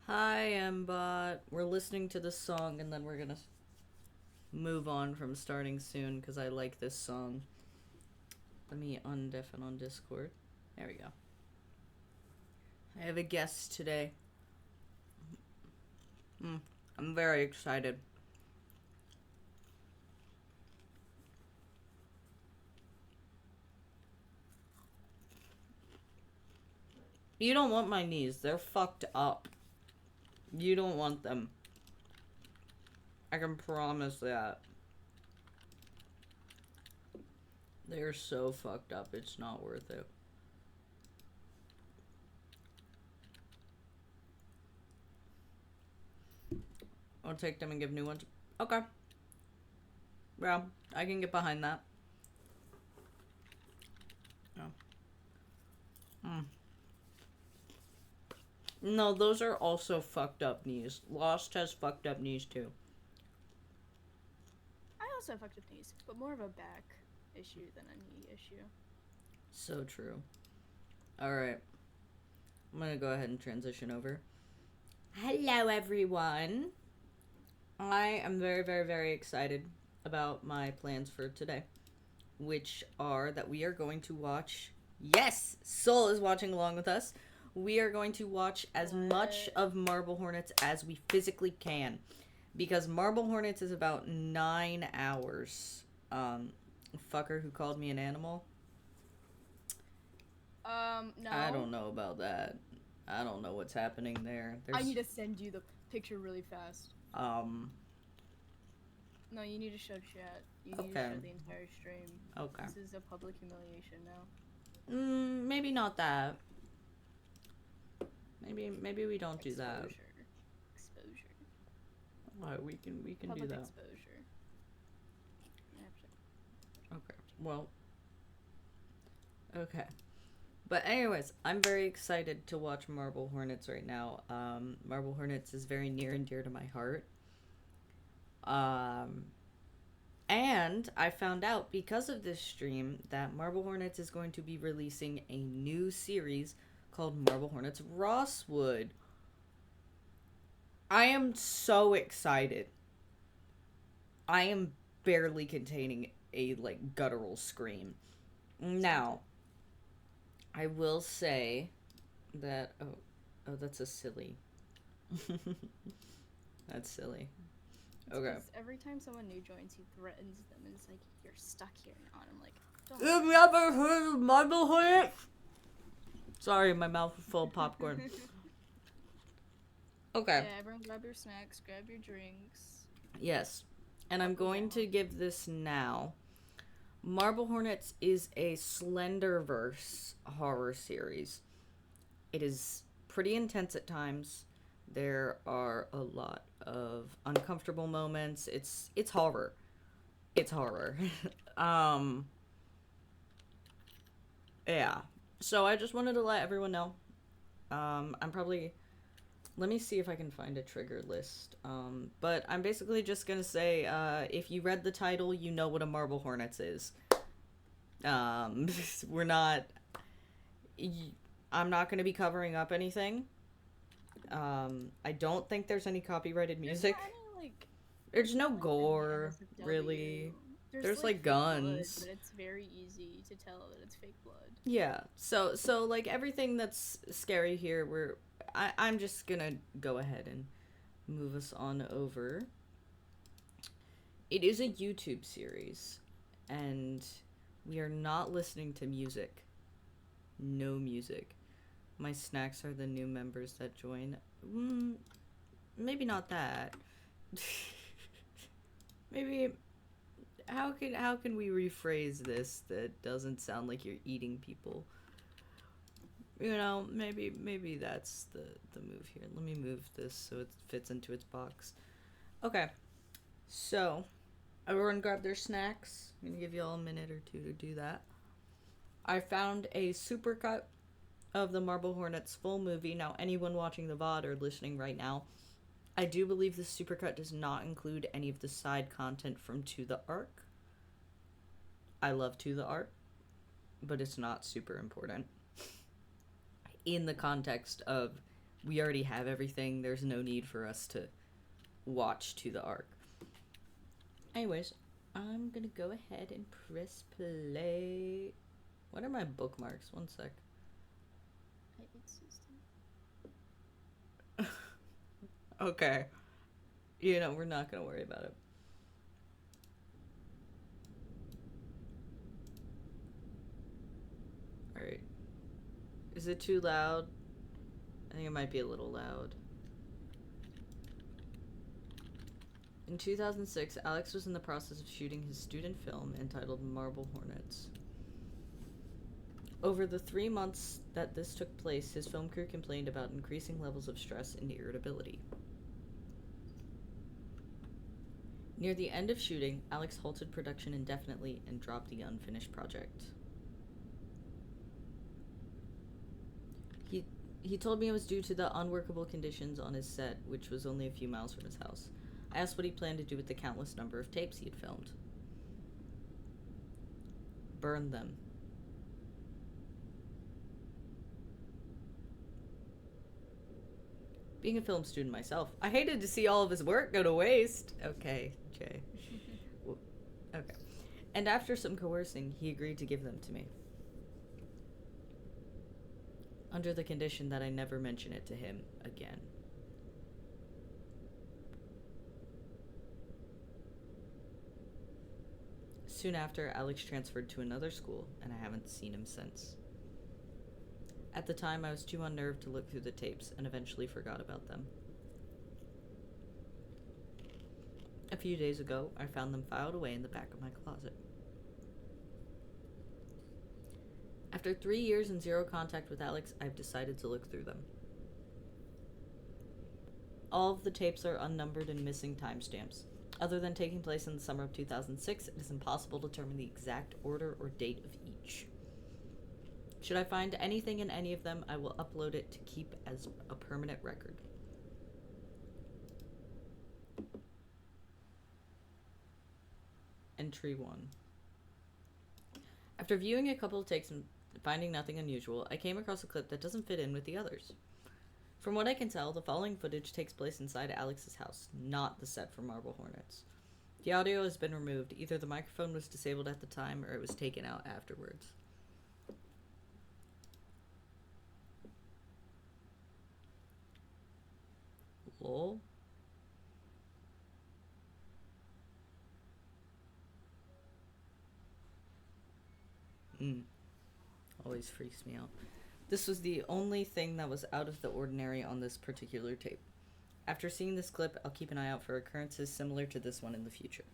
Hi, Mbot. We're listening to this song and then we're gonna move on from starting soon because I like this song. Let me undeafen on Discord. There we go. I have a guest today. I'm very excited. You don't want my knees. They're fucked up. You don't want them. I can promise that. They're so fucked up, it's not worth it. I'll take them and give new ones. Okay. Well, I can get behind that. Oh. No, those are also fucked up knees. Lost has fucked up knees too. I also have fucked up knees, but more of a back issue than a knee issue. So true. Alright. I'm gonna go ahead and transition over. Hello, everyone. I am very, very, very excited about my plans for today, which are that we are going to watch. Yes! Soul is watching along with us. We are going to watch as much of Marble Hornets as we physically can, because Marble Hornets is about 9 hours. Fucker who called me an animal. No. I don't know about that. I don't know what's happening there. I need to send you the picture really fast. No, you need to show chat. You need to show the entire stream. Okay. This is a public humiliation now. Maybe not that. Maybe we don't do that. Exposure. Alright, we can Public do that. Exposure. Okay. Well. Okay. But anyways, I'm very excited to watch Marble Hornets right now. Marble Hornets is very near and dear to my heart. And I found out because of this stream that Marble Hornets is going to be releasing a new series called Marble Hornets Rosswood. I am so excited. I am barely containing a guttural scream. Now, I will say that oh that's a silly. That's silly. Okay. Every time someone new joins, he threatens them and it's like, you're stuck here now. And I'm like, don't. You've never heard of Marble Hornets? Sorry, my mouth is full of popcorn. Okay. Yeah, everyone grab your snacks, grab your drinks. Yes. And I'm going to give this now. Marble Hornets is a Slenderverse horror series. It is pretty intense at times. There are a lot of uncomfortable moments. It's horror. It's horror. Yeah. So I just wanted to let everyone know. I'm probably... Let me see if I can find a trigger list. But I'm basically just gonna say, if you read the title, you know what a Marble Hornets is. We're not... I'm not gonna be covering up anything. I don't think there's any copyrighted music. There's no gore, really. There's guns. Blood, but it's very easy to tell that it's fake blood. Yeah. So everything that's scary here, I'm just gonna go ahead and move us on over. It is a YouTube series, and we are not listening to music. No music. My snacks are the new members that join. Maybe not that. Maybe... How can we rephrase this that doesn't sound like you're eating people? You know, maybe that's the move here. Let me move this so it fits into its box. Okay. So, everyone grab their snacks. I'm gonna give you all a minute or two to do that. I found a supercut of the Marble Hornets full movie. Now, anyone watching the VOD or listening right now, I do believe the supercut does not include any of the side content from To the Arc. I love To the Arc, but it's not super important in the context of we already have everything. There's no need for us to watch to the arc. Anyways, I'm gonna go ahead and press play. What are my bookmarks? One sec. Okay. You know, we're not gonna worry about it. Alright. Is it too loud? I think it might be a little loud. In 2006, Alex was in the process of shooting his student film entitled Marble Hornets. Over the 3 months that this took place, his film crew complained about increasing levels of stress and irritability. Near the end of shooting, Alex halted production indefinitely and dropped the unfinished project. He told me it was due to the unworkable conditions on his set, which was only a few miles from his house. I asked what he planned to do with the countless number of tapes he had filmed. Burn them. Being a film student myself, I hated to see all of his work go to waste. Okay, Jay. Okay. And after some coercing, he agreed to give them to me. Under the condition that I never mention it to him again. Soon after, Alex transferred to another school, and I haven't seen him since. At the time, I was too unnerved to look through the tapes, and eventually forgot about them. A few days ago, I found them filed away in the back of my closet. After 3 years and zero contact with Alex, I've decided to look through them. All of the tapes are unnumbered and missing timestamps. Other than taking place in the summer of 2006, it is impossible to determine the exact order or date of each. Should I find anything in any of them, I will upload it to keep as a permanent record. Entry 1. After viewing a couple of takes and finding nothing unusual, I came across a clip that doesn't fit in with the others. From what I can tell, the following footage takes place inside Alex's house, not the set for Marble Hornets. The audio has been removed. Either the microphone was disabled at the time or it was taken out afterwards. Lol. Always freaks me out. This was the only thing that was out of the ordinary on this particular tape. After seeing this clip, I'll keep an eye out for occurrences similar to this one in the future.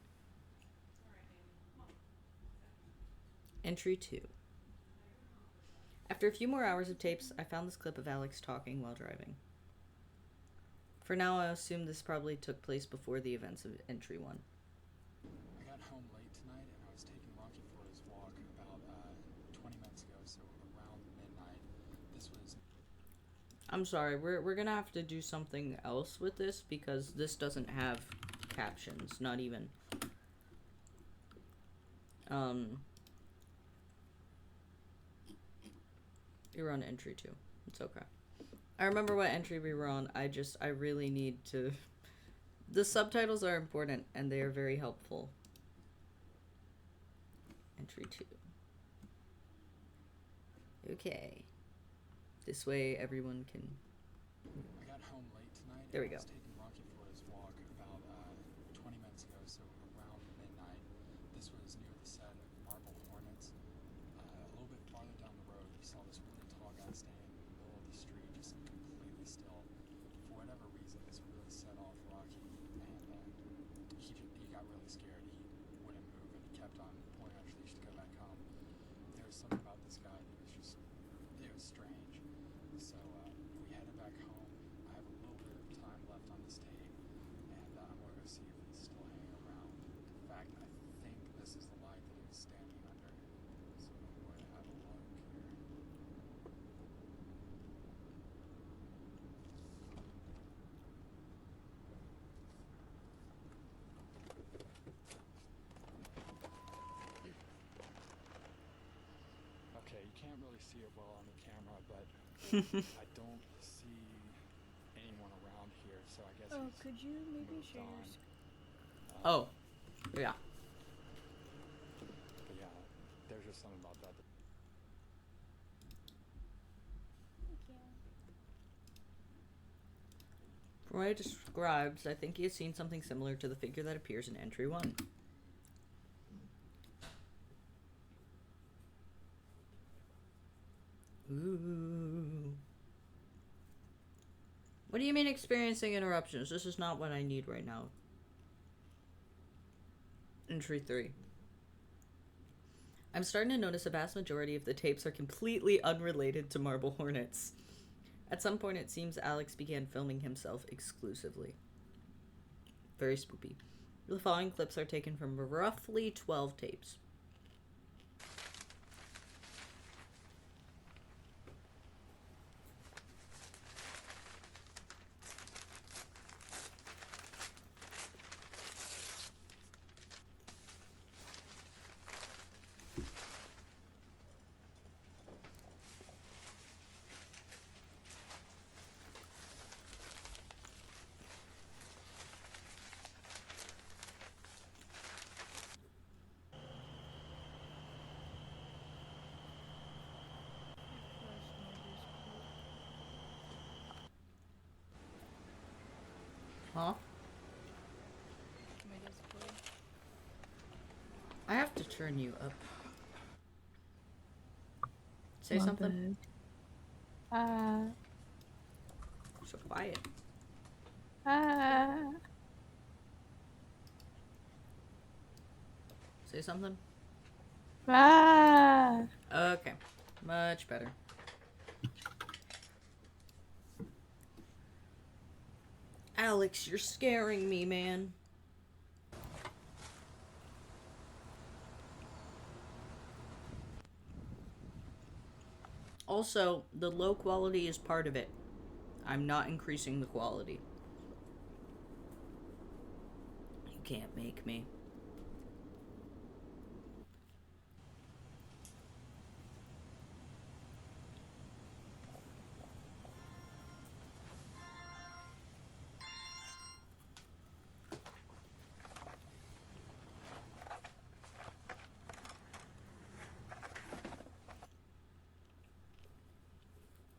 Entry 2. After a few more hours of tapes, I found this clip of Alex talking while driving. For now, I assume this probably took place before the events of Entry 1. I got home late tonight and I was taking Rocky for his walk about 20 minutes ago, so around midnight. This was... I'm sorry, we're gonna have to do something else with this because this doesn't have captions, not even. You're on entry 2. It's okay. I remember what entry we were on. I really need to... The subtitles are important and they are very helpful. Entry 2. Okay. This way everyone can... I got home late tonight. There we go. I was taking Rocky for his walk about 20 minutes ago, so around midnight. This was near the set of Marble Hornets. A little bit farther down the road, we saw this really tall guy standing in the middle of the street, just completely still. For whatever reason, this really set off Rocky, and he got really scared. He wouldn't move, and he kept on pulling on his leash to go back home. There was something about this guy that was just, it was strange. So we headed back home. I have a little bit of time left on this tape, and I'm going to go see if he's still hanging around. In fact, I think this is the light that he was standing under. So I'm going to have a look here. Okay, you can't really see it well on the camera, but I don't see Oh, could you maybe share your Dawn. screen? Oh, yeah. But yeah, there's just something about that. Thank you. From what it describes, I think he has seen something similar to the figure that appears in entry 1. Ooh. What do you mean experiencing interruptions? This is not what I need right now. Entry 3. I'm starting to notice a vast majority of the tapes are completely unrelated to Marble Hornets. At some point, it seems Alex began filming himself exclusively. Very spoopy. The following clips are taken from roughly 12 tapes. Huh? My Discord. I have to turn you up. Say My something. bad. So quiet. Ah. Say something. Ah. Okay. Much better. Alex, you're scaring me, man. Also, the low quality is part of it. I'm not increasing the quality. You can't make me.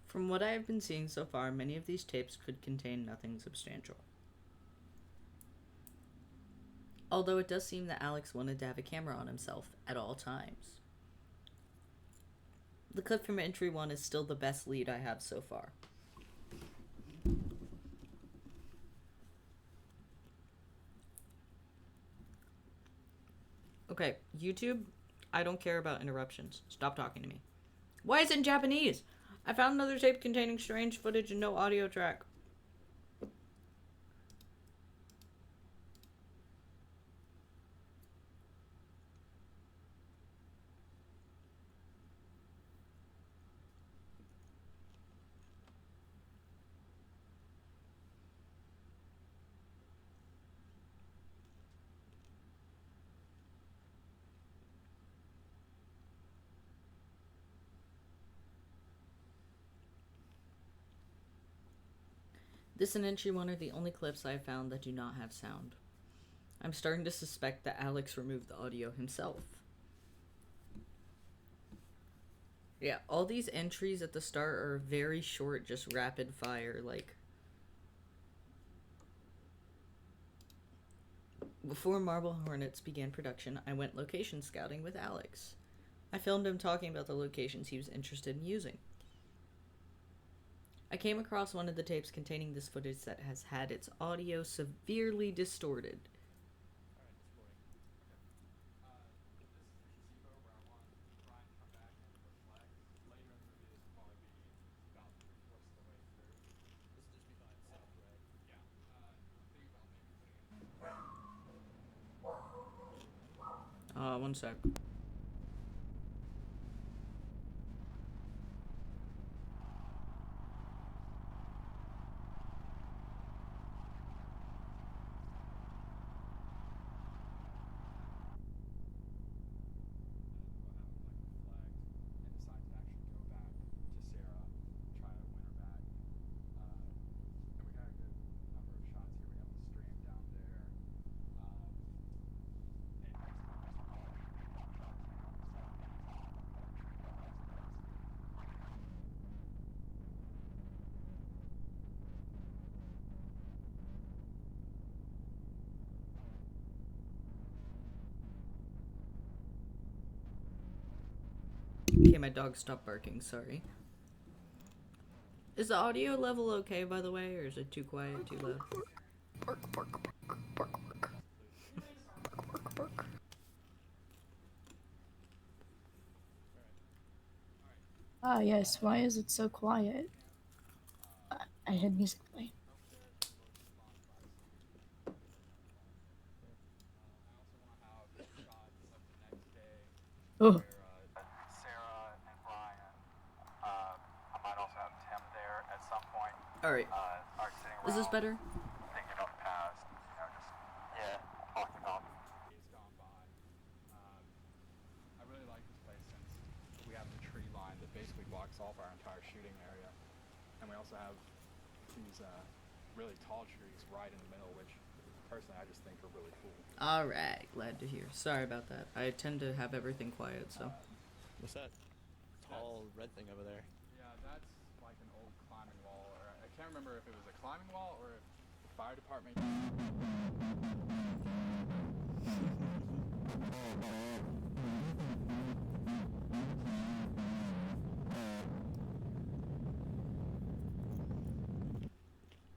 From what I have been seeing so far, many of these tapes could contain nothing substantial. Although it does seem that Alex wanted to have a camera on himself at all times. The clip from entry 1 is still the best lead I have so far. Okay, YouTube, I don't care about interruptions. Stop talking to me. Why is it in Japanese? I found another tape containing strange footage and no audio track. This and entry 1 are the only clips I have found that do not have sound. I'm starting to suspect that Alex removed the audio himself. Yeah, all these entries at the start are very short, just rapid fire, like... Before Marble Hornets began production, I went location scouting with Alex. I filmed him talking about the locations he was interested in using. I came across one of the tapes containing this footage that has had its audio severely distorted. One sec. Okay, my dog stopped barking, sorry. Is the audio level okay, by the way, or is it too quiet, too loud? Ah, yes, why is it so quiet? I had music playing. Oh. Sarah and Brian, I might also have Tim there at some point. Alright. Are sitting around Is this better? thinking about the past, just talking about days gone by. I really like this place since we have the tree line that basically blocks off our entire shooting area, and we also have these really tall trees right in the middle, which personally I just think are really cool. Alright, glad to hear. Sorry about that. I tend to have everything quiet, so. What's that tall red thing over there? Yeah, that's like an old climbing wall, or I can't remember if it was a climbing wall or if the fire department.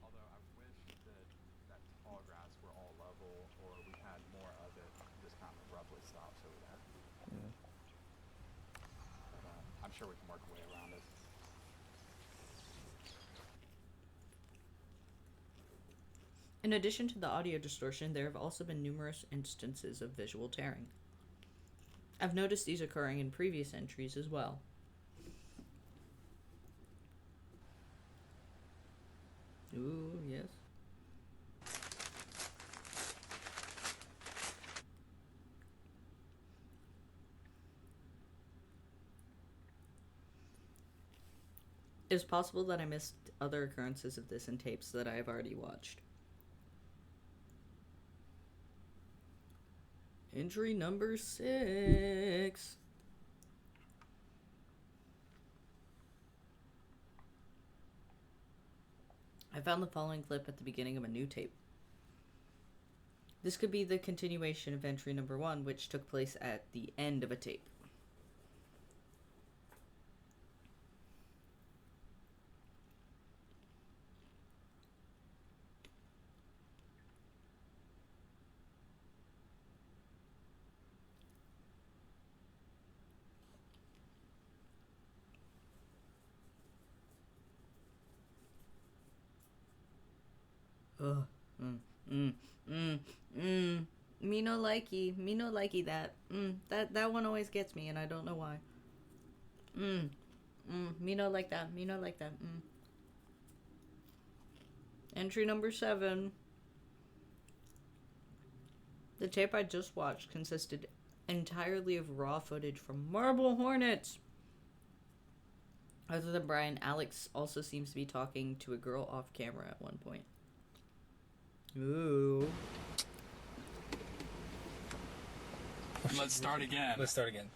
Although I wish that tall grass were all level, or we had more of it, just kind of abruptly stops over there. Yeah. But, I'm sure we can work a way around it. In addition to the audio distortion, there have also been numerous instances of visual tearing. I've noticed these occurring in previous entries as well. Ooh, yes. It's possible that I missed other occurrences of this in tapes that I have already watched. Entry number 6. I found the following clip at the beginning of a new tape. This could be the continuation of entry number 1, which took place at the end of a tape. Me no likey that. That one always gets me, and I don't know why. Me no like that. Entry number 7. The tape I just watched consisted entirely of raw footage from Marble Hornets. Other than Brian, Alex also seems to be talking to a girl off camera at one point. Ooh. Let's start again. Let's start again.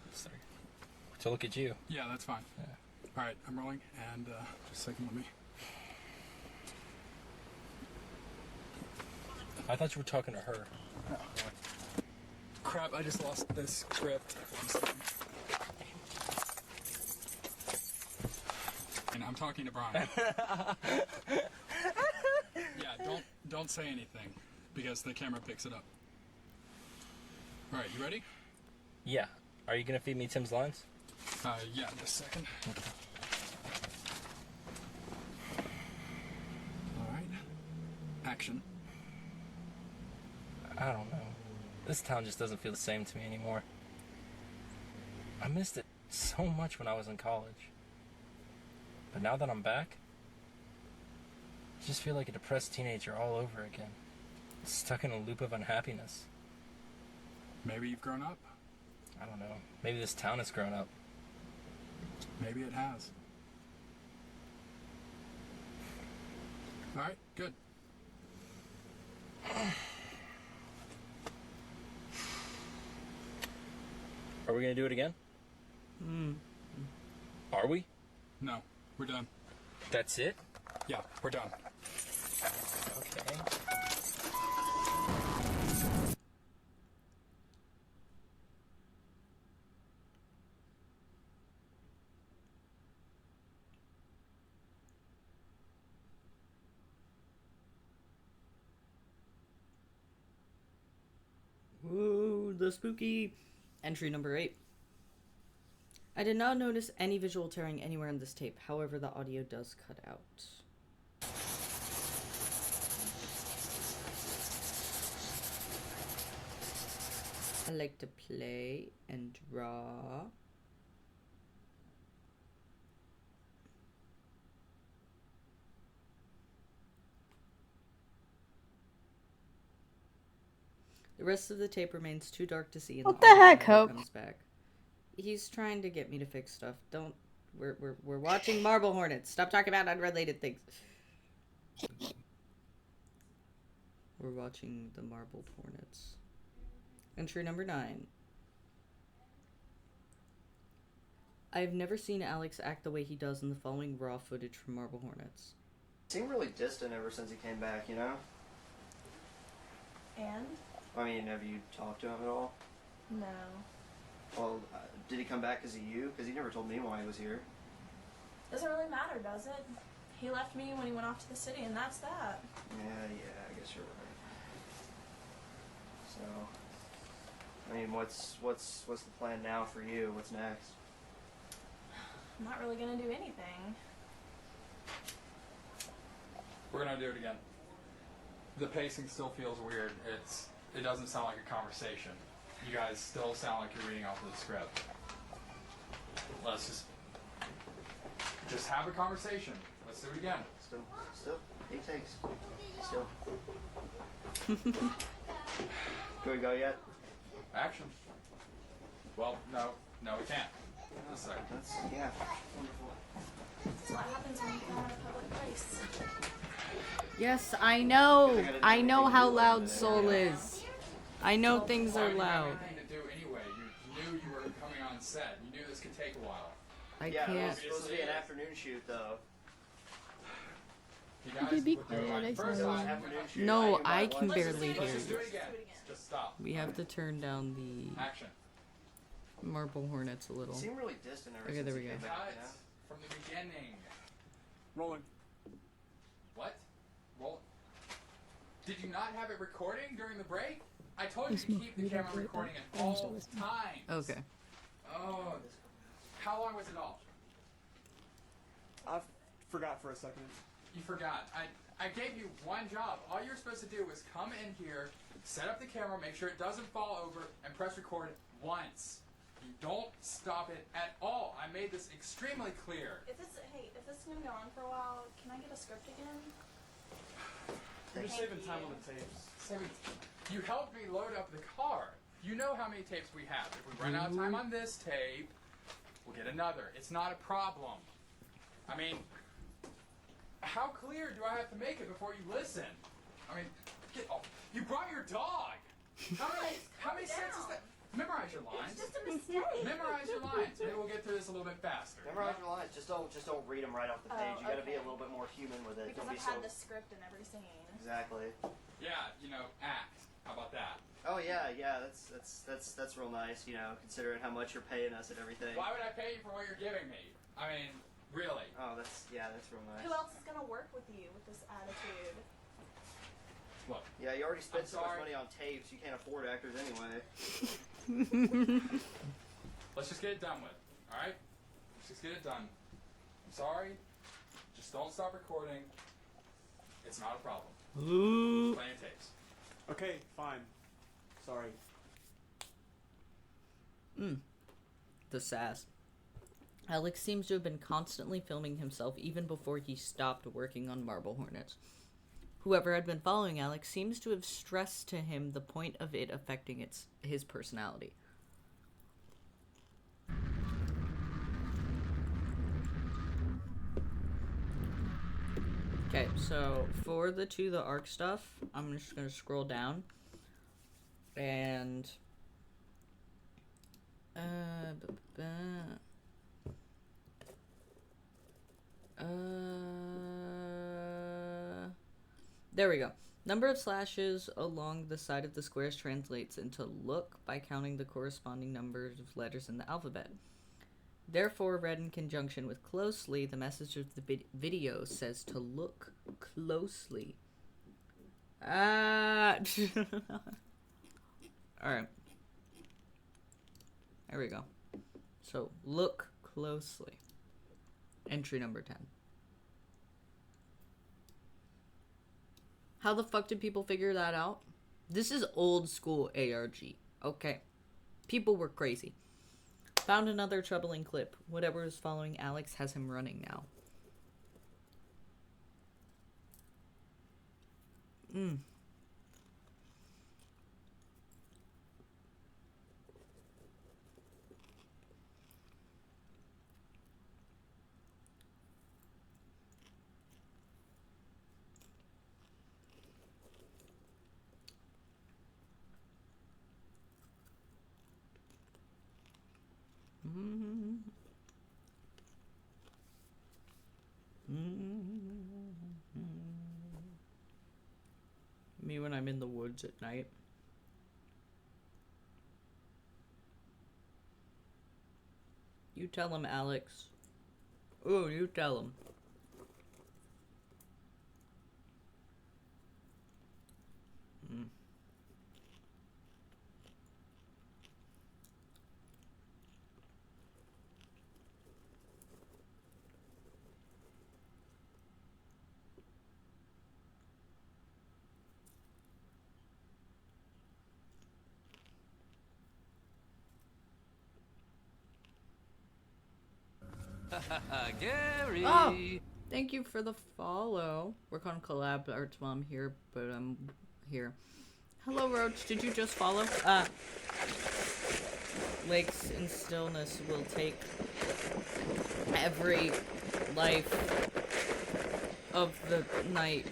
To look at you. Yeah, that's fine. Yeah. All right, I'm rolling, and just a second, let me. I thought you were talking to her. Oh. Crap, I just lost this script. And I'm talking to Brian. Yeah, don't say anything, because the camera picks it up. All right, you ready? Yeah. Are you gonna feed me Tim's lines? Yeah, just a second. All right. Action. I don't know. This town just doesn't feel the same to me anymore. I missed it so much when I was in college. But now that I'm back, I just feel like a depressed teenager all over again. Stuck in a loop of unhappiness. Maybe you've grown up. I don't know. Maybe this town has grown up. Maybe it has. All right, good. Are we gonna do it again? Are we? No, we're done. That's it? Yeah, we're done. Okay. the spooky. Entry number 8. I did not notice any visual tearing anywhere in this tape. However, the audio does cut out. I like to play and draw. The rest of the tape remains too dark to see. And What the heck, never Hope? comes back. He's trying to get me to fix stuff. Don't. We're watching Marble Hornets. Stop talking about unrelated things. We're watching the Marble Hornets. Entry number 9. I've never seen Alex act the way he does in the following raw footage from Marble Hornets. Seemed really distant ever since he came back, you know? And? I mean, have you talked to him at all? No. Well, did he come back because of you? Because he never told me why he was here. Doesn't really matter, does it? He left me when he went off to the city, and that's that. Yeah, I guess you're right. So, I mean, what's the plan now for you? What's next? I'm not really gonna do anything. We're gonna do it again. The pacing still feels weird. It doesn't sound like a conversation. You guys still sound like you're reading off of the script. Let's just have a conversation. Let's do it again. Still, 8 takes. Still. Can we go yet? Action. Well, no, we can't. Just a second. Yeah. Wonderful. That's what happens when you come out of a public place. Yes, I know. I know how loud Soul is. I know things are Why loud. do you have anything to do anyway? You knew you were coming on set. You knew this could take a while. I Yeah, it was can't. supposed to be an afternoon shoot, though. You Could guys, you be with the quiet? first I time, Afternoon shoot. No, came by I once. can Let's just barely do it. let's hear just you. do it again. Just stop. We have to turn down the Action. Marble Hornets a little. It seemed really distant ever Okay, since there he we came go. back, Cut you know? from the beginning. Rolling. What? Roll. Did you not have it recording during the break? I told you Yes, to ma'am. keep the We don't camera do it, recording but at I'm still all listening. times. Okay. Oh. How long was it all? I forgot for a second. You forgot. I gave you one job. All you're supposed to do was come in here, set up the camera, make sure it doesn't fall over, and press record once. You don't stop it at all. I made this extremely clear. If this is gonna go on for a while, can I get a script again? You're Thank saving you. time on the tapes. Sammy, you helped me load up the car. You know how many tapes we have. If we run out of time on this tape, we'll get another. It's not a problem. I mean, how clear do I have to make it before you listen? I mean, you brought your dog. How many sets is that? Memorize your lines. It's just a mistake. Memorize your lines. Maybe we'll get through this a little bit faster. Memorize your lines. Just don't read them right off the Oh, page. You gotta be okay. a little bit more human with it. Because Don't be I've so. had the script in every scene. Exactly. Yeah, act. How about that? Oh yeah. That's real nice. You know, considering how much you're paying us and everything. Why would I pay you for what you're giving me? I mean, really. Oh, that's real nice. Who else is gonna work with you with this attitude? Look, Yeah, you already spent I'm so much sorry. money on tapes. You can't afford actors anyway. let's just get it done with. All right? Let's just get it done. I'm sorry. Just don't stop recording. It's not a problem. Ooh. Plenty of tapes. Okay, fine. Sorry. The sass. Alex seems to have been constantly filming himself even before he stopped working on Marble Hornets. Whoever had been following Alex seems to have stressed to him the point of it affecting his personality. Okay, so for the To the Arc stuff, I'm just going to scroll down. And... There we go. Number of slashes along the side of the squares translates into look by counting the corresponding numbers of letters in the alphabet. Therefore, read in conjunction with closely, the message of the video says to look closely. Alright. There we go. So look closely. Entry number 10. How the fuck did people figure that out? This is old school ARG. Okay. People were crazy. Found another troubling clip. Whatever is following Alex has him running now. Me when I'm in the woods at night. You tell him, Alex. Oh, you tell him. Gary! Oh, thank you for the follow. Work on collab arts while I'm here, but I'm here. Hello, Roach. Did you just follow? Lakes and stillness will take every life of the night.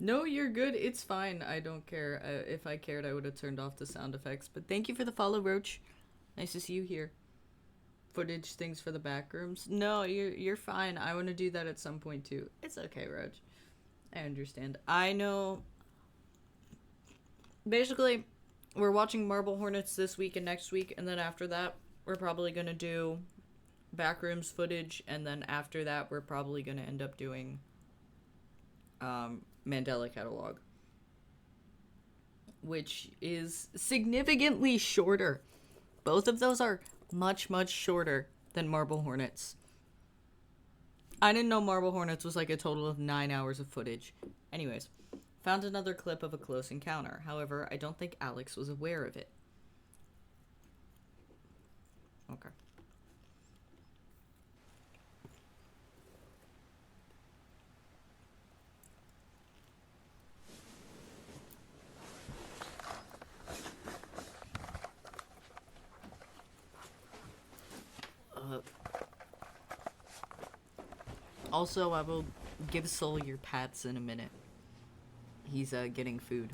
No, you're good. It's fine. I don't care. If I cared, I would have turned off the sound effects. But thank you for the follow, Roach. Nice to see you here. Footage things for the back rooms. No, you're fine. I want to do that at some point too. It's okay, Roach. I understand. I know. Basically, we're watching Marble Hornets this week and next week, and then after that, we're probably gonna do backrooms footage, and then after that, we're probably gonna end up doing Mandela Catalog, which is significantly shorter. Both of those are much, much shorter than Marble Hornets. I didn't know Marble Hornets was like a total of 9 hours of footage. Anyways, found another clip of a close encounter. However, I don't think Alex was aware of it. Okay. Also, I will give Soul your pats in a minute. He's getting food.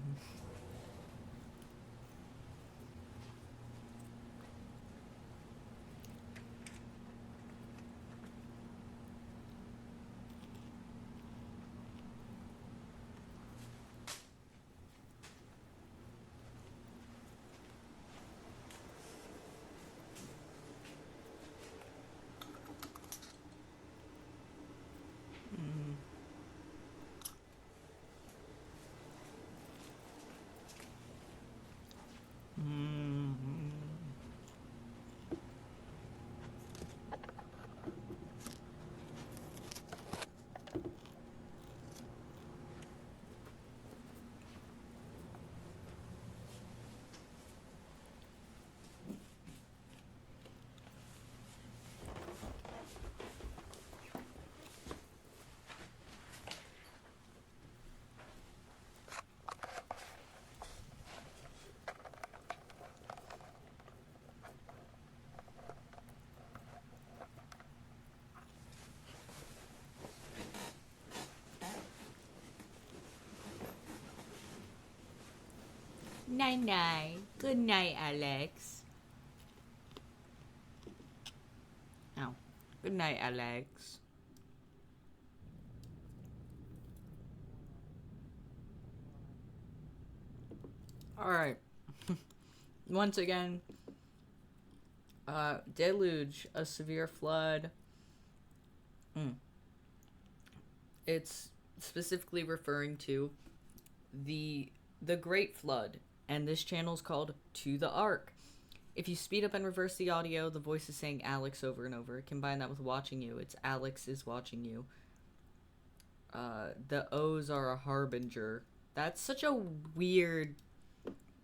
Night-night. Good night, Alex. Oh. Good night, Alex. Alright. Once again, deluge, a severe flood. It's specifically referring to the Great Flood, and this channel is called To the Ark. If you speed up and reverse the audio, the voice is saying Alex over and over. Combine that with watching you, it's Alex is watching you. The O's are a harbinger. That's such a weird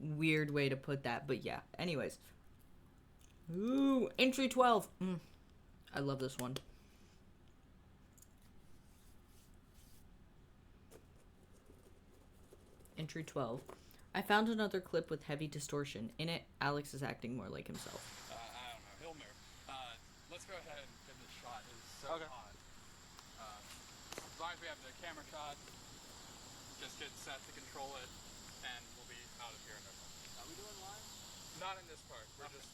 way to put that, but yeah. Anyways. Ooh, entry 12. I love this one. Entry 12. I found another clip with heavy distortion. In it, Alex is acting more like himself. I don't know. He'll move. Let's go ahead and give this shot. It's so hot. As long as we have the camera shot, just get set to control it, and we'll be out of here in a moment. Are we doing live? Not in this part. We're just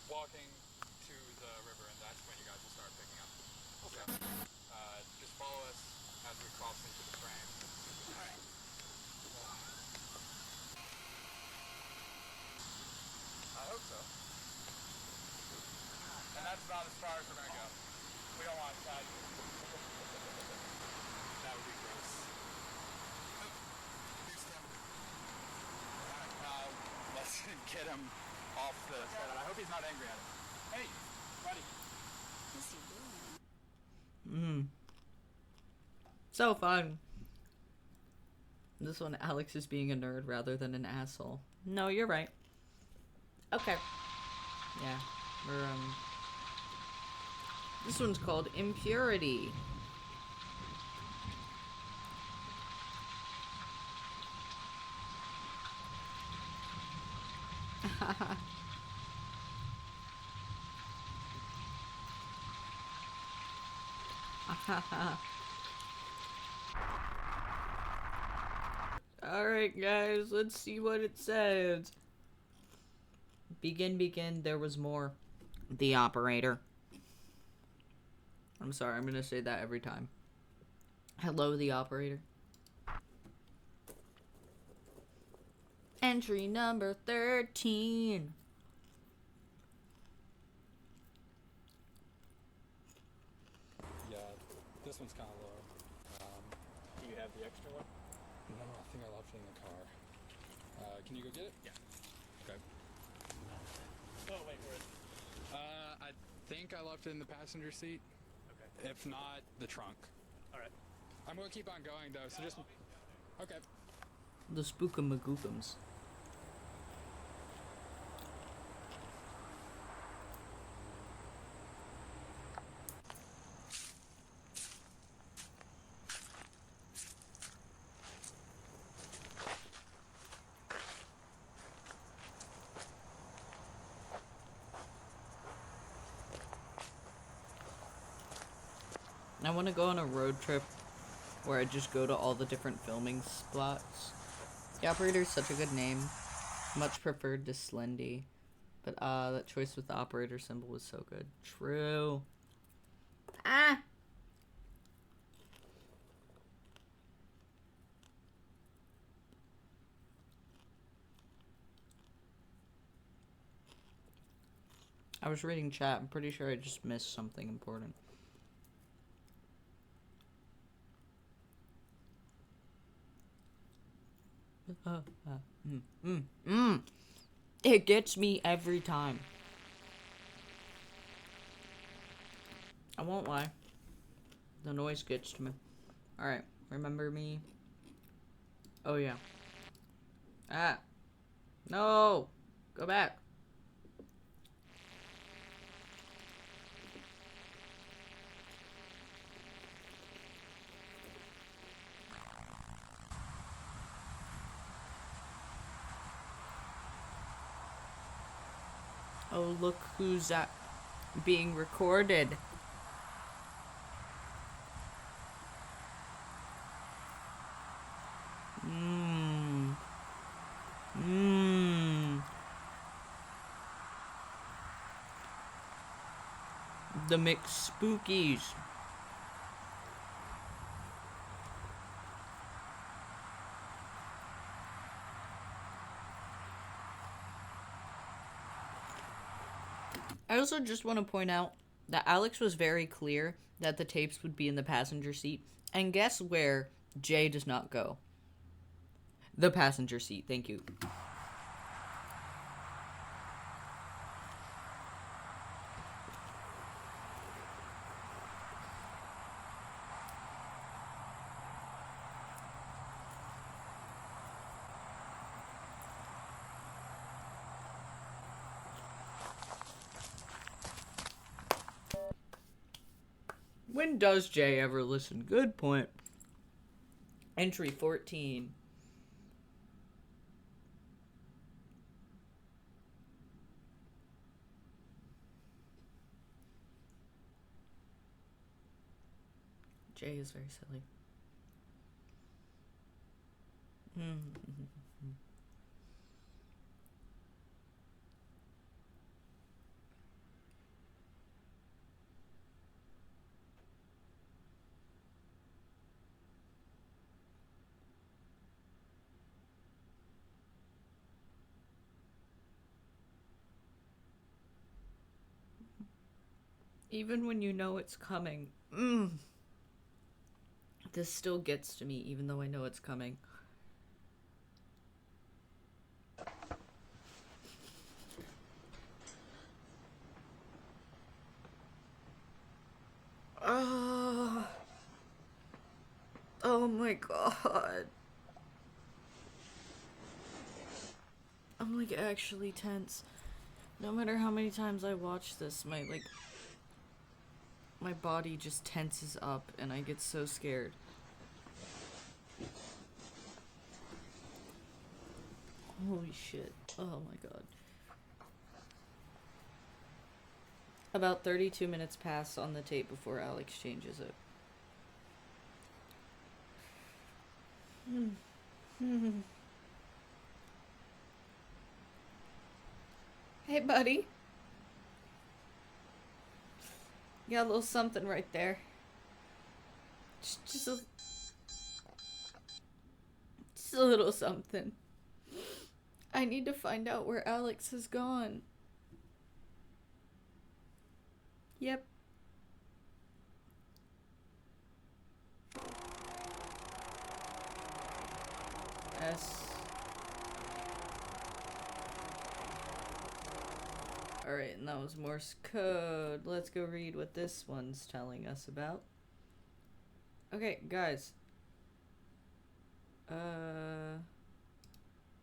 walking to the river, and that's when you guys will start picking up. Okay. So, just follow us as we cross into the frame. All right. I hope so. And that's about as far as we're gonna go. We don't want that. That would be gross. Alright, let's get him off the set. I hope he's not angry at us. Hey, buddy. So fun. This one, Alex is being a nerd rather than an asshole. No, you're right. Okay. Yeah, we're, this one's called Impurity. Alright, guys, let's see what it says. Begin, there was more. The operator. I'm sorry, I'm gonna say that every time. Hello, the operator. Entry number 13. Yeah, this one's kind of low. Do you have the extra one? No, I think I left it in the car. Can you go get it? Yeah. Okay. Oh, wait, where is it? I think I left it in the passenger seat. Okay. If not, the trunk. Alright. I'm gonna keep on going though, so just... Okay. The Spookamagookums. I want to go on a road trip where I just go to all the different filming spots. The operator's such a good name. Much preferred to Slendy. But that choice with the operator symbol was so good. True. Ah! I was reading chat. I'm pretty sure I just missed something important. It gets me every time. I won't lie. The noise gets to me. Alright, remember me? Oh yeah. Ah. No! Go back. Oh, look who's being recorded. The mixed spookies. I also just want to point out that Alex was very clear that the tapes would be in the passenger seat, And guess where Jay does not go? The passenger seat. Thank you. When does Jay ever listen? Good point. Entry 14. Jay is very silly. Even when you know it's coming. This still gets to me, even though I know it's coming. Oh my god. I'm like actually tense. No matter how many times I watch this, my body just tenses up and I get so scared. Holy shit. Oh my god. About 32 minutes pass on the tape before Alex changes it. Hey, buddy. You got a little something right there. Just a little something. I need to find out where Alex has gone. Yep. S. Alright, and that was Morse code. Let's go read what this one's telling us about. Okay, guys.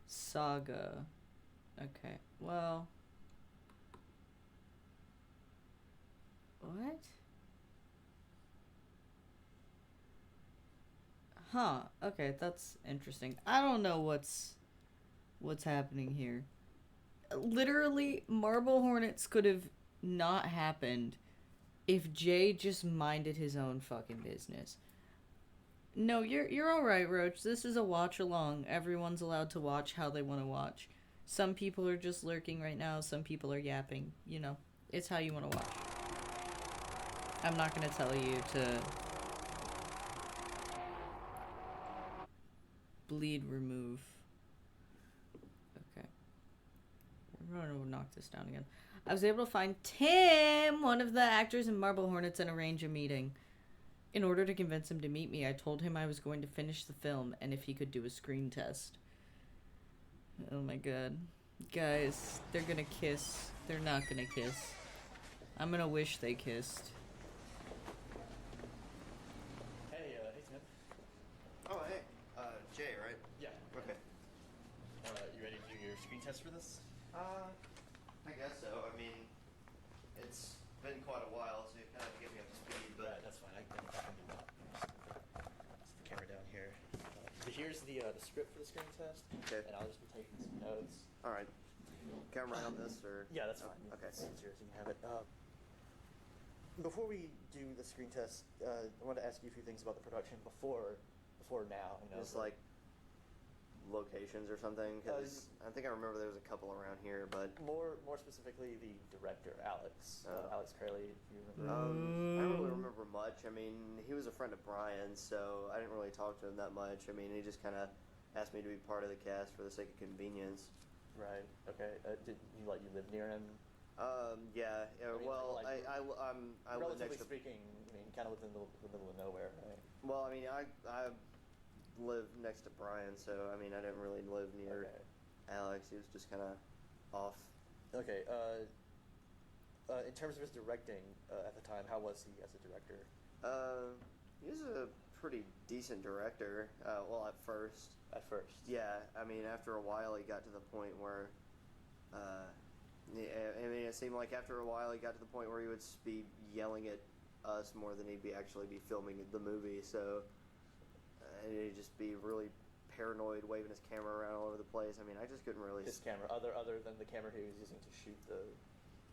Saga. Okay, well. What? Huh, okay, that's interesting. I don't know what's happening here. Literally, Marble Hornets could have not happened if Jay just minded his own fucking business. No, you're alright, Roach. This is a watch-along. Everyone's allowed to watch how they want to watch. Some people are just lurking right now. Some people are yapping. You know, it's how you want to watch. I'm not going to tell you to bleed remove. Okay. I'm going to knock this down again. I was able to find Tim, one of the actors in Marble Hornets, and arrange a meeting. In order to convince him to meet me, I told him I was going to finish the film and if he could do a screen test. Oh my god. Guys, they're gonna kiss. They're not gonna kiss. I'm gonna wish they kissed. Hey, Tim. Oh, hey. Jay, right? Yeah. Okay. You ready to do your screen test for this? I guess so. I mean, it's been quite a while, so you kind of get me up to speed, but... Right, that's fine. I can do that. Just the camera down here. Here's the script for the screen test. Okay. And I'll just be taking some notes. All right. Can I write on this, or...? Yeah, that's fine. Okay. It's easier so you can have it. Before we do the screen test, I wanted to ask you a few things about the production before now. You know, Just like locations or something, because I think I remember there was a couple around here, but more specifically the director, Alex. Alex Curley, if you remember. I don't really remember much. I mean, he was a friend of Brian's, so I didn't really talk to him that much. I mean, he just kind of asked me to be part of the cast for the sake of convenience. Right. Okay. Did you live near him? Yeah. I mean, Well, like, I live relatively next to. speaking, I mean, kind of within the middle of nowhere, right? Well, I mean, I live next to Brian, so I mean, I didn't really live near Okay. Alex. He was just kind of off. Okay. In terms of his directing at the time, how was he as a director? He was a pretty decent director. Well, at first. At first. Yeah, I mean, after a while, he got to the point where, yeah, I mean, it seemed like after a while, he got to the point where he would be yelling at us more than he'd be actually be filming the movie. So, and he'd just be really paranoid, waving his camera around all over the place. I mean, I just couldn't really. His camera, other than the camera he was using to shoot the.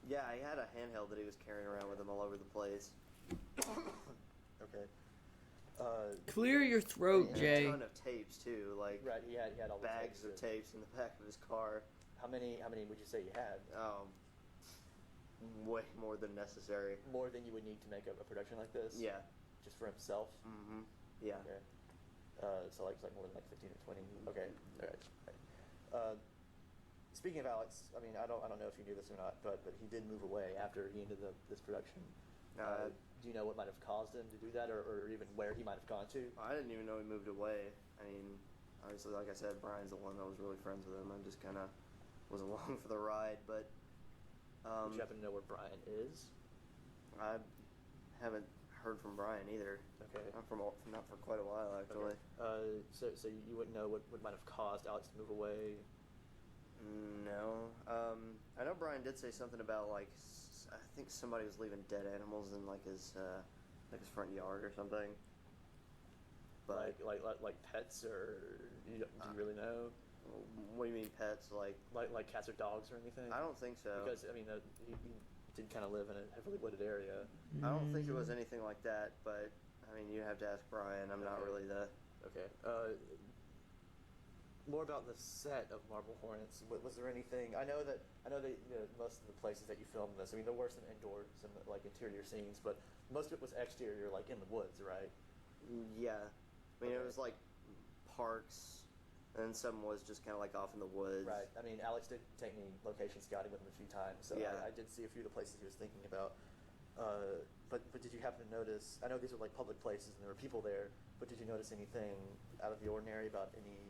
Yeah, he had a handheld that he was carrying around with him all over the place. Okay. Clear your throat, And Jay. a ton of tapes too, like Right, he had all the bags of tapes in the back of his car. How many would you say you had? Way more than necessary. More than you would need to make a production like this? Yeah. Just for himself? Mm-hmm. Yeah. Okay. So like more than like 15 or 20. Okay. All right. Speaking of Alex, I mean, I don't know if you knew this or not, but he did move away after he ended this production. Do you know what might have caused him to do that, or even where he might have gone to? I didn't even know he moved away. I mean, obviously, like I said, Brian's the one that was really friends with him. I just kind of was along for the ride, but Do you happen to know where Brian is? I haven't heard from Brian either. Okay. Not for quite a while, actually. Okay. So you wouldn't know what might have caused Alex to move away? No. I know Brian did say something about like I think somebody was leaving dead animals in like his front yard or something. But Like pets, or do you really know? what do you mean pets? Like cats or dogs or anything? I don't think so. Because I mean, he did kind of live in a heavily wooded area. I don't think it was anything like that. But I mean, you have to ask Brian. I'm not Okay. really the. Okay. More about the set of Marble Hornets. Was there anything? I know that most of the places that you filmed this. I mean, there were some indoor, some like interior scenes, but most of it was exterior, like in the woods, right? Yeah, I mean it was like parks, and some was just kind of like off in the woods. Right. I mean, Alex did take me location scouting with him a few times, so Yeah. I did see a few of the places he was thinking about. But did you happen to notice? I know these are like public places and there were people there, but did you notice anything out of the ordinary about any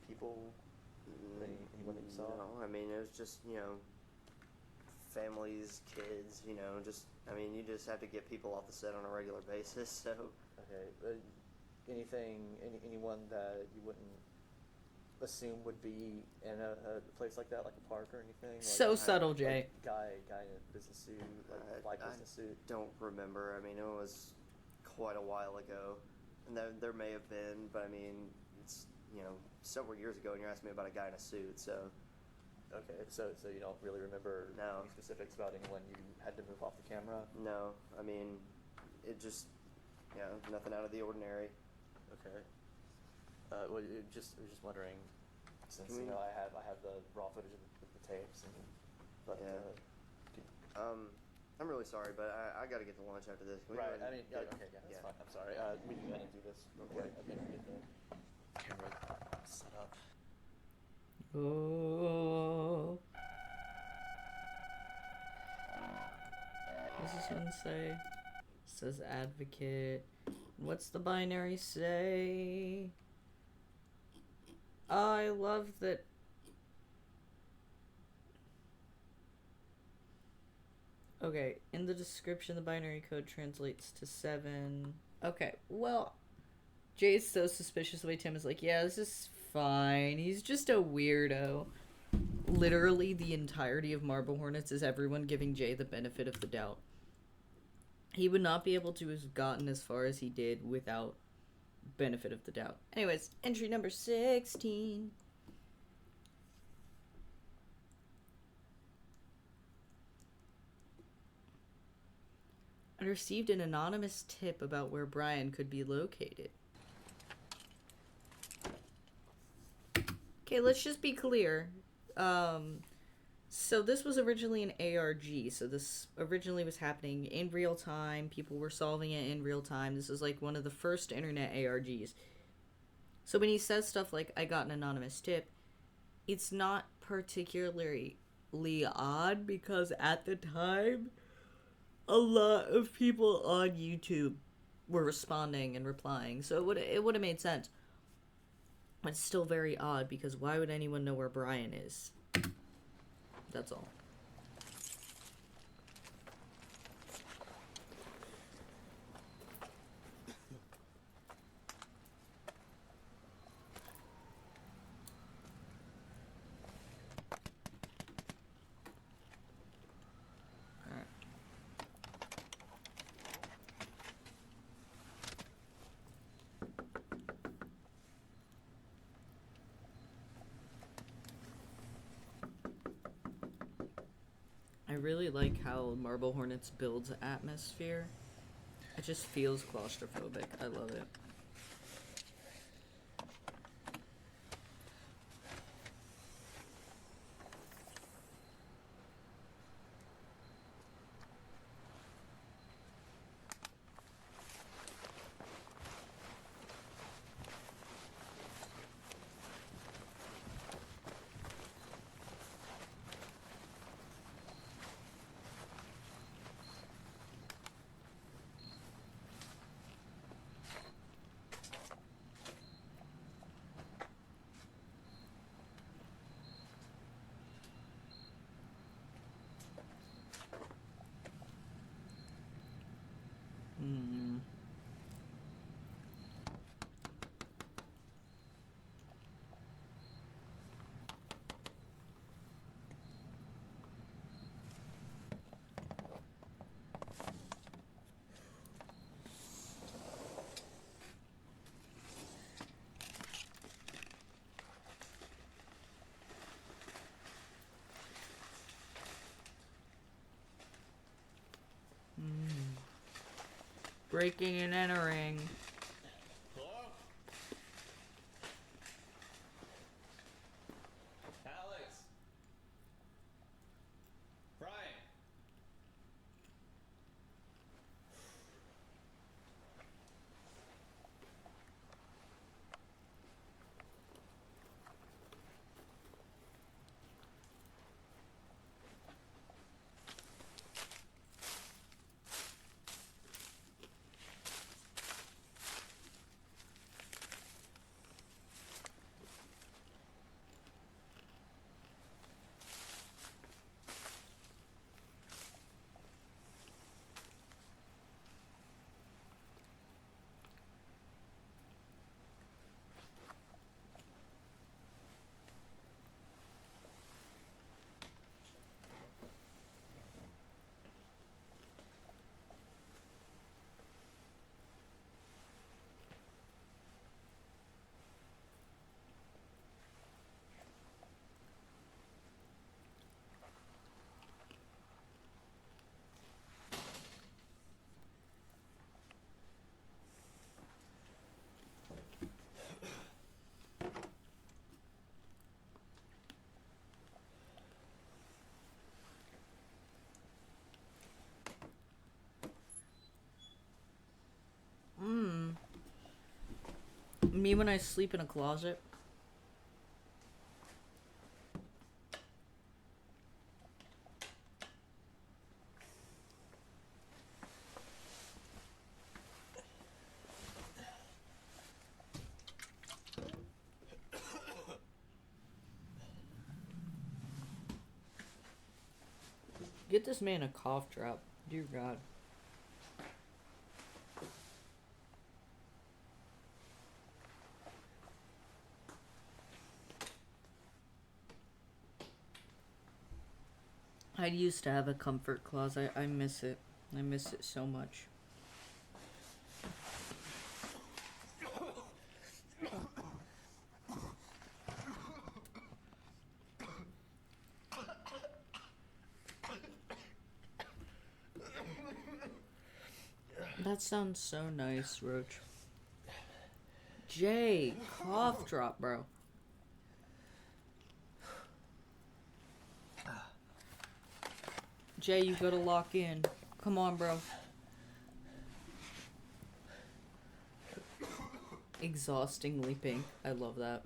people? Anyone that you saw? No, I mean it was just families, kids. Just I mean you just have to get people off the set on a regular basis. So Okay. Anyone that you wouldn't assume would be in a place like that, like a park or anything? Like, So subtle, Jay. Guy in a business suit, like black business suit. don't remember. I mean it was quite a while ago, and there may have been, but I mean it's several years ago, and you're asking me about a guy in a suit. So Okay, so you don't really remember No. any specifics about anyone you had to move off the camera? no, I mean it just nothing out of the ordinary. Okay. Well, I was just wondering, since Can we- I have the raw footage of the tapes, but Yeah. I'm really sorry, but I got to get to lunch after this. Can we go right. ahead I and mean, yeah, get- okay, yeah, that's yeah. fine. I'm sorry. We can go ahead and do this real quick. I'm gonna get the camera set up. Oh. What does this one say? It says advocate. What's the binary say? I love that. Okay, in the description, the binary code translates to 7. Okay, well, Jay's so suspicious the way Tim is like, yeah, this is fine. He's just a weirdo. Literally, the entirety of Marble Hornets is everyone giving Jay the benefit of the doubt. He would not be able to have gotten as far as he did without benefit of the doubt. Anyways, entry number 16. I received an anonymous tip about where Brian could be located. Okay, let's just be clear. So this was originally an ARG. So this originally was happening in real time. People were solving it in real time. This was like one of the first internet ARGs. So when he says stuff like, I got an anonymous tip, it's not particularly slightly odd because at the time, a lot of people on YouTube were responding and replying, so it would have made sense. But it's still very odd because why would anyone know where Brian is? That's all. I really like how Marble Hornets builds atmosphere. It just feels claustrophobic. I love it. Hmm. Breaking and entering. Hello? Alex? Brian? Me when I sleep in a closet. Get this man a cough drop. Dear God. I used to have a comfort closet. I miss it. I miss it so much. That sounds so nice, Roach. Jay, cough drop, bro. Jay, you gotta lock in. Come on, bro. Exhaustingly pink. I love that.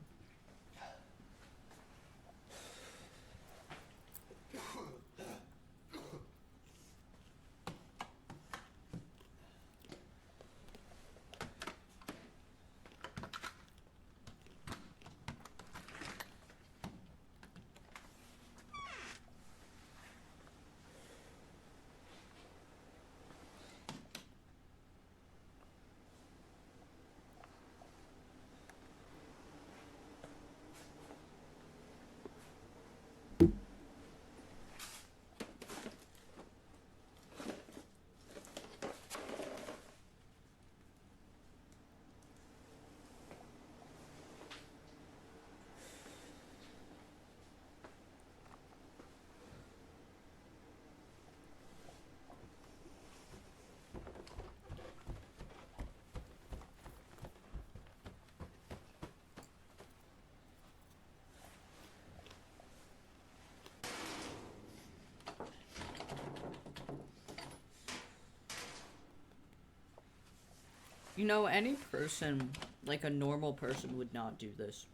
You know, any person, like a normal person, would not do this.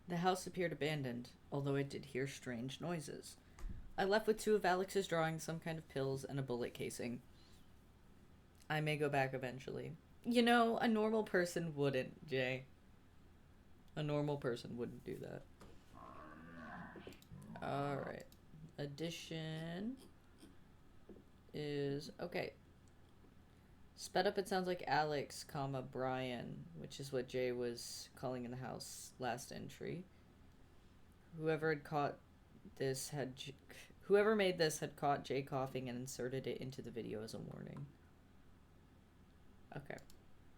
The house appeared abandoned, although I did hear strange noises. I left with 2 of Alex's drawings, some kind of pills, and a bullet casing. I may go back eventually. You know, a normal person wouldn't, Jay. A normal person wouldn't do that. Alright. Addition is... okay. Sped up, it sounds like Alex, comma, Brian, which is what Jay was calling in the house last entry. Whoever made this had caught Jay coughing and inserted it into the video as a warning. Okay.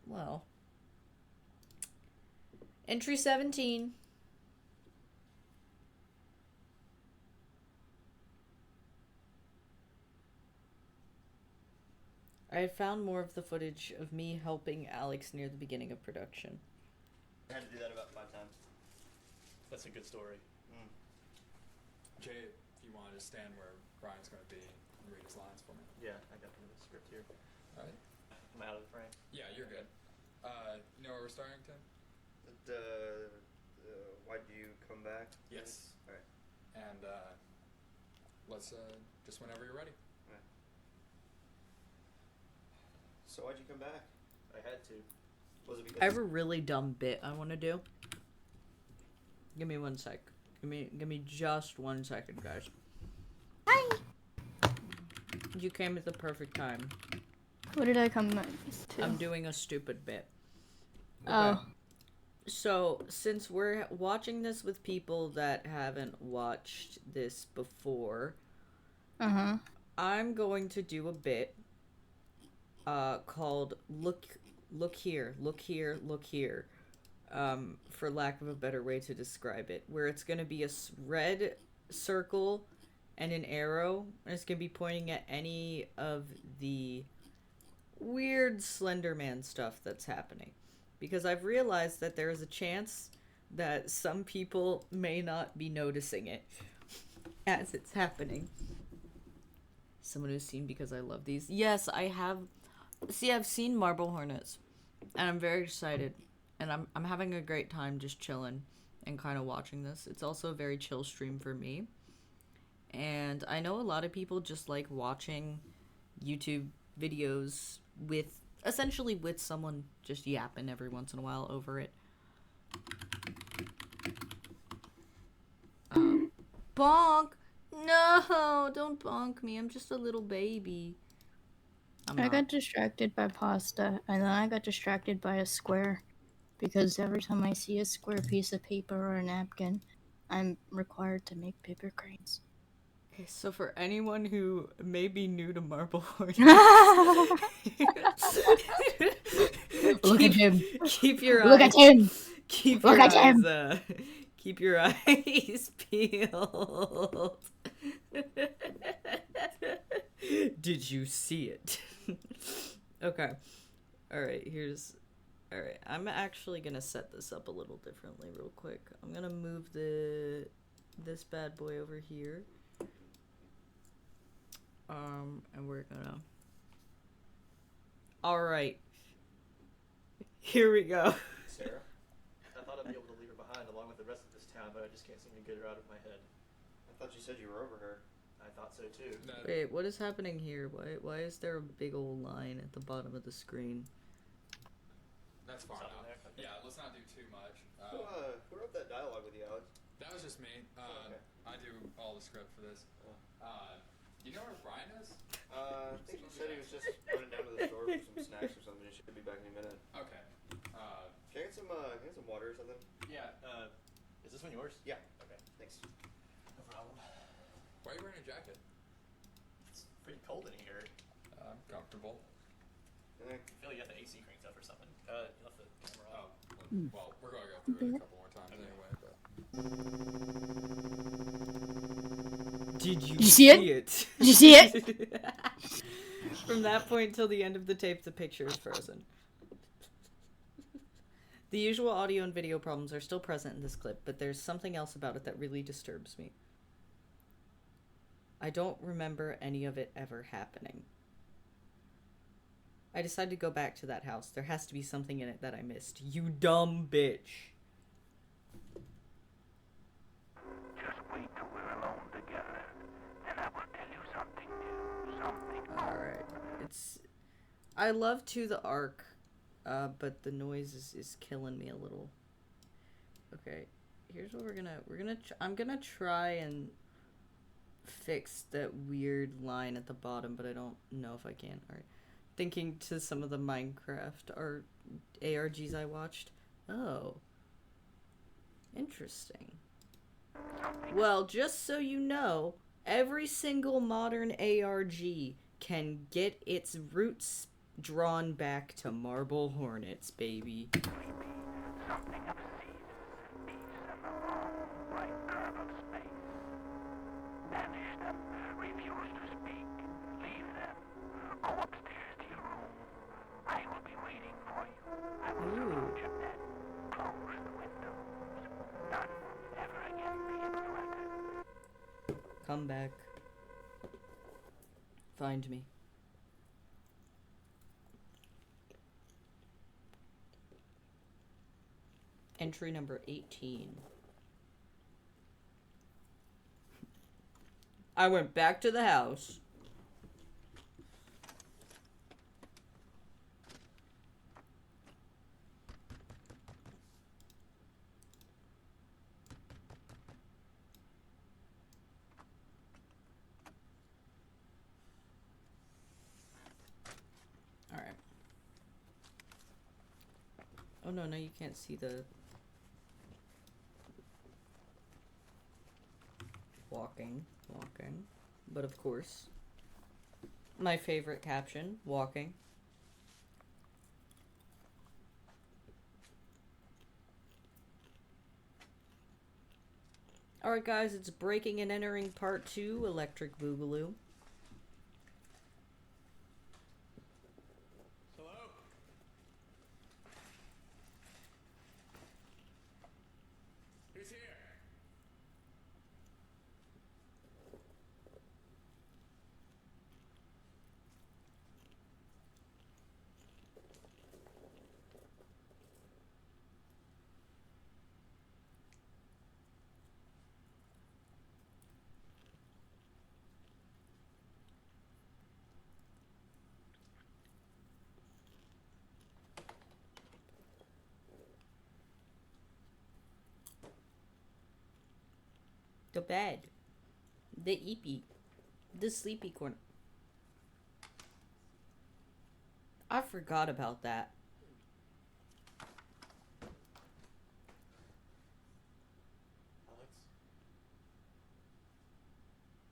Well. Entry 17. I had found more of the footage of me helping Alex near the beginning of production. I had to do that about 5 times. That's a good story. Jay, if you want to just stand where Brian's going to be and read his lines for me. Yeah, I got the script here. All right. I'm out of the frame. Yeah, you're good. You know where we're starting, Tim? Why'd you come back? Yes. All right. And let's just whenever you're ready. All right. So why'd you come back? I had to. Was it because I have a really dumb bit I want to do. Give me 1 sec. Give me just 1 second, guys. Hi! You came at the perfect time. What did I come to? I'm doing a stupid bit. Oh. So, since we're watching this with people that haven't watched this before, I'm going to do a bit called Look Here, Look Here, Look Here, for lack of a better way to describe it, where it's going to be a red circle and an arrow, and it's going to be pointing at any of the weird Slender Man stuff that's happening. Because I've realized that there is a chance that some people may not be noticing it as it's happening. Someone who's seen because I love these. Yes, I have. See, I've seen Marble Hornets, and I'm very excited, and I'm having a great time just chilling and kind of watching this. It's also a very chill stream for me, and I know a lot of people just like watching YouTube videos with essentially with someone just yapping every once in a while over it. Bonk! No, don't bonk me. I'm just a little baby. I got distracted by pasta, and then I got distracted by a square. Because every time I see a square piece of paper or a napkin, I'm required to make paper cranes. Okay, so for anyone who may be new to Marble Hornets... Look at him. Keep your Look eyes... at him. Keep Look your at eyes, him. Keep your eyes peeled. Did you see it? Okay. Alright, alright, I'm actually gonna set this up a little differently real quick. I'm gonna move this bad boy over here. And we're gonna... Alright. Here we go. Sarah? I thought I'd be able to leave her behind along with the rest of this town, but I just can't seem to get her out of my head. I thought you said you were over her. I thought so too. Wait, what is happening here? Why is there a big old line at the bottom of the screen? That's far enough. Yeah, let's not do too much. Who wrote that dialogue with you, Alex? That was just me. Okay. I do all the script for this. You know where Brian is? I think he said he was just running down to the store for some snacks or something. He should be back any minute. Okay. Can I get some water or something? Yeah, is this one yours? Yeah. Okay. Thanks. No problem. Why are you wearing a jacket? It's pretty cold in here. I'm comfortable. I feel like you have the AC cranked up or something. You left the camera on. Oh, well, we're going to go through it a couple more times anyway, but... Did you see it? Did you see it? From that point till the end of the tape, the picture is frozen. The usual audio and video problems are still present in this clip, but there's something else about it that really disturbs me. I don't remember any of it ever happening. I decided to go back to that house. There has to be something in it that I missed. You dumb bitch. Just wait till we're alone together, and I will tell you something new, something. Alright. I love the arc, but the noise is killing me a little. Okay, here's what I'm gonna try and fix that weird line at the bottom, but I don't know if I can. Alright. Thinking to some of the Minecraft or ARGs I watched. Oh. Interesting. Well, just so you know, every single modern ARG can get its roots drawn back to Marble Hornets, baby. Something of seed leaves them alone, right curve of space. Banish them, refuse to speak, leave them. Go upstairs to your room. I will be waiting for you. I will surround your bed, close the windows. None ever again be able to enter. Come back. Find me. Entry number 18. I went back to the house. Alright. Oh no, you can't see the... Walking. But of course, my favorite caption, walking. Alright guys, it's breaking and entering part 2, Electric Boogaloo. Hello? Who's here? The bed. The eepy. The sleepy corner. I forgot about that.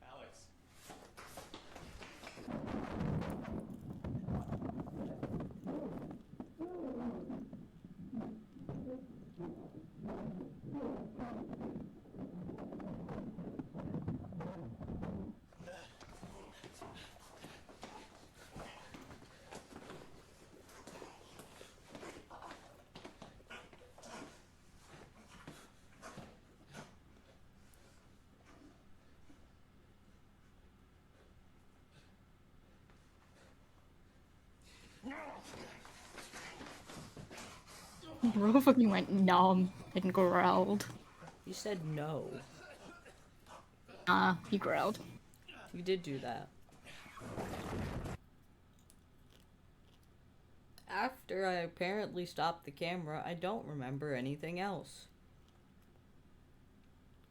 Alex? Bro fucking went numb and growled. You said no. He growled. You did do that. After I apparently stopped the camera, I don't remember anything else.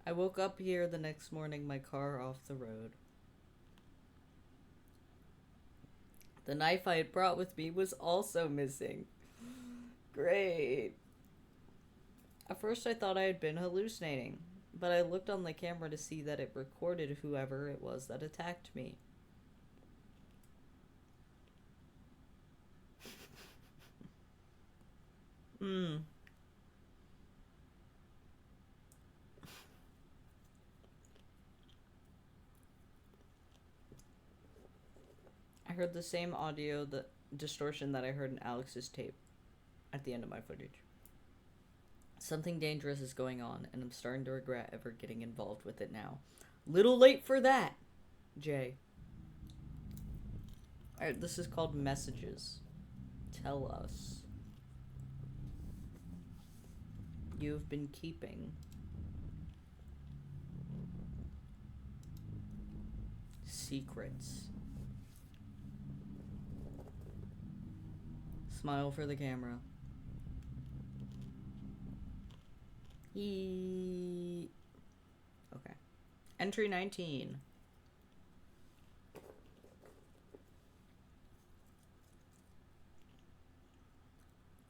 I woke up here the next morning, my car off the road. The knife I had brought with me was also missing. Great. At first I thought I had been hallucinating, but I looked on the camera to see that it recorded whoever it was that attacked me. I heard the same audio, the distortion that I heard in Alex's tape at the end of my footage. Something dangerous is going on, and I'm starting to regret ever getting involved with it now. Little late for that, Jay. Alright, this is called Messages. Tell us. You've been keeping secrets. Smile for the camera. Okay. Entry 19.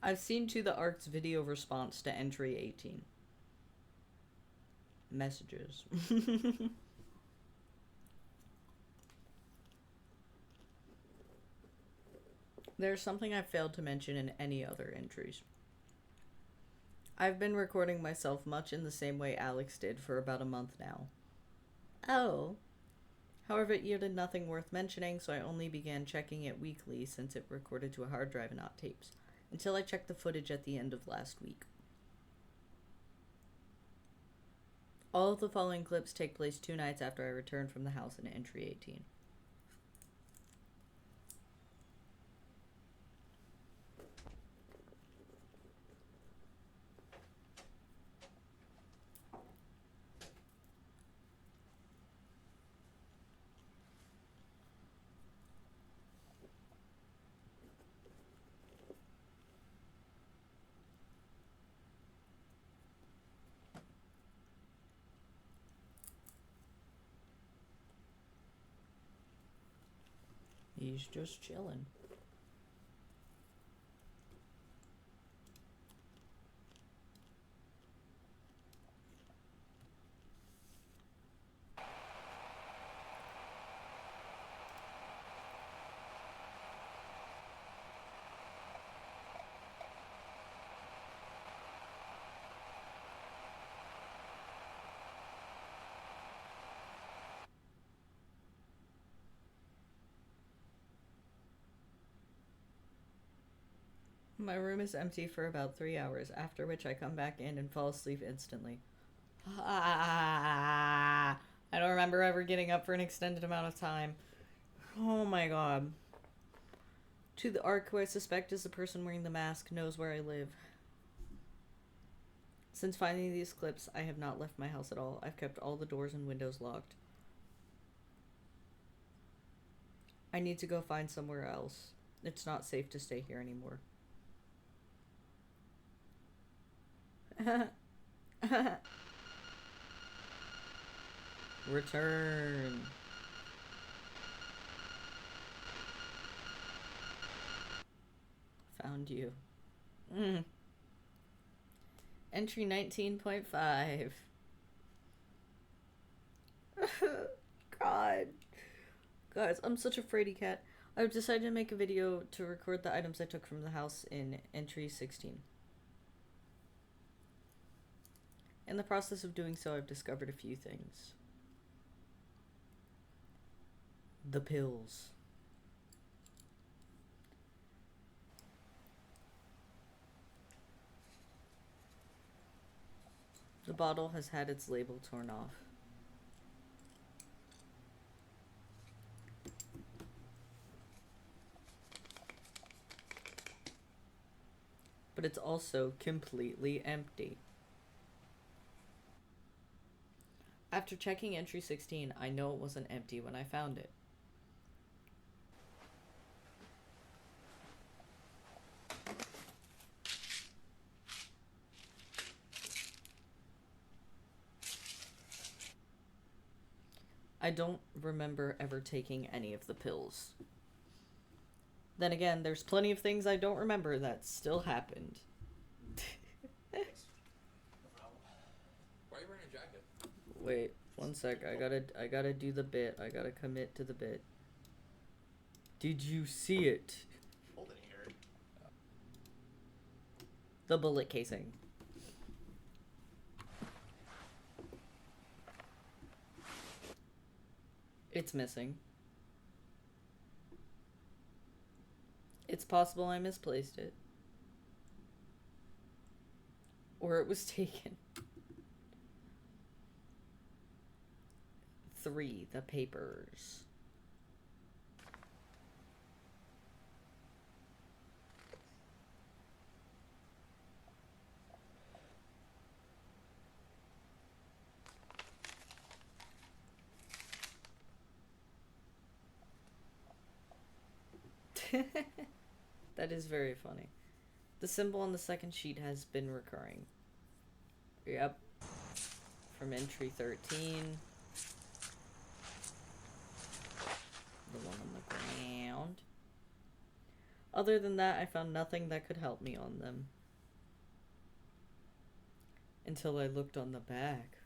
I've seen to the Ark's video response to entry 18. Messages. There's something I failed to mention in any other entries. I've been recording myself much in the same way Alex did for about a month now. Oh. However, it yielded nothing worth mentioning, so I only began checking it weekly since it recorded to a hard drive and not tapes, until I checked the footage at the end of last week. All of the following clips take place 2 nights after I returned from the house in entry 18. He's just chilling. My room is empty for about 3 hours, after which I come back in and fall asleep instantly. I don't remember ever getting up for an extended amount of time. Oh my god. To the Ark, who I suspect is the person wearing the mask, knows where I live. Since finding these clips, I have not left my house at all. I've kept all the doors and windows locked. I need to go find somewhere else. It's not safe to stay here anymore. Return. Found you. Entry 19.5. God. Guys, I'm such a fraidy cat. I've decided to make a video to record the items I took from the house in entry 16. In the process of doing so, I've discovered a few things. The pills. The bottle has had its label torn off. But but it's also completely empty. After checking entry 16, I know it wasn't empty when I found it. I don't remember ever taking any of the pills. Then again, there's plenty of things I don't remember that still happened. No problem. Why are you wearing a jacket? Wait, one sec. I gotta do the bit. I gotta commit to the bit. Did you see it? Hold it here. The bullet casing. It's missing. It's possible I misplaced it. Or it was taken. 3, the papers. That is very funny. The symbol on the second sheet has been recurring. Yep. From entry 13. The one on the ground. Other than that, I found nothing that could help me on them. Until I looked on the back.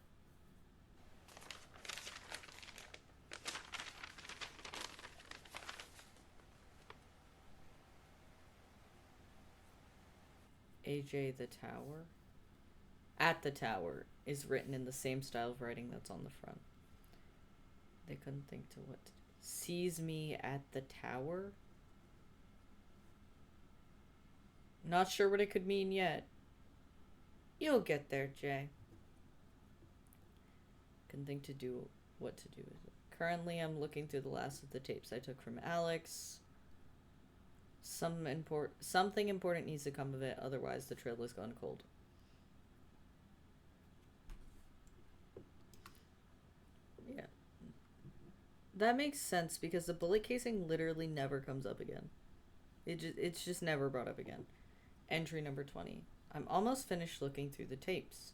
AJ the Tower. At the Tower is written in the same style of writing that's on the front. They couldn't think to what to do. Sees me at the tower? Not sure what it could mean yet. You'll get there, Jay. Couldn't think to do what to do with it. Currently, I'm looking through the last of the tapes I took from Alex. Something important needs to come of it, otherwise the trail has gone cold. Yeah. That makes sense because the bullet casing literally never comes up again. It's just never brought up again. Entry number 20. I'm almost finished looking through the tapes.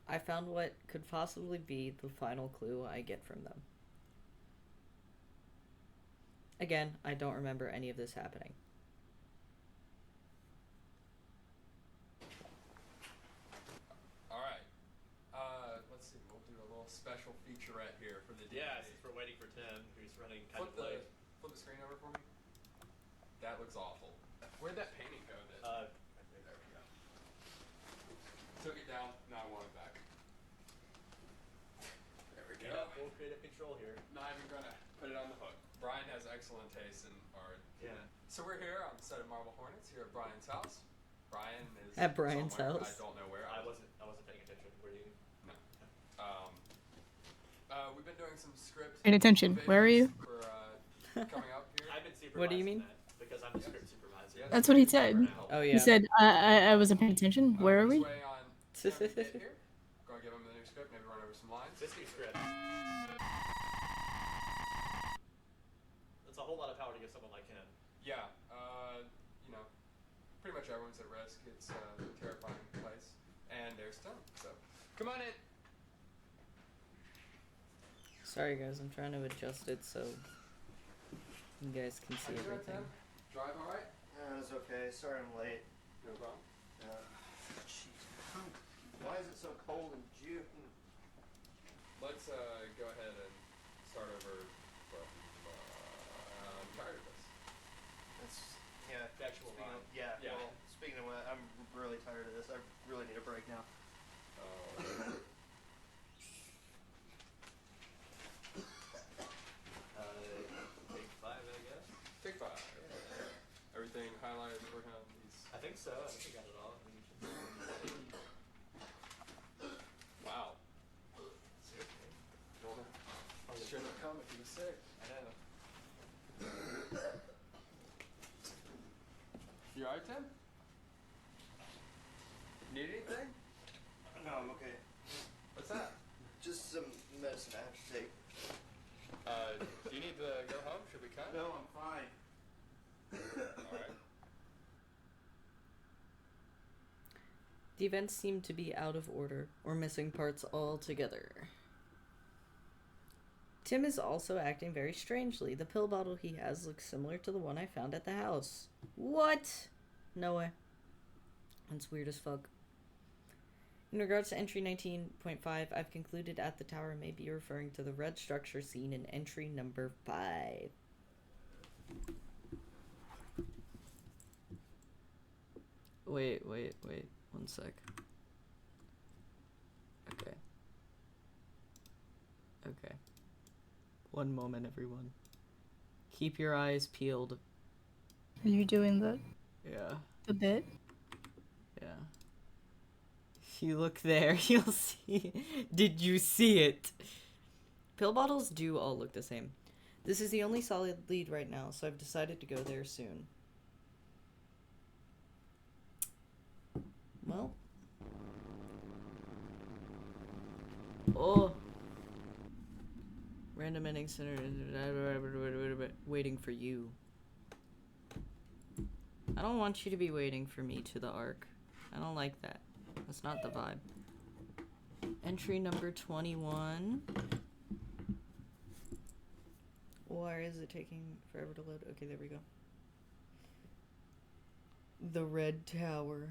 I found what could possibly be the final clue I get from them. Again, I don't remember any of this happening. Alright. Let's see, we'll do a little special featurette here for the DVD. Yeah, since we're waiting for Tim, who's running kind of late. Flip the screen over for me. That looks awful. Where'd that painting go then? There we go. Took it down, now I want it back. There we go. Yeah, full creative control here. Not even gonna put it on the hook. Brian has excellent taste in art. Yeah. So we're here on the set of Marble Hornets here at Brian's house. Brian is at Brian's somewhere. house. I don't know where. I wasn't paying attention. Were you? No. We've been doing some script. Paying attention. Where are you? For, coming up here. I've been supervising What do you mean? that because I'm the script supervisor. Yeah. That's what he said. Oh yeah. He said, I wasn't paying attention. Where are we? Way on Tim to get here. Gonna give him the new script, maybe run over some lines. This new script. That's a whole lot of power to give someone like him. Yeah, you know, pretty much everyone's at risk. It's a terrifying place. And there's Tim, so come on in. Sorry guys, I'm trying to adjust it so you guys can see How you doing, everything. Tim? Drive alright? It's okay. Sorry I'm late. No problem. Jeez. Why is it so cold in June? Let's go ahead and start over from I'm tired of this. That's yeah. The actual speaking line. of, yeah. Yeah. Well, speaking of what, I'm really tired of this. I really need a break now. Take 5, I guess. Take 5. Everything highlighted for him. I think so. I think I got it all. Wow. Seriously. Shouldn't have come if he was sick. I know. alright, Tim? Need anything? No, I'm okay. What's that? Just some medicine I have to take. Do you need to go home? Should we cut? No, I'm fine. Alright. The events seem to be out of order or missing parts altogether. Tim is also acting very strangely. The pill bottle he has looks similar to the one I found at the house. What? No way. That's weird as fuck. In regards to entry 19.5, I've concluded at the tower may be referring to the red structure seen in entry number 5. Wait. 1 sec. Okay. One moment, everyone. Keep your eyes peeled. Are you doing the bit? Yeah. If you look there, you'll see. Did you see it? Pill bottles do all look the same. This is the only solid lead right now, so I've decided to go there soon. Well. Oh. Random ending center. Waiting for you. I don't want you to be waiting for me to the arc. I don't like that. That's not the vibe. Entry number 21. Why is it taking forever to load? Okay, there we go. The Red Tower.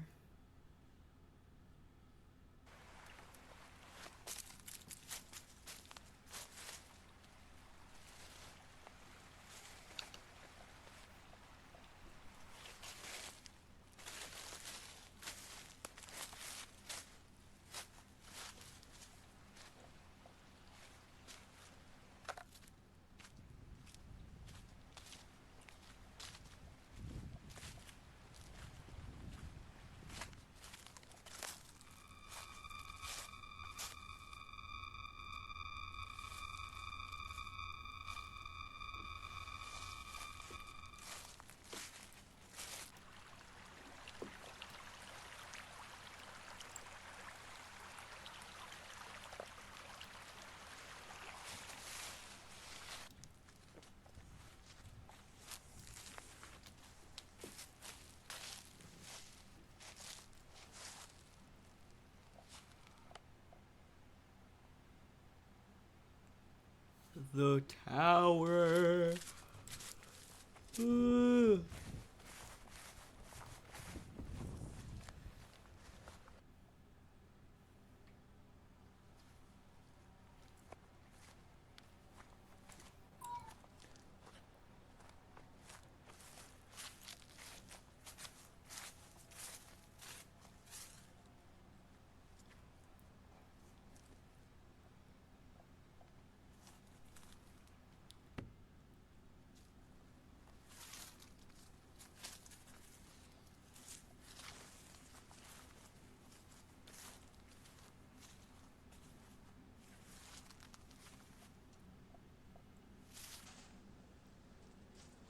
The tower.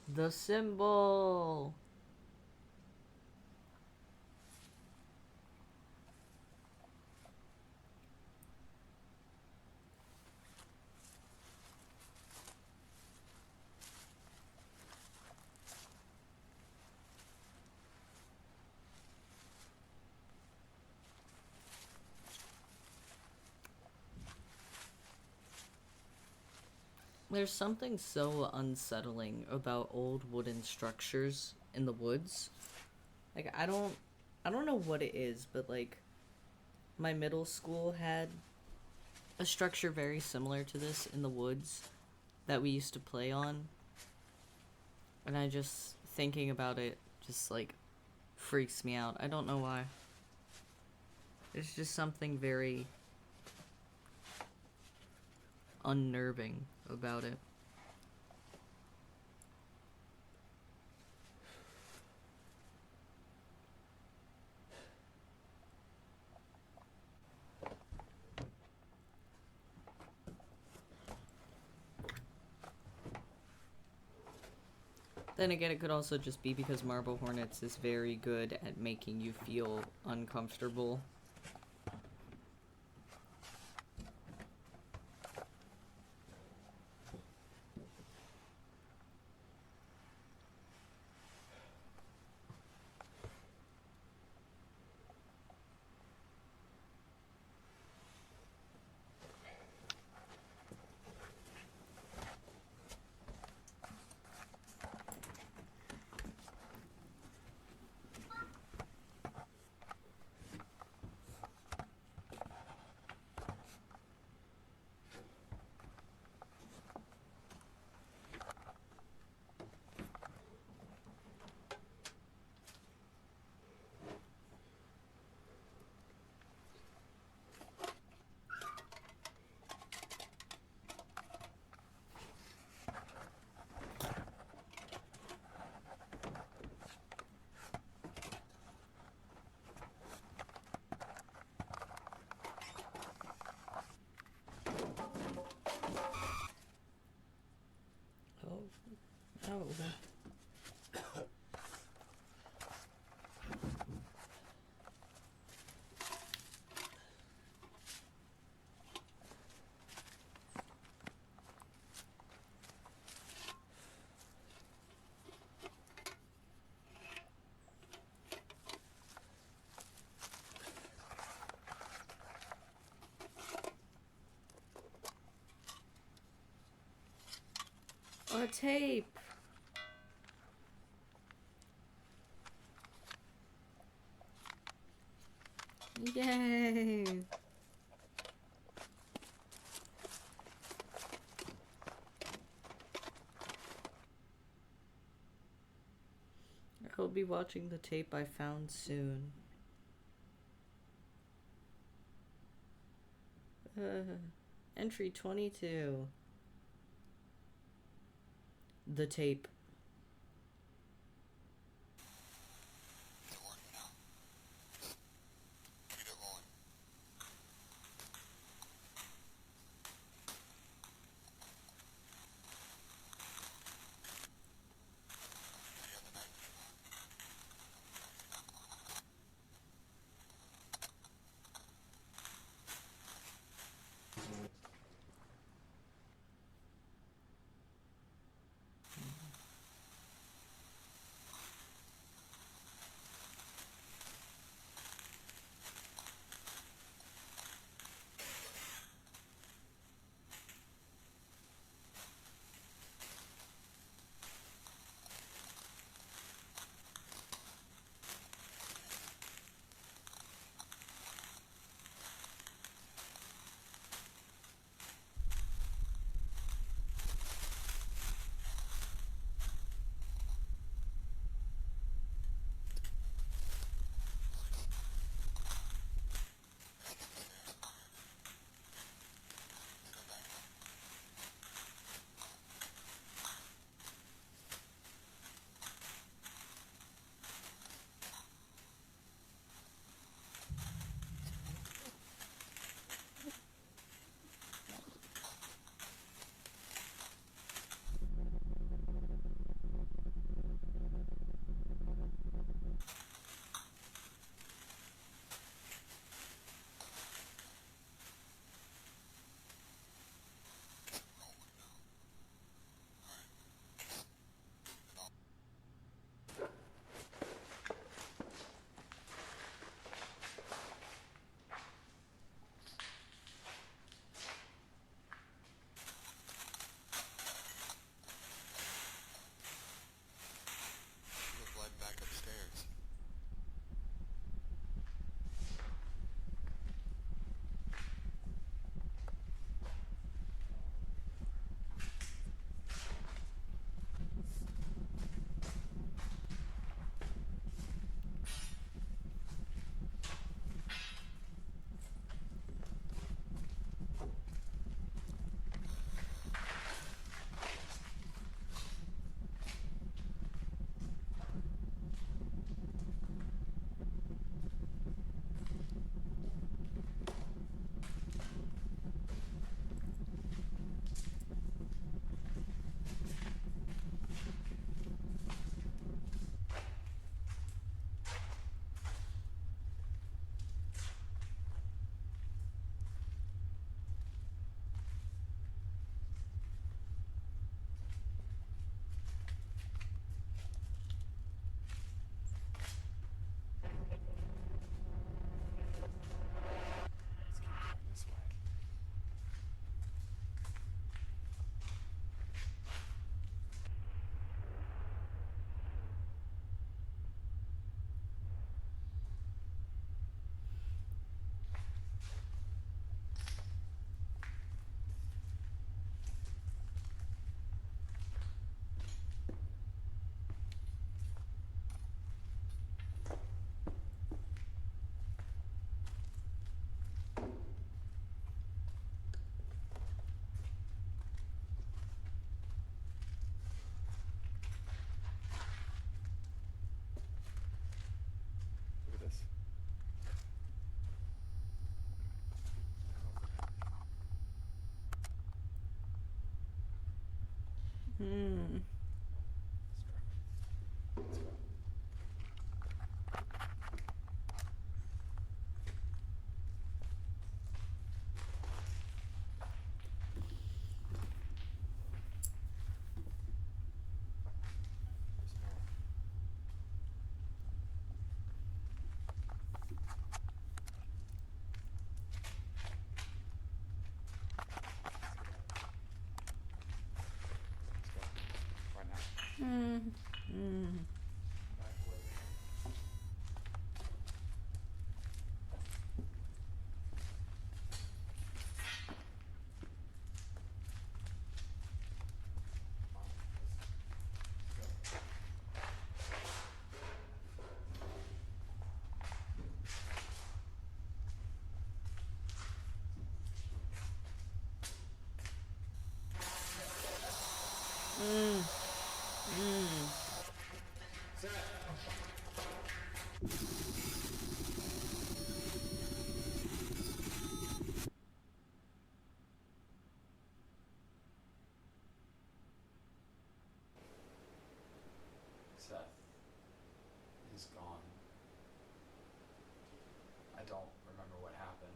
The symbol. There's something so unsettling about old wooden structures in the woods. Like, I don't know what it is, but like my middle school had a structure very similar to this in the woods that we used to play on. And I just, thinking about it, just like freaks me out. I don't know why. There's just something very unnerving about it. Then again, it could also just be because Marble Hornets is very good at making you feel uncomfortable. Oh. A tape. Yay. I'll be watching the tape I found soon. Entry 22. The tape. Hmm. Let's go. There's more. Let's go. Right now. Back away. Come on, let's go. Set. Seth is gone. I don't remember what happened.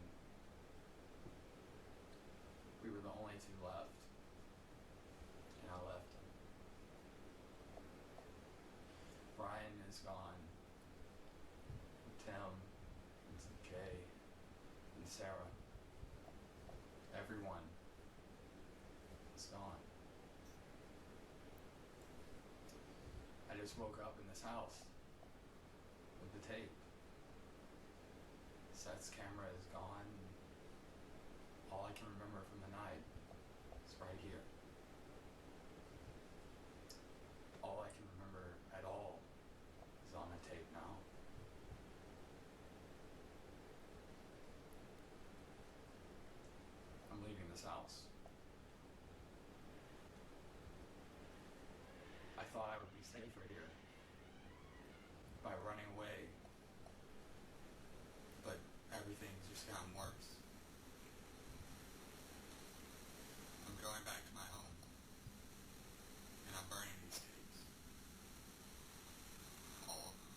We were the only two left, and I left him. Brian is gone. Tim, and Jay, and Sarah. Everyone is gone. I just woke up in this house with the tape. Seth's camera is gone. All I can remember from the night is right here. All I can remember at all is on the tape now. I'm leaving this house. I thought I would be safer here by running away, but everything's just gotten worse. I'm going back to my home, and I'm burning these tapes. All of them.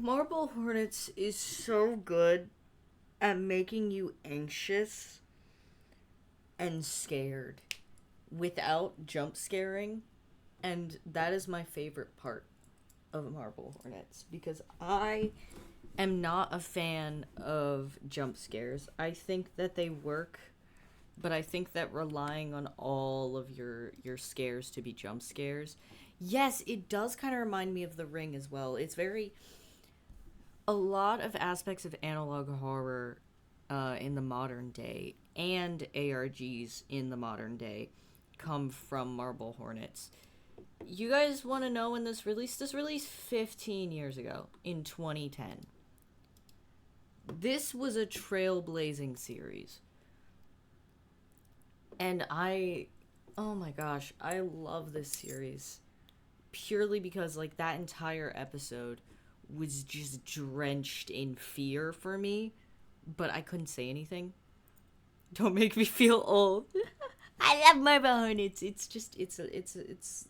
Marble Hornets is so good at making you anxious and scared without jump scaring, and that is my favorite part of Marble Hornets, because I am not a fan of jump scares. I think that they work, but I think that relying on all of your scares to be jump scares, yes, it does kind of remind me of The Ring as well. It's very, a lot of aspects of analog horror in the modern day and ARGs in the modern day come from Marble Hornets. You guys want to know when this released? This released 15 years ago in 2010. This was a trailblazing series. And oh my gosh, I love this series. Purely because, like, that entire episode was just drenched in fear for me, but I couldn't say anything. Don't make me feel old. I love Marble Hornets. It's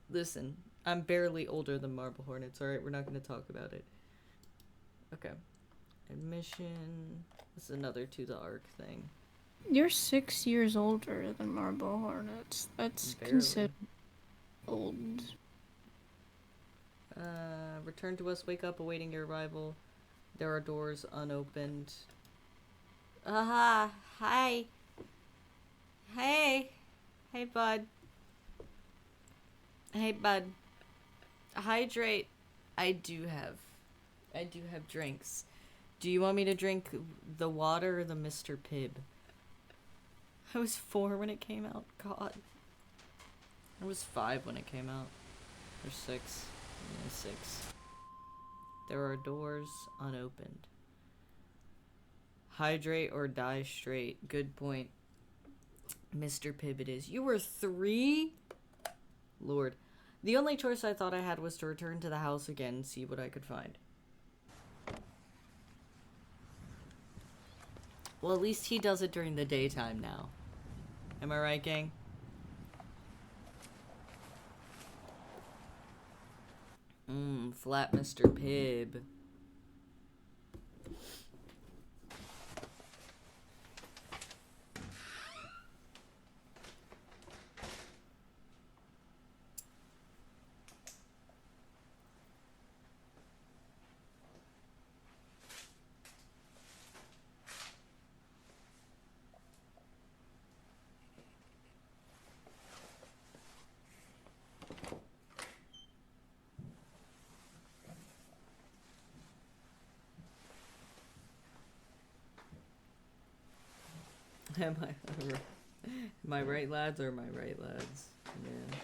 listen, I'm barely older than Marble Hornets, alright? We're not going to talk about it. Okay. Admission. This is another To the Arc thing. You're 6 years older than Marble Hornets. That's Barely. considered old. Return to us, wake up, awaiting your arrival. There are doors unopened. Aha! Hi! Hey! Hey, bud. Hey, bud. Hydrate. I do have drinks. Do you want me to drink the water or the Mr. Pibb? I was 4 when it came out. God. I was 5 when it came out. Or 6. Yeah, 6. There are doors unopened. Hydrate or die straight. Good point. Mr. Pibb it is. You were 3? Lord. The only choice I thought I had was to return to the house again and see what I could find. Well, at least he does it during the daytime now. Am I right, gang? Flat Mr. Pibb. Am I right, lads, or am I right, lads? Yeah.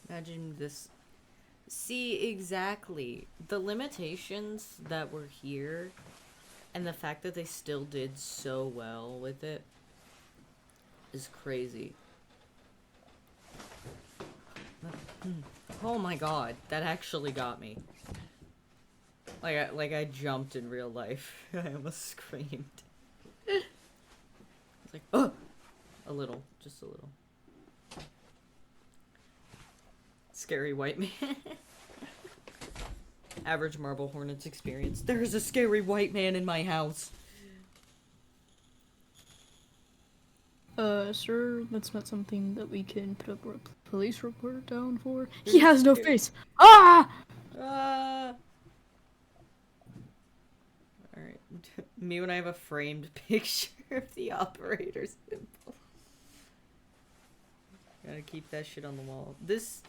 Imagine this. See, exactly. The limitations that were here and the fact that they still did so well with it is crazy. Oh my god, that actually got me. Like I jumped in real life. I almost screamed. It's like, oh! A little, just a little. Scary white man. Average Marble Hornets experience. There's a scary white man in my house. Sir, that's not something that we can put up a police report down for. He has no face! Ah! Alright. Me when I have a framed picture of the operator symbol. Gotta keep that shit on the wall. This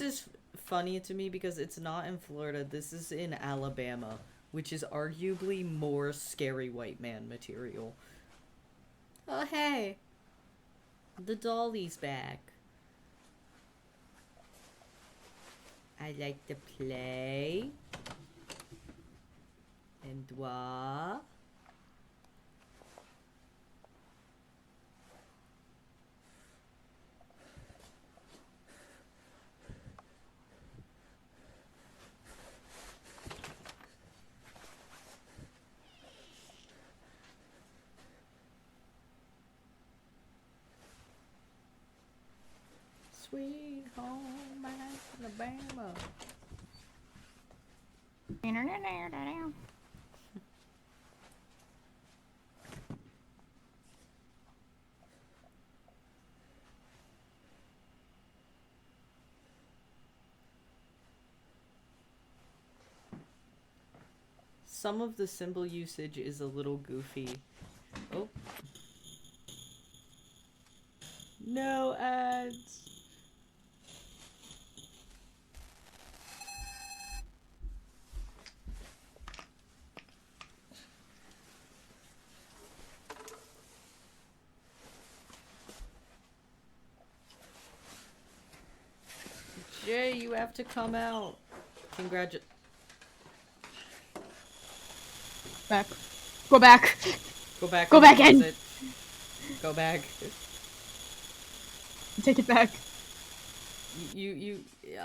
is funny to me because it's not in Florida. This is in Alabama, which is arguably more scary white man material. Oh, hey. The dolly's back. I like to play. And what? Sweet home Alabama. Some of the symbol usage is a little goofy. Oh. No ads. Jay, you have to come out. Back. Go back. Go back. Go back in. Go back. Take it back.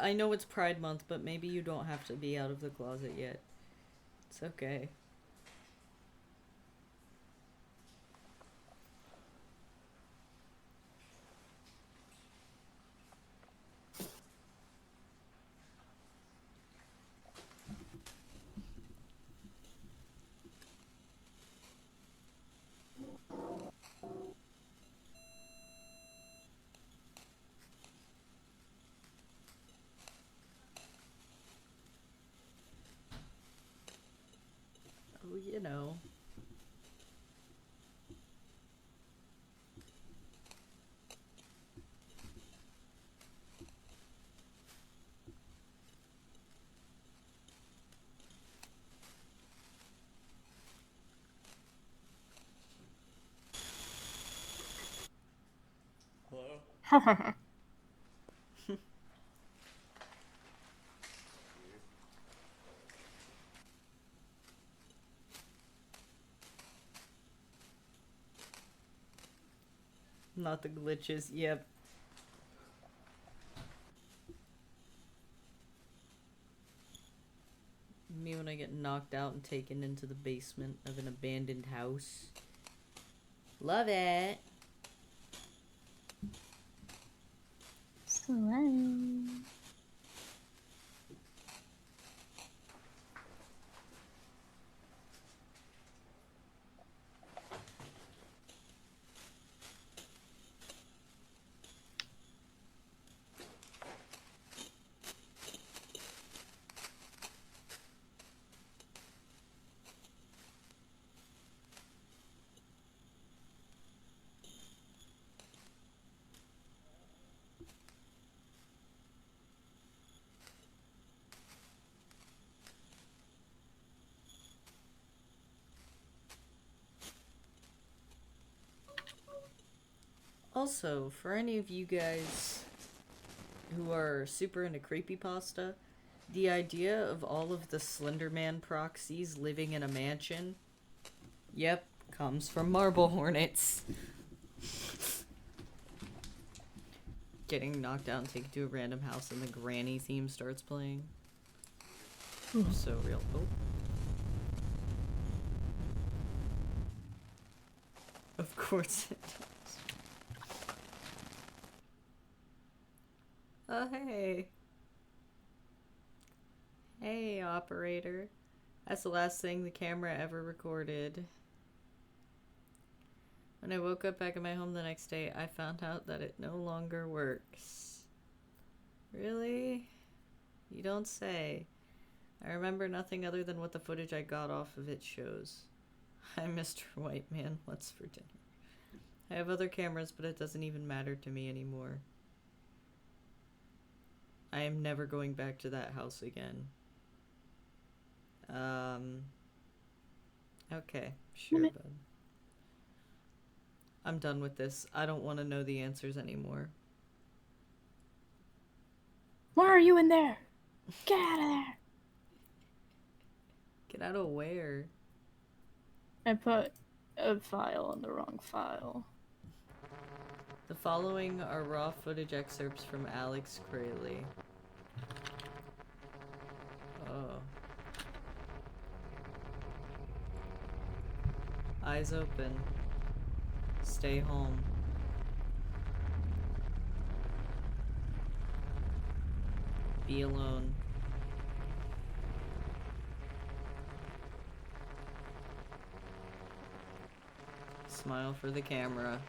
I know it's Pride Month, but maybe you don't have to be out of the closet yet. It's okay. Oh, you know. Not the glitches. Yep. Me when I get knocked out and taken into the basement of an abandoned house. Love it. Slime. Also, for any of you guys who are super into creepypasta, the idea of all of the Slenderman proxies living in a mansion, yep, comes from Marble Hornets. Getting knocked out and taken to a random house and the granny theme starts playing. So real. Oh. Of course it does. Oh, hey. Hey, operator. That's the last thing the camera ever recorded. When I woke up back at my home the next day, I found out that it no longer works. Really? You don't say. I remember nothing other than what the footage I got off of it shows. Hi, Mr. White Man. What's for dinner? I have other cameras, but it doesn't even matter to me anymore. I am never going back to that house again. Okay, sure, bud. I'm done with this. I don't want to know the answers anymore. Why are you in there? Get out of there! Get out of where? I put a file in the wrong file. The following are raw footage excerpts from Alex Crayley. Oh. Eyes open. Stay home. Be alone. Smile for the camera.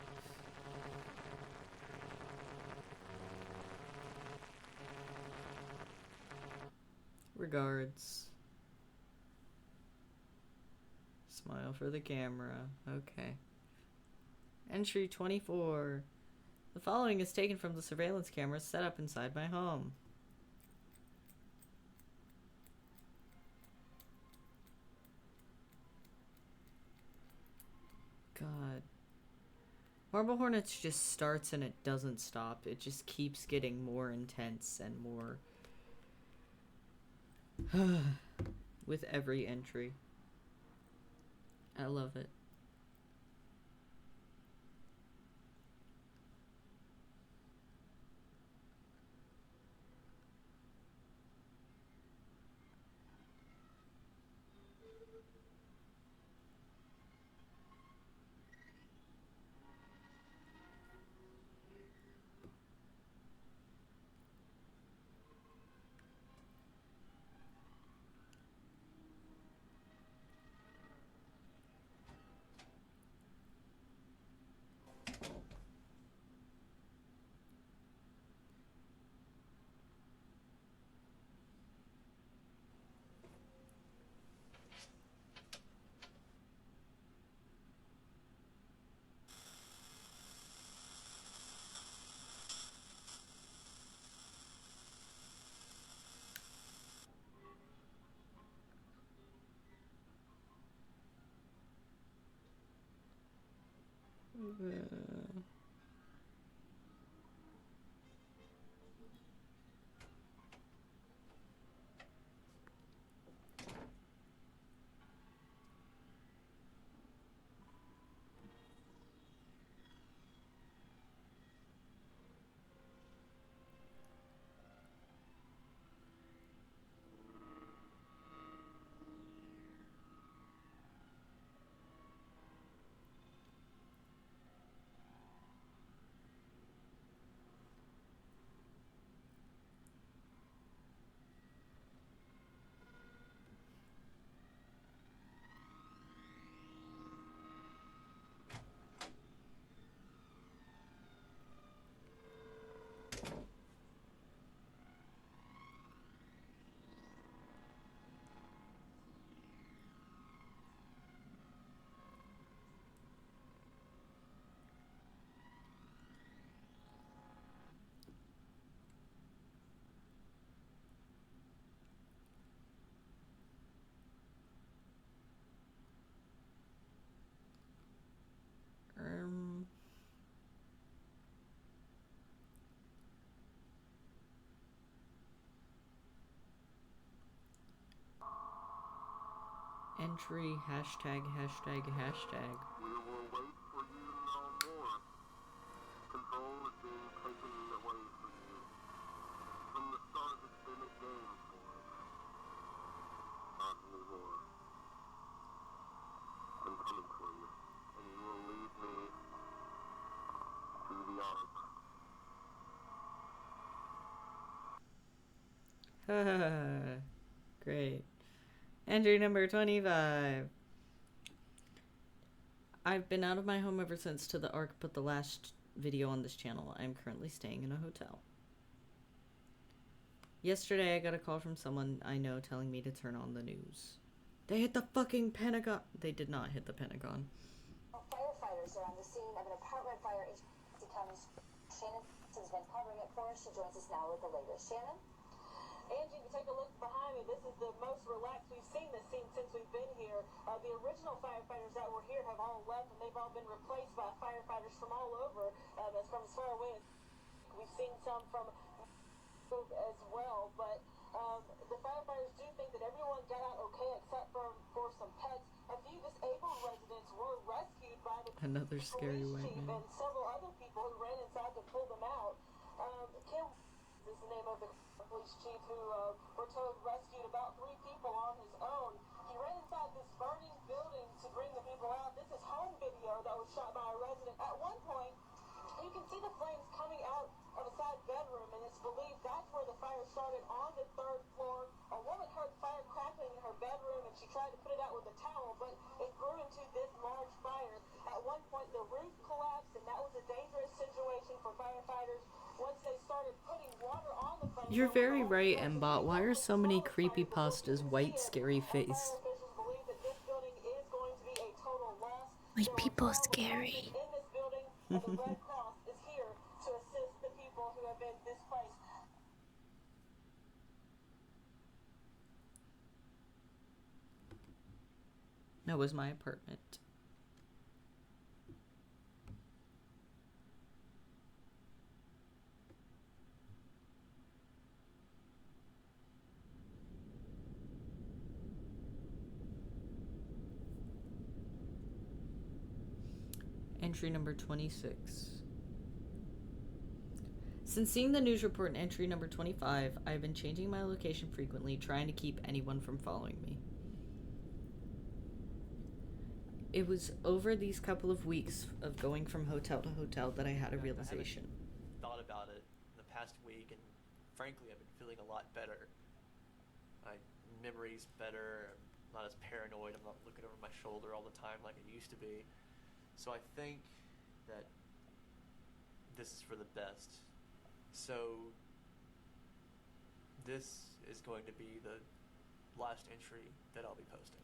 Regards. Smile for the camera. Okay. Entry 24. The following is taken from the surveillance cameras set up inside my home. God. Marble Hornets just starts and it doesn't stop. It just keeps getting more intense and more with every entry. I love it. Entry, hashtag, hashtag, hashtag. We will wait for you to know more. Control is being taken away from you. From the start, it's been a game for us. Not anymore. I'm coming for you, and you will lead me to the Ark. Great. Entry number 25. I've been out of my home ever since To the Ark put the last video on this channel. I'm currently staying in a hotel. Yesterday I got a call from someone I know telling me to turn on the news. They hit the fucking Pentagon. They did not hit the Pentagon. Firefighters are on the scene of an apartment fire in County. Shannon has been covering it for us. She joins us now with the latest. Shannon? Angie, take a look behind me. This is the most relaxed we've seen this scene since we've been here. The original firefighters that were here have all left, and they've all been replaced by firefighters from all over, from as far away as we've seen some from as well. But the firefighters do think that everyone got out okay except for some pets. A few disabled residents were rescued by the Another scary police white chief man. and several other people who ran inside to pull them out. Kim is the name of the police chief who we're told rescued about 3 people on his own. He ran inside this burning building to bring the people out. This is home video that was shot by a resident. At one point, you can see the flames coming out of a side bedroom, and it's believed that's where the fire started on the 3rd floor. A woman heard fire crackling in her bedroom, and she tried to put it out with a towel, but it grew into this large fire. At one point, the roof collapsed, and that was a dangerous situation for firefighters. Once they started putting water on the flames, You're very right, Mbot. Why are so many creepypastas white scary face? White people scary. In this building, the Red Cross is here to assist the people who have been displaced. That was my apartment. Entry number 26. Since seeing the news report in entry number 25, I've been changing my location frequently, trying to keep anyone from following me. It was over these couple of weeks of going from hotel to hotel that I had a realization. I thought about it in the past week, and frankly, I've been feeling a lot better. My memory's better. I'm not as paranoid. I'm not looking over my shoulder all the time like I used to be. So I think that this is for the best. So this is going to be the last entry that I'll be posting.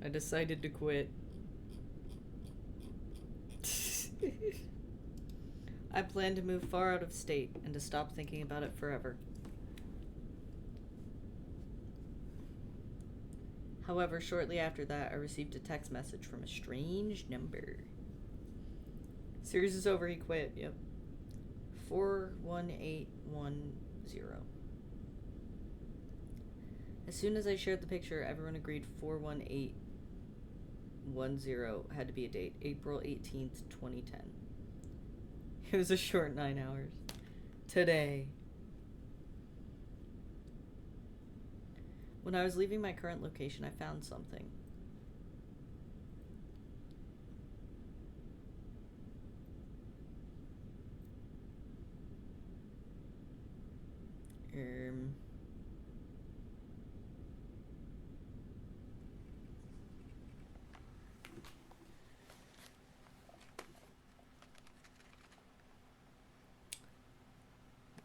I decided to quit. I plan to move far out of state and to stop thinking about it forever. However, shortly after that, I received a text message from a strange number. Series is over, he quit, yep. 41810. As soon as I shared the picture, everyone agreed 41810 had to be a date, April 18th, 2010. It was a short 9 hours. Today. When I was leaving my current location, I found something.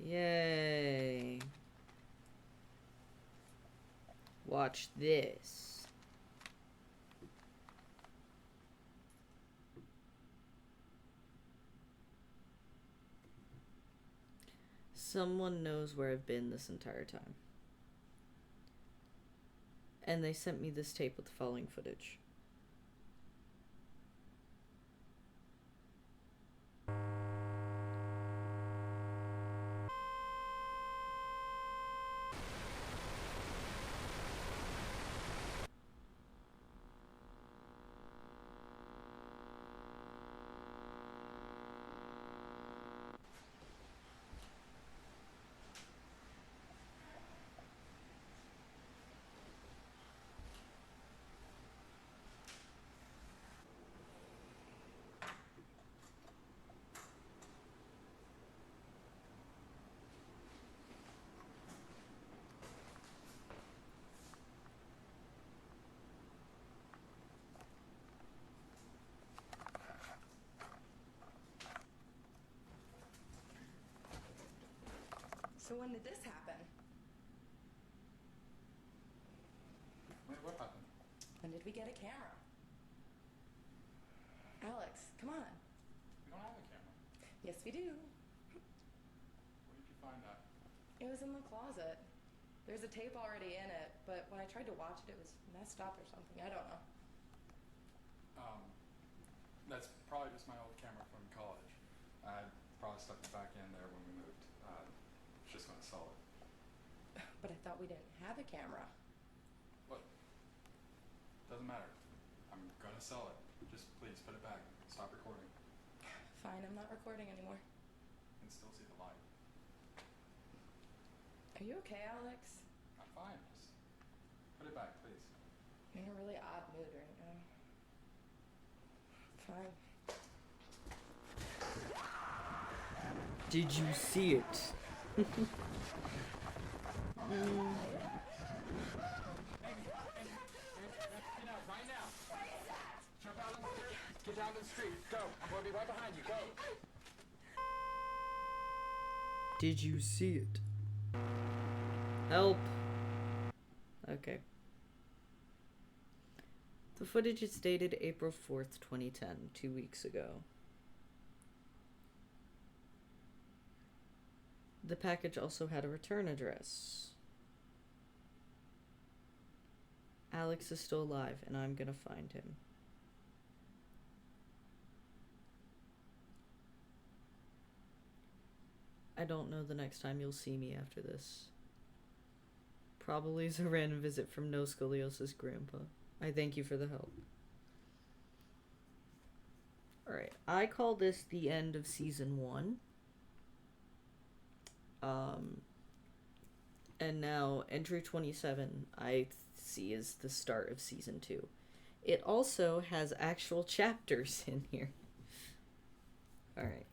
Yay. Watch this. Someone knows where I've been this entire time. And they sent me this tape with the following footage. So when did this happen? Wait, what happened? When did we get a camera? Alex, come on. We don't have a camera. Yes, we do. Where did you find that? It was in the closet. There's a tape already in it, but when I tried to watch it, it was messed up or something. I don't know. That's probably just my old camera from college. I probably stuck it back in there when we moved. Just gonna sell it. But I thought we didn't have a camera. What? Doesn't matter. I'm gonna sell it. Just please put it back. Stop recording. Fine, I'm not recording anymore. And still see the light. Are you okay, Alex? I'm fine. Just put it back, please. You're in a really odd mood right now. Fine. Did you see it? Get out right now. Jump out on the street. Get down to the street. Go. I'm gonna be right behind you. Go. Did you see it? Help. Okay. The footage is dated April 4th, 2010, 2 weeks ago. The package also had a return address. Alex is still alive, and I'm gonna find him. I don't know the next time you'll see me after this. Probably as a random visit from No Scoliosis Grandpa. I thank you for the help. Alright, I call this the end of season 1. And now entry 27 I see is the start of season 2. It also has actual chapters in here. Alright.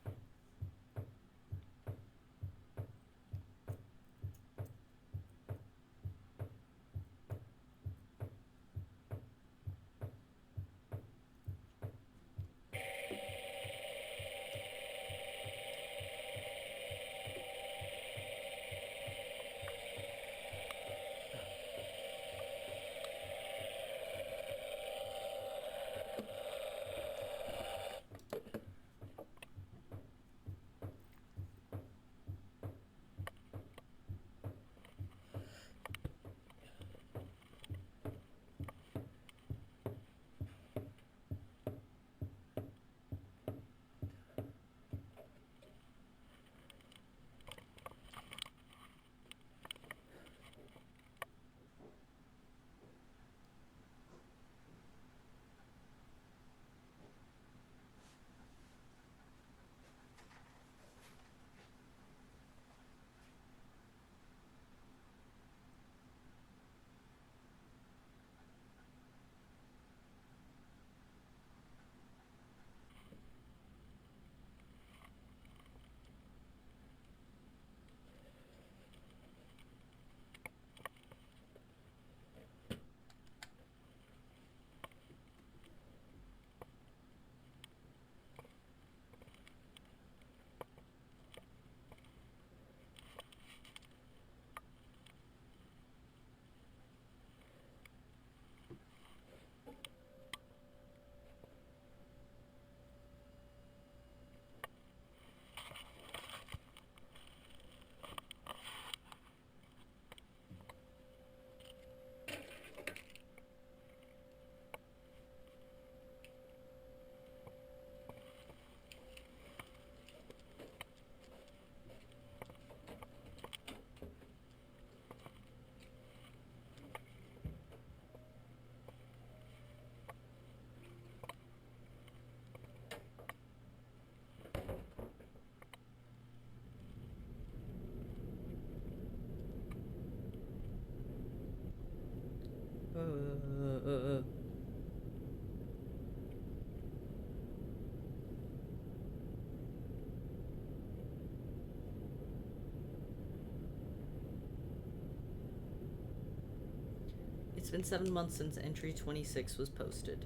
It's been 7 months since entry 26 was posted.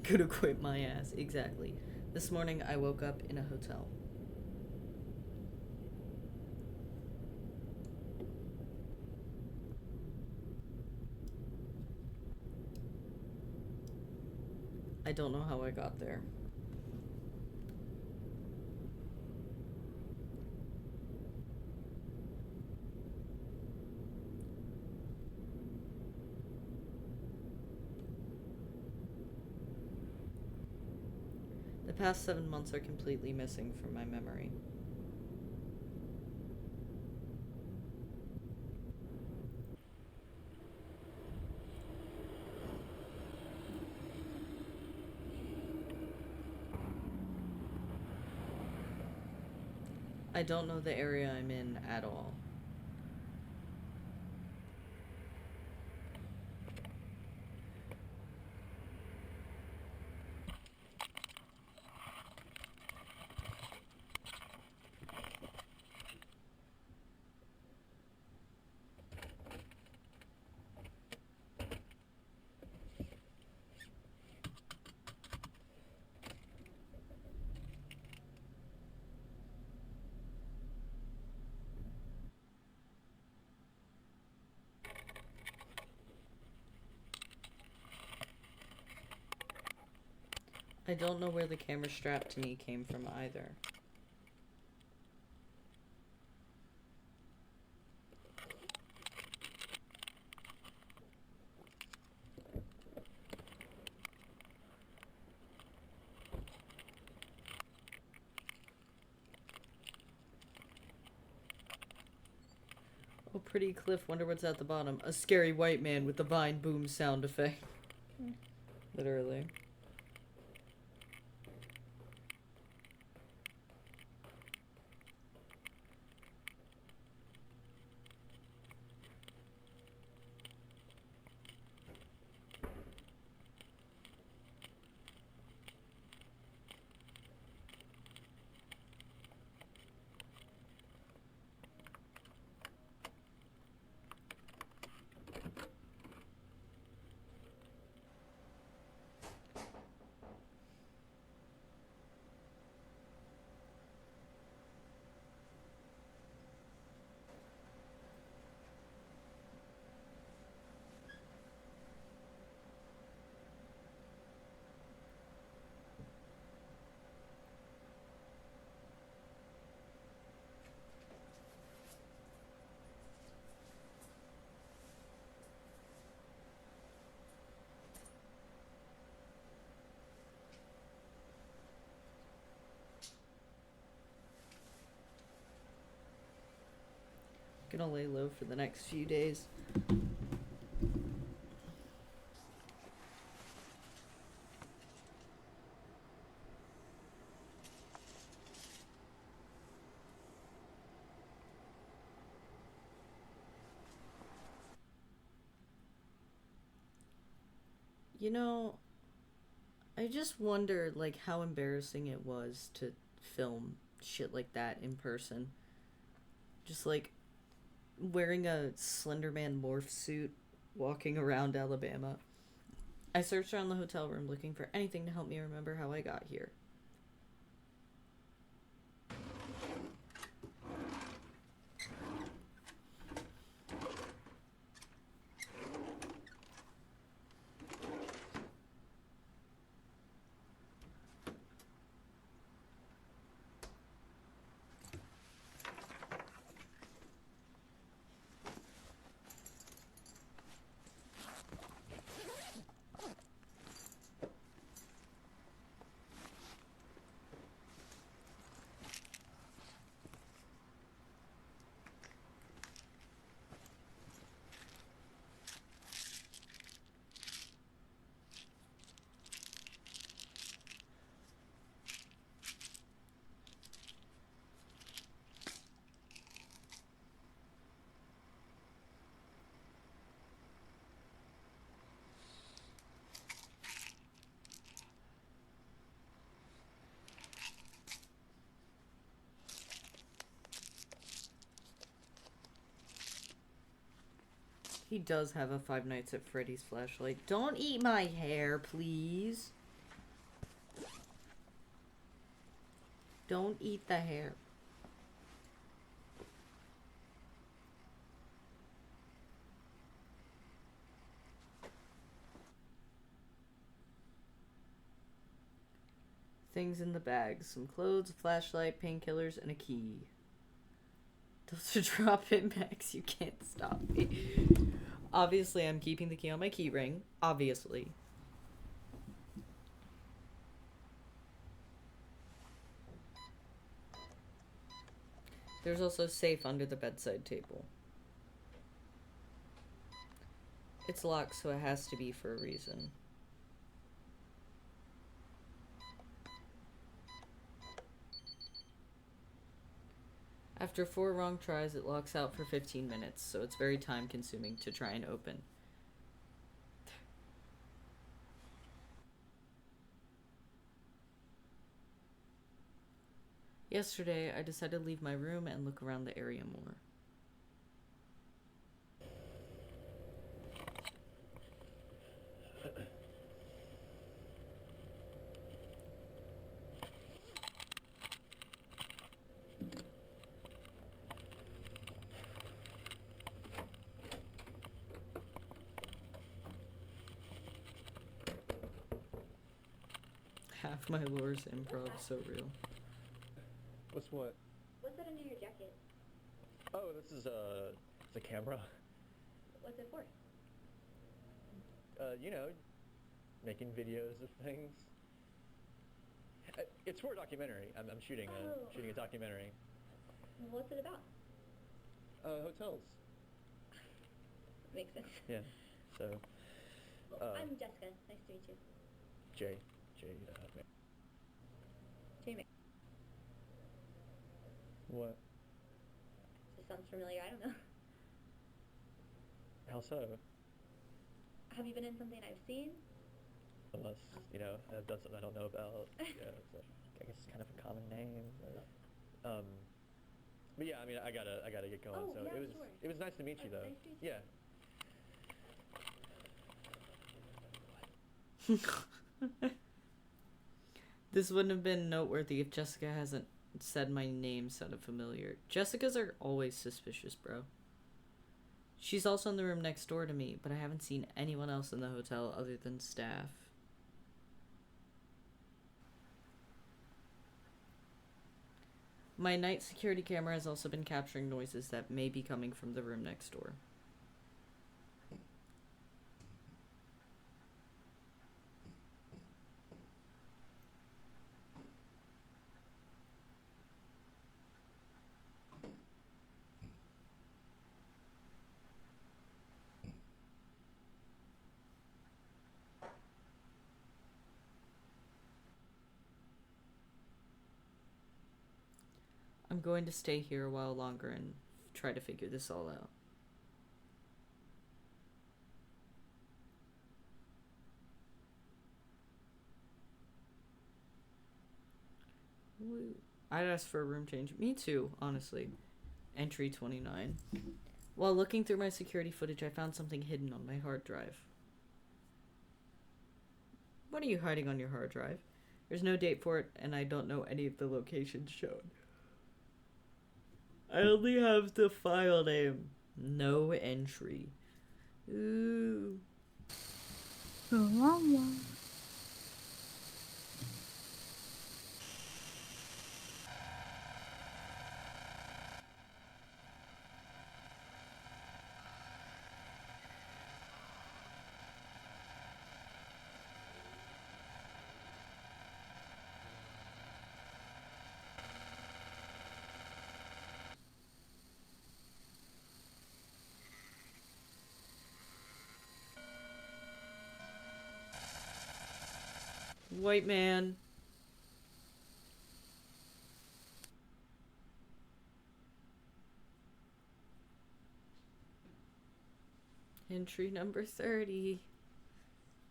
Could have quit my ass, exactly. This morning I woke up in a hotel. I don't know how I got there. The past 7 months are completely missing from my memory. I don't know the area I'm in at all. I don't know where the camera strapped to me came from either. Oh, pretty cliff. Wonder what's at the bottom. A scary white man with the vine boom sound effect. Literally. Gonna lay low for the next few days. You know, I just wonder, like, how embarrassing it was to film shit like that in person. Just, like, wearing a Slenderman morph suit, walking around Alabama. I searched around the hotel room looking for anything to help me remember how I got here. He does have a Five Nights at Freddy's flashlight. Don't eat my hair, please. Don't eat the hair. things in the bag. Some clothes, a flashlight, painkillers, and a key. Those are drop-in bags. You can't stop me. Obviously, I'm keeping the key on my key ring. Obviously. There's also a safe under the bedside table. It's locked, so it has to be for a reason. After 4 wrong tries, it locks out for 15 minutes, so it's very time-consuming to try and open. Yesterday, I decided to leave my room and look around the area more. Half my lore's improv, so real. What's what? What's that under your jacket? Oh, this is it's a camera. What's it for? You know, making videos of things. It's for a documentary. I'm shooting a documentary. What's it about? Hotels. Makes sense. Yeah. So. I'm Jessica. Nice to meet you. Jay. Jamie. What? This sounds familiar. I don't know. How so? Have you been in something I've seen? Unless, you know, I've done something I don't know about. Yeah, so I guess it's kind of a common name. But yeah, I mean, I gotta get going. Oh, so yeah, it was nice to meet you, though. Nice to meet you. Yeah. This wouldn't have been noteworthy if Jessica hasn't said my name sounded familiar. Jessicas are always suspicious, bro. She's also in the room next door to me, but I haven't seen anyone else in the hotel other than staff. My night security camera has also been capturing noises that may be coming from the room next door. I'm going to stay here a while longer and try to figure this all out. I'd ask for a room change. Me too, honestly. Entry 29. While looking through my security footage, I found something hidden on my hard drive. What are you hiding on your hard drive? There's no date for it, and I don't know any of the locations shown. I only have the file name. No entry. Ooh. White man. Entry number 30.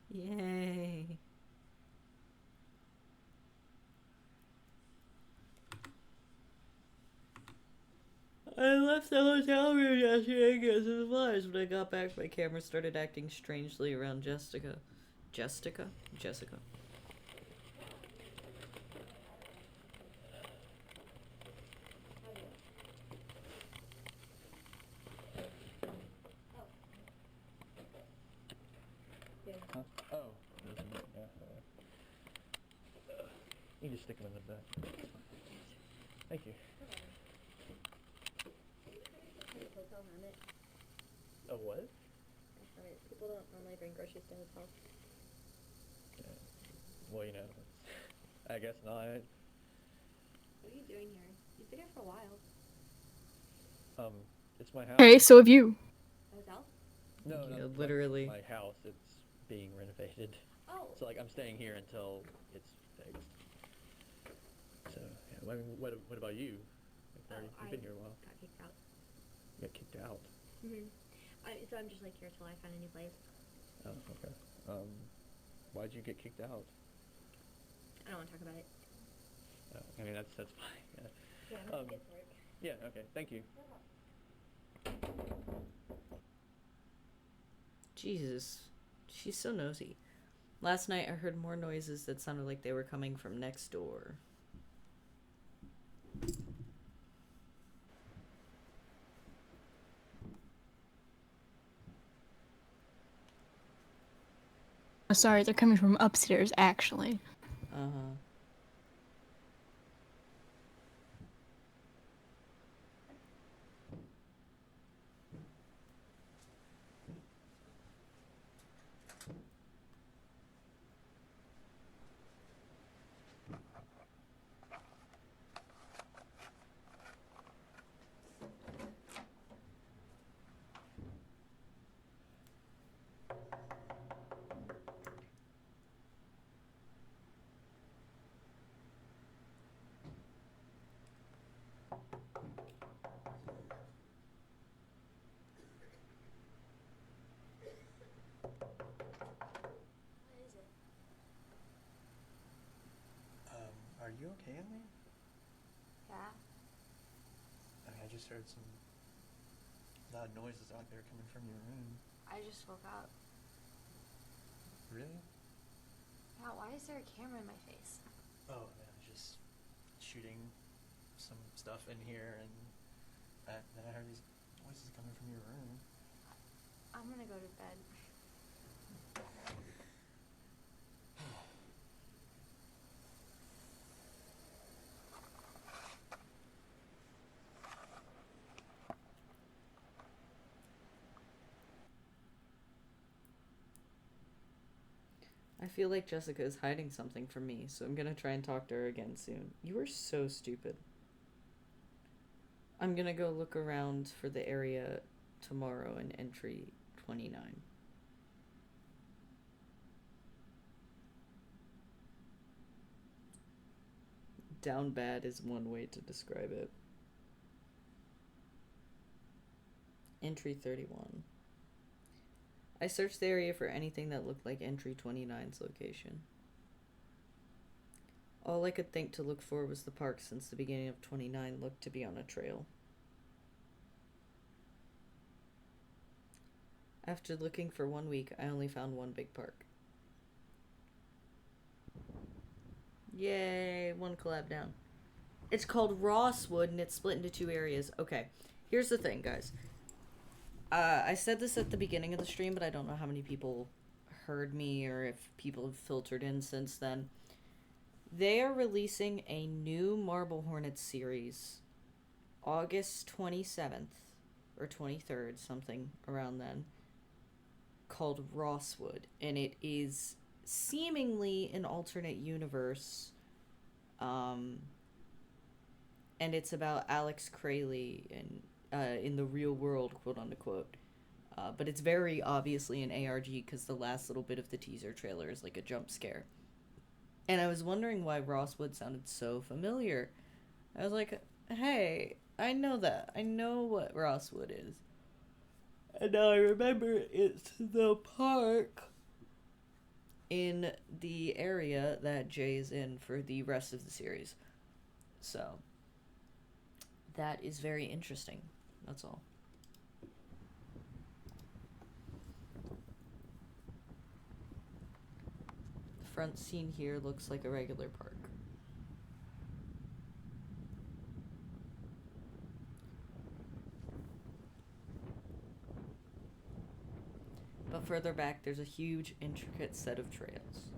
Yay. I left the hotel room yesterday to get some supplies. When I got back, my camera started acting strangely around Jessica. Jessica? Huh? Oh. You just stick them in the bed. Thank you. Hotel hermit. A what? Hermit. People don't normally bring groceries to hotels. Yeah. Well, you know, I guess not. What are you doing here? You've been here for a while. It's my house. Hey, so have you. Hotel? No, Yeah, not literally. my house. It's being renovated. Oh. So like I'm staying here until it's fixed. So yeah. What about you? Like, you've been here a while. Got kicked out. You got kicked out. So I'm just like here till I find a new place. Oh, okay. Why'd you get kicked out? I don't want to talk about it. I mean that's fine. Yeah. Yeah, I'm gonna get to work. Yeah. Okay. Thank you. Jesus, she's so nosy. Last night I heard more noises that sounded like they were coming from next door. Oh, sorry, they're coming from upstairs, actually. Uh-huh. Are you okay in there? Yeah. I mean, I just heard some loud noises out there coming from your room. I just woke up. Really? Yeah, why is there a camera in my face? Oh, man, I was just shooting some stuff in here, and then I heard these voices coming from your room. I'm gonna go to bed. I feel like Jessica is hiding something from me, so I'm gonna try and talk to her again soon. You are so stupid. I'm gonna go look around for the area tomorrow in entry 29. Down bad is one way to describe it. Entry 31. I searched the area for anything that looked like entry 29's location. All I could think to look for was the park, since the beginning of 29 looked to be on a trail. After looking for 1 week, I only found one big park. Yay, one collab down. It's called Rosswood, and it's split into 2 areas. Okay, here's the thing, guys. I said this at the beginning of the stream, but I don't know how many people heard me or if people have filtered in since then. They are releasing a new Marble Hornets series August 27th or 23rd, something around then, called Rosswood, and it is seemingly an alternate universe, and it's about Alex Crayley in the real world, quote unquote. But it's very obviously an ARG because the last little bit of the teaser trailer is like a jump scare. And I was wondering why Rosswood sounded so familiar. I was like, hey, I know that. I know what Rosswood is. And now I remember it's the park in the area that Jay's in for the rest of the series. So, that is very interesting. That's all. The front scene here looks like a regular park. But further back, there's a huge, intricate set of trails.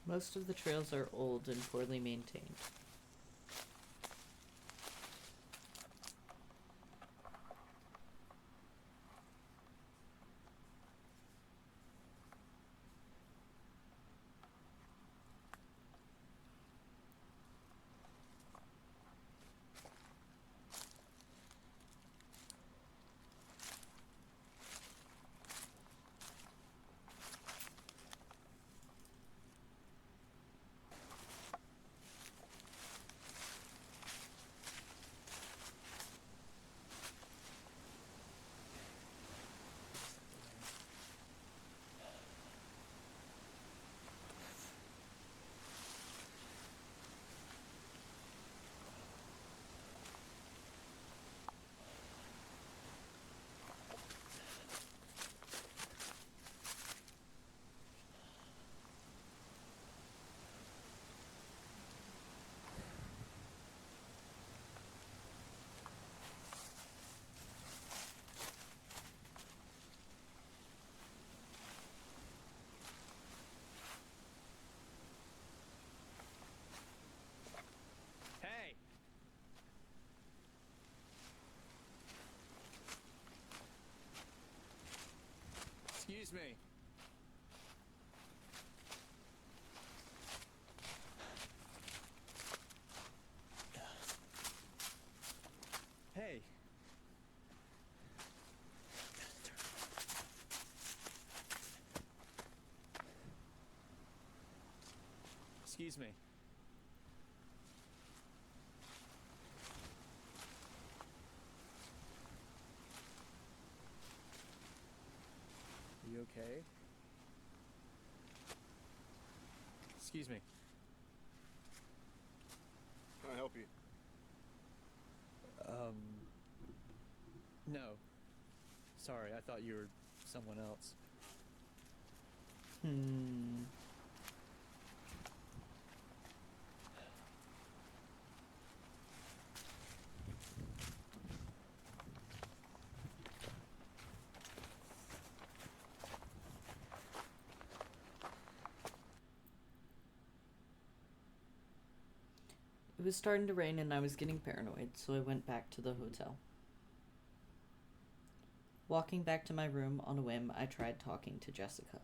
Most of the trails are old and poorly maintained. Hey! Excuse me. Hey. Excuse me. You okay? Excuse me. Can I help you? No. Sorry, I thought you were someone else. It was starting to rain and I was getting paranoid, so I went back to the hotel. Walking back to my room on a whim, I tried talking to Jessica.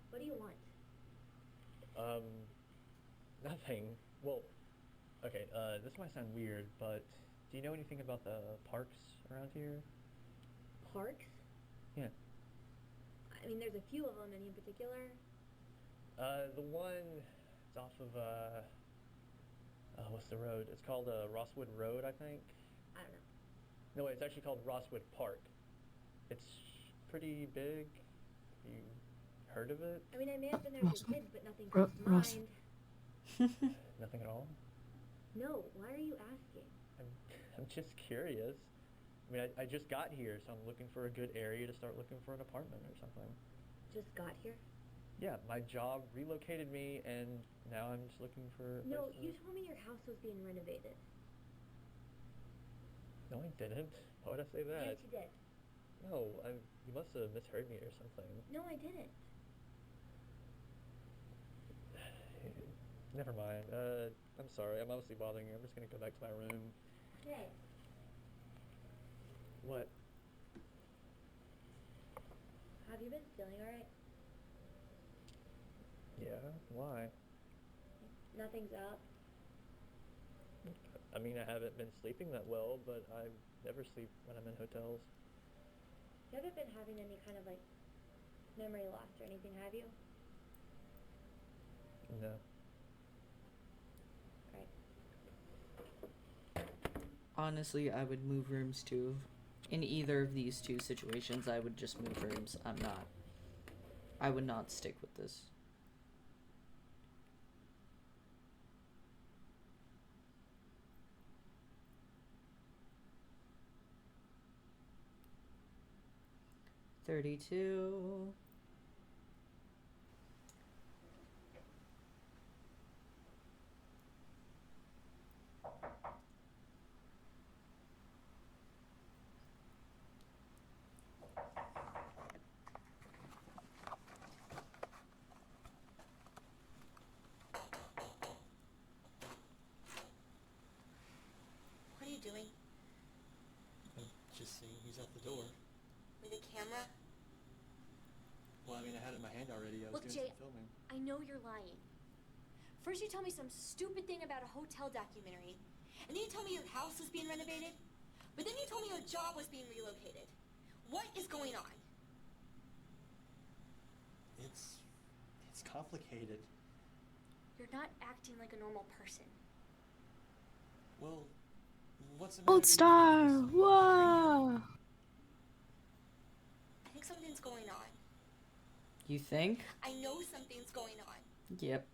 What do you want? Nothing. Well, okay, this might sound weird, but do you know anything about the parks around here? Parks? Yeah. I mean, there's a few of them. Any in particular? The one it's off of, what's the road? It's called, Rosswood Road, I think? I don't know. No, wait, it's actually called Rosswood Park. It's pretty big. You heard of it? I mean, I may have been there as a kid, but nothing comes to mind. Nothing at all? No, why are you asking? I'm just curious. I mean, I just got here, so I'm looking for a good area to start looking for an apartment or something. Just got here? Yeah, my job relocated me, and now I'm just looking for a No, place to you live. told me your house was being renovated. No, I didn't. Why would I say that? Yes, you did. No, you must have misheard me or something. No, I didn't. Never mind. I'm sorry. I'm obviously bothering you. I'm just gonna go back to my room. Hey, What? have you been feeling alright? Yeah? Why? Nothing's up? I mean, I haven't been sleeping that well, but I never sleep when I'm in hotels. You haven't been having any kind of, like, memory loss or anything, have you? No. Right. Honestly, I would move rooms too. In either of these two situations, I would just move rooms. I would not stick with this. 32. What are you doing? I'm just seeing who's at the door. With a camera? Well, I mean, I had it in my hand already. I was Look, doing Jay, some filming. I know you're lying. First you tell me some stupid thing about a hotel documentary, and then you told me your house was being renovated, but then you told me your job was being relocated. What is going on? It's complicated. You're not acting like a normal person. Well, what's the matter? Gold star! Whoa! I think something's going on. You think? I know something's going on. Yep.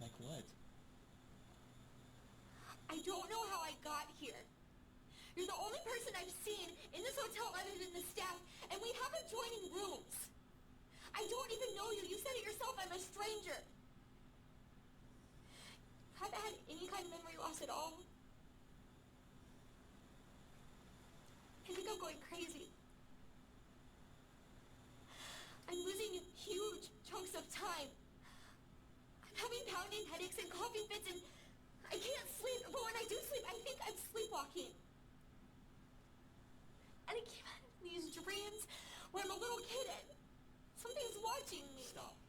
Like what? I don't know how I got here. You're the only person I've seen in this hotel other than the staff, and we have adjoining rooms. I don't even know you. You said it yourself, I'm a stranger. Have I had any kind of memory loss at all? I think I'm going crazy. I'm losing huge chunks of time. I'm having pounding headaches and coughing fits, and I can't sleep. But when I do sleep, I think I'm sleepwalking. And I keep having these dreams where I'm a little kid and something's watching me. Stop.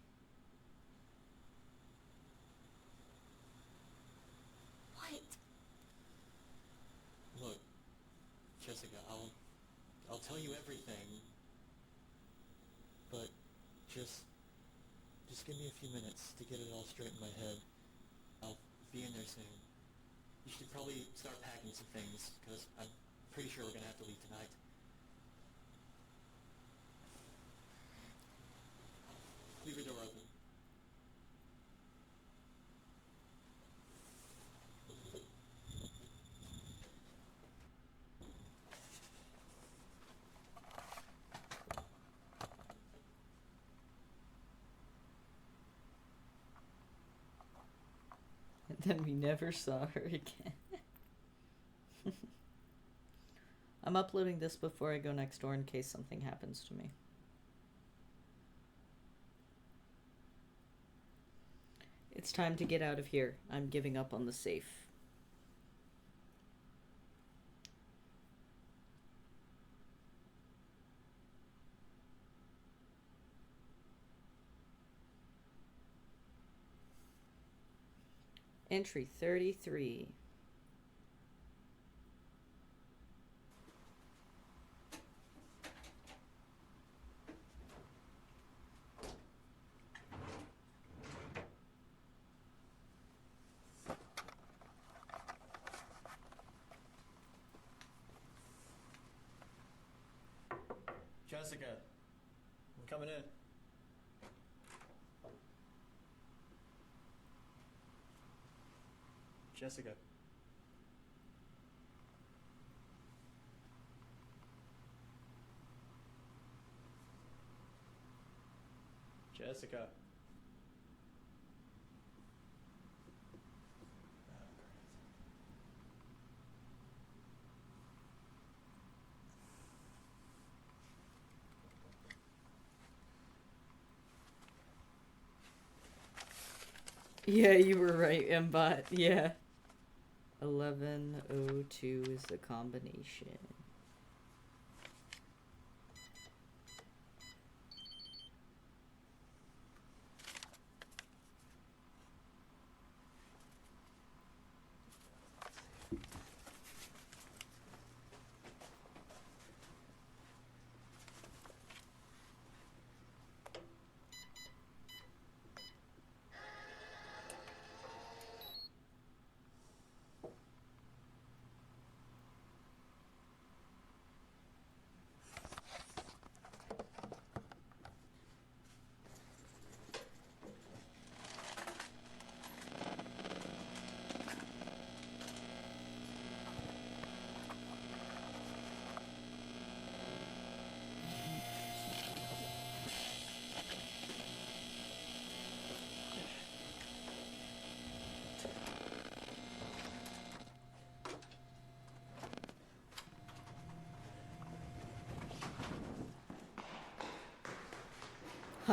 What? Look, Jessica, I'll tell you everything, but just give me a few minutes to get it all straight in my head. I'll be in there soon. You should probably start packing some things, because I'm pretty sure we're going to have to leave tonight. Leave your door open. And then we never saw her again. I'm uploading this before I go next door in case something happens to me. It's time to get out of here. I'm giving up on the safe. Entry 33. Jessica, I'm coming in. Jessica. Jessica. Yeah, you were right, Mbot. Yeah. 1102 is the combination.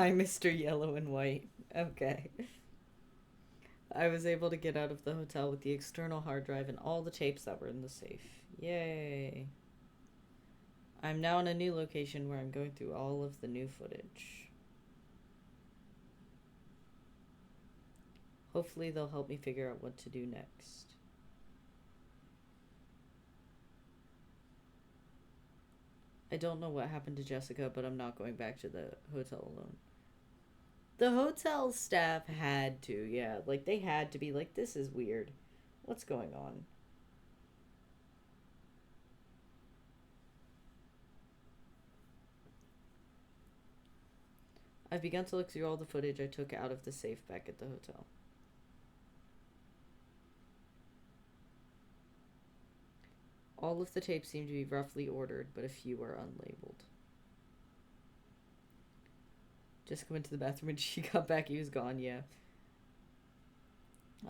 Hi, Mr. Yellow and White. Okay. I was able to get out of the hotel with the external hard drive and all the tapes that were in the safe. Yay. I'm now in a new location where I'm going through all of the new footage. Hopefully they'll help me figure out what to do next. I don't know what happened to Jessica, but I'm not going back to the hotel alone. The hotel staff had to, yeah. Like, they had to be like, this is weird. What's going on? I've begun to look through all the footage I took out of the safe back at the hotel. All of the tapes seem to be roughly ordered, but a few are unlabeled. Jessica went to the bathroom and she got back. He was gone, yeah.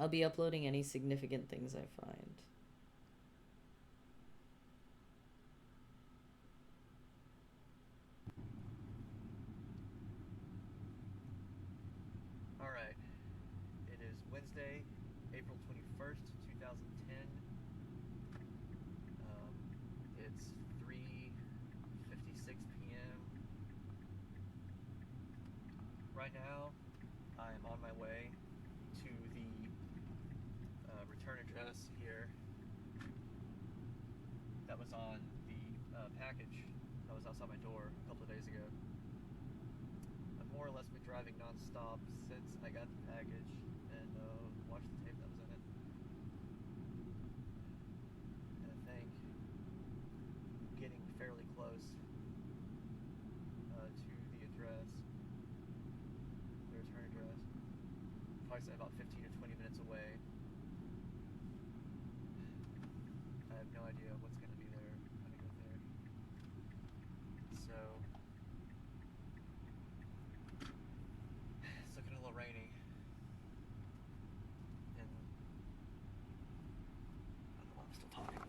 I'll be uploading any significant things I find. Alright. It is Wednesday, April 21st, 2010. It's 3:56 p.m. Right now, I am on my way to the return address here that was on the package that was outside my door a couple of days ago. I've more or less been driving non-stop since I got the package and watched the tape that was in it. And I think getting fairly close to the address, the return address. Probably say about 15 or 20 minutes away. I have no idea what's going to be there when I get there. So, it's looking a little rainy. And I don't know why I'm still talking.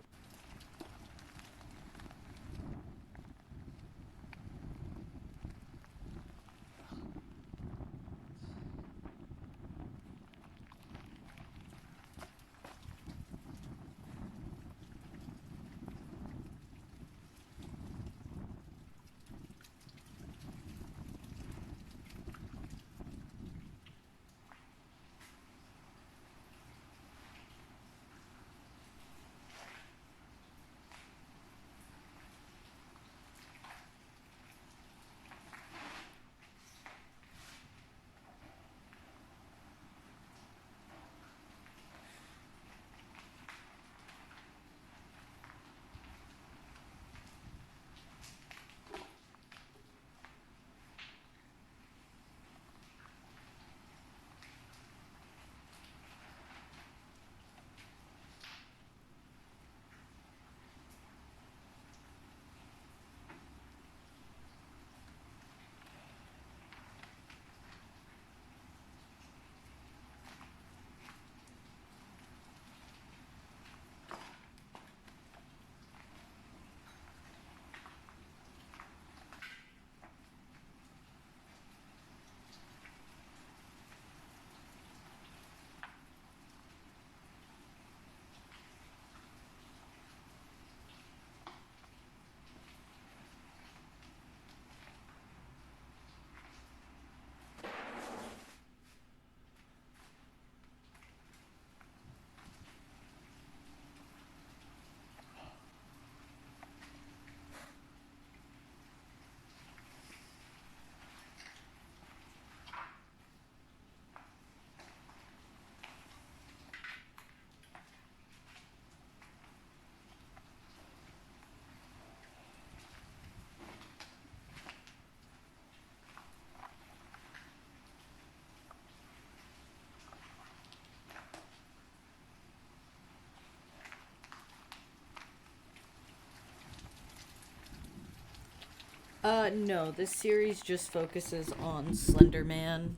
No, this series just focuses on Slender Man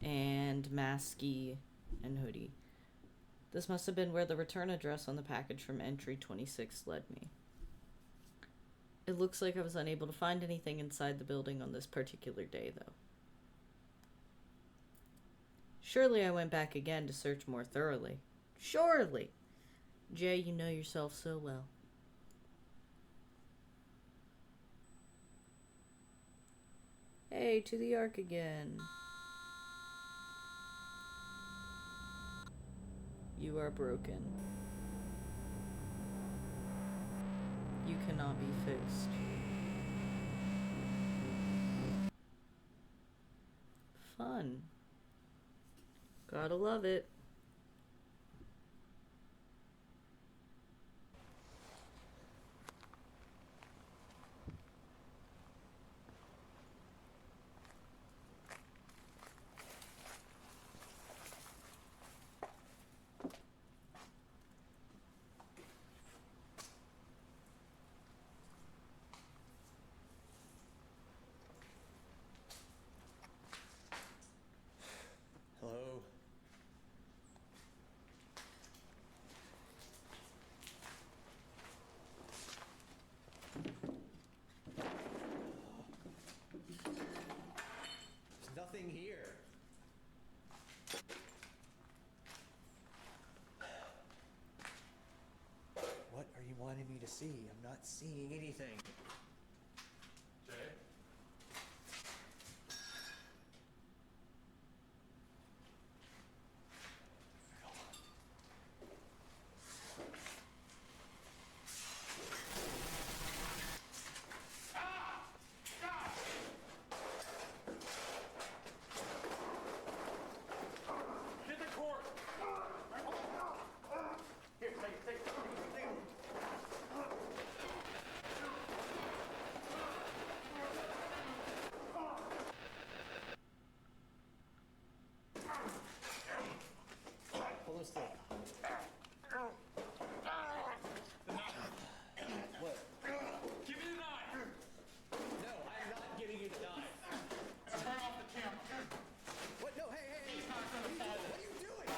and Masky and Hoodie. This must have been where the return address on the package from entry 26 led me. It looks like I was unable to find anything inside the building on this particular day, though. Surely I went back again to search more thoroughly. Surely. Jay, you know yourself so well. Hey, to the Ark again. You are broken. You cannot be fixed. Fun. Gotta love it. Hello? There's nothing here. What are you wanting me to see? I'm not seeing anything. Jay? Get the cord! Here, take it. Hold on still. What? Give me the knife! No, I'm not giving you the knife. Turn off the camera. What? No, hey. What are you doing?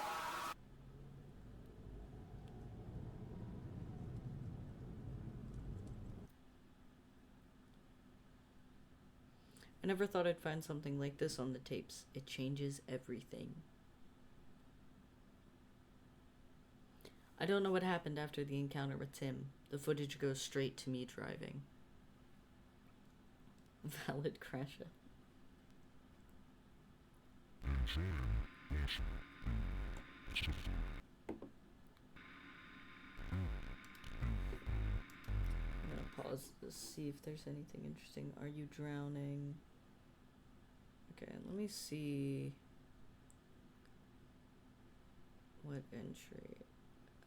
I never thought I'd find something like this on the tapes. It changes everything. I don't know what happened after the encounter with Tim. The footage goes straight to me driving. Valid crasher. I'm gonna pause to see if there's anything interesting. Are you drowning? Okay, let me see. What entry?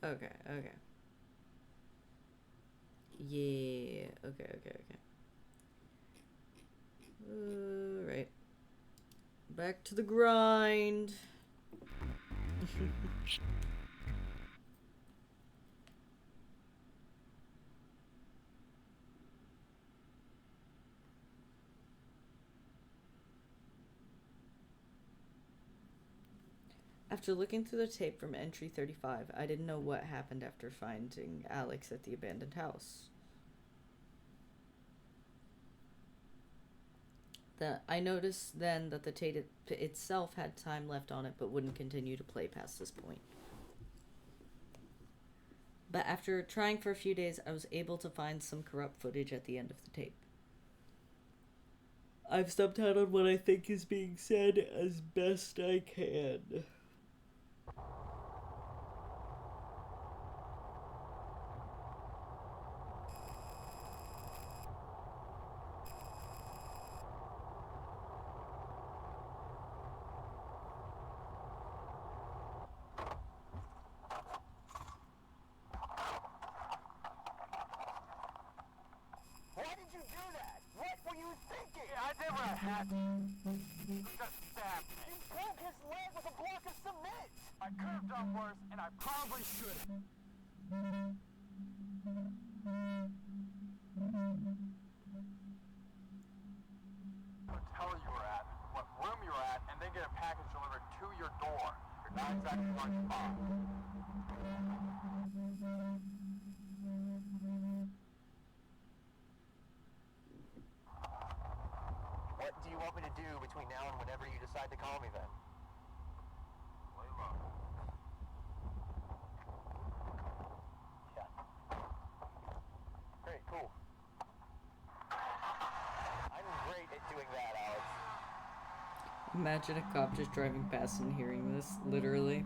Okay. Yeah, okay. Right. Back to the grind. After looking through the tape from entry 35, I didn't know what happened after finding Alex at the abandoned house. I noticed then that the tape itself had time left on it but wouldn't continue to play past this point. But after trying for a few days, I was able to find some corrupt footage at the end of the tape. I've subtitled what I think is being said as best I can. Why did you do that? What were you thinking? Yeah, I did what I had to. Just stabbed me. You broke his leg with a block of cement. I could have done worse, and I probably should have. Hotel you were at, what room you were at, and then get a package delivered to your door. You're not exactly like mom. What do you want me to do between now and whenever you decide to call me then? Imagine a cop just driving past and hearing this, literally.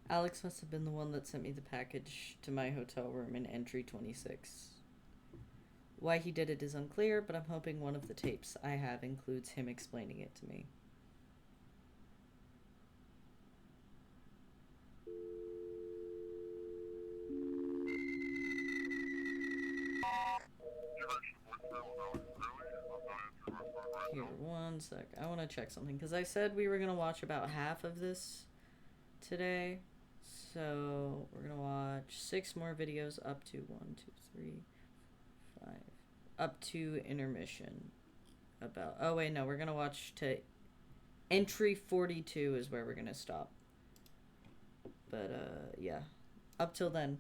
Alex must have been the one that sent me the package to my hotel room in entry 26. Why he did it is unclear, but I'm hoping one of the tapes I have includes him explaining it to me. Here, one sec. I want to check something, because I said we were going to watch about half of this today. So, we're going to watch 6 more videos up to 1, 2, 3, 5. Up to intermission. About... Oh, wait, no. We're going to watch to... Entry 42 is where we're going to stop. But, yeah. Up till then.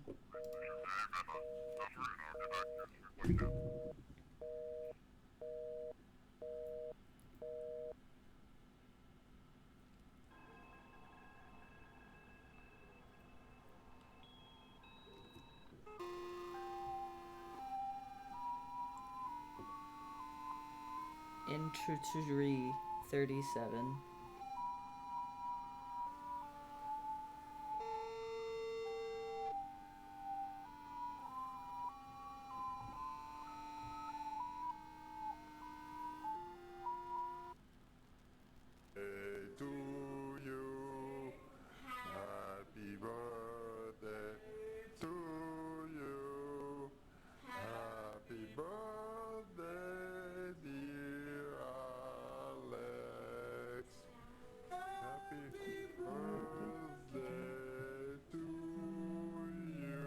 Entry 37. To you, happy birthday to you, happy birthday, dear Alex, happy birthday to you.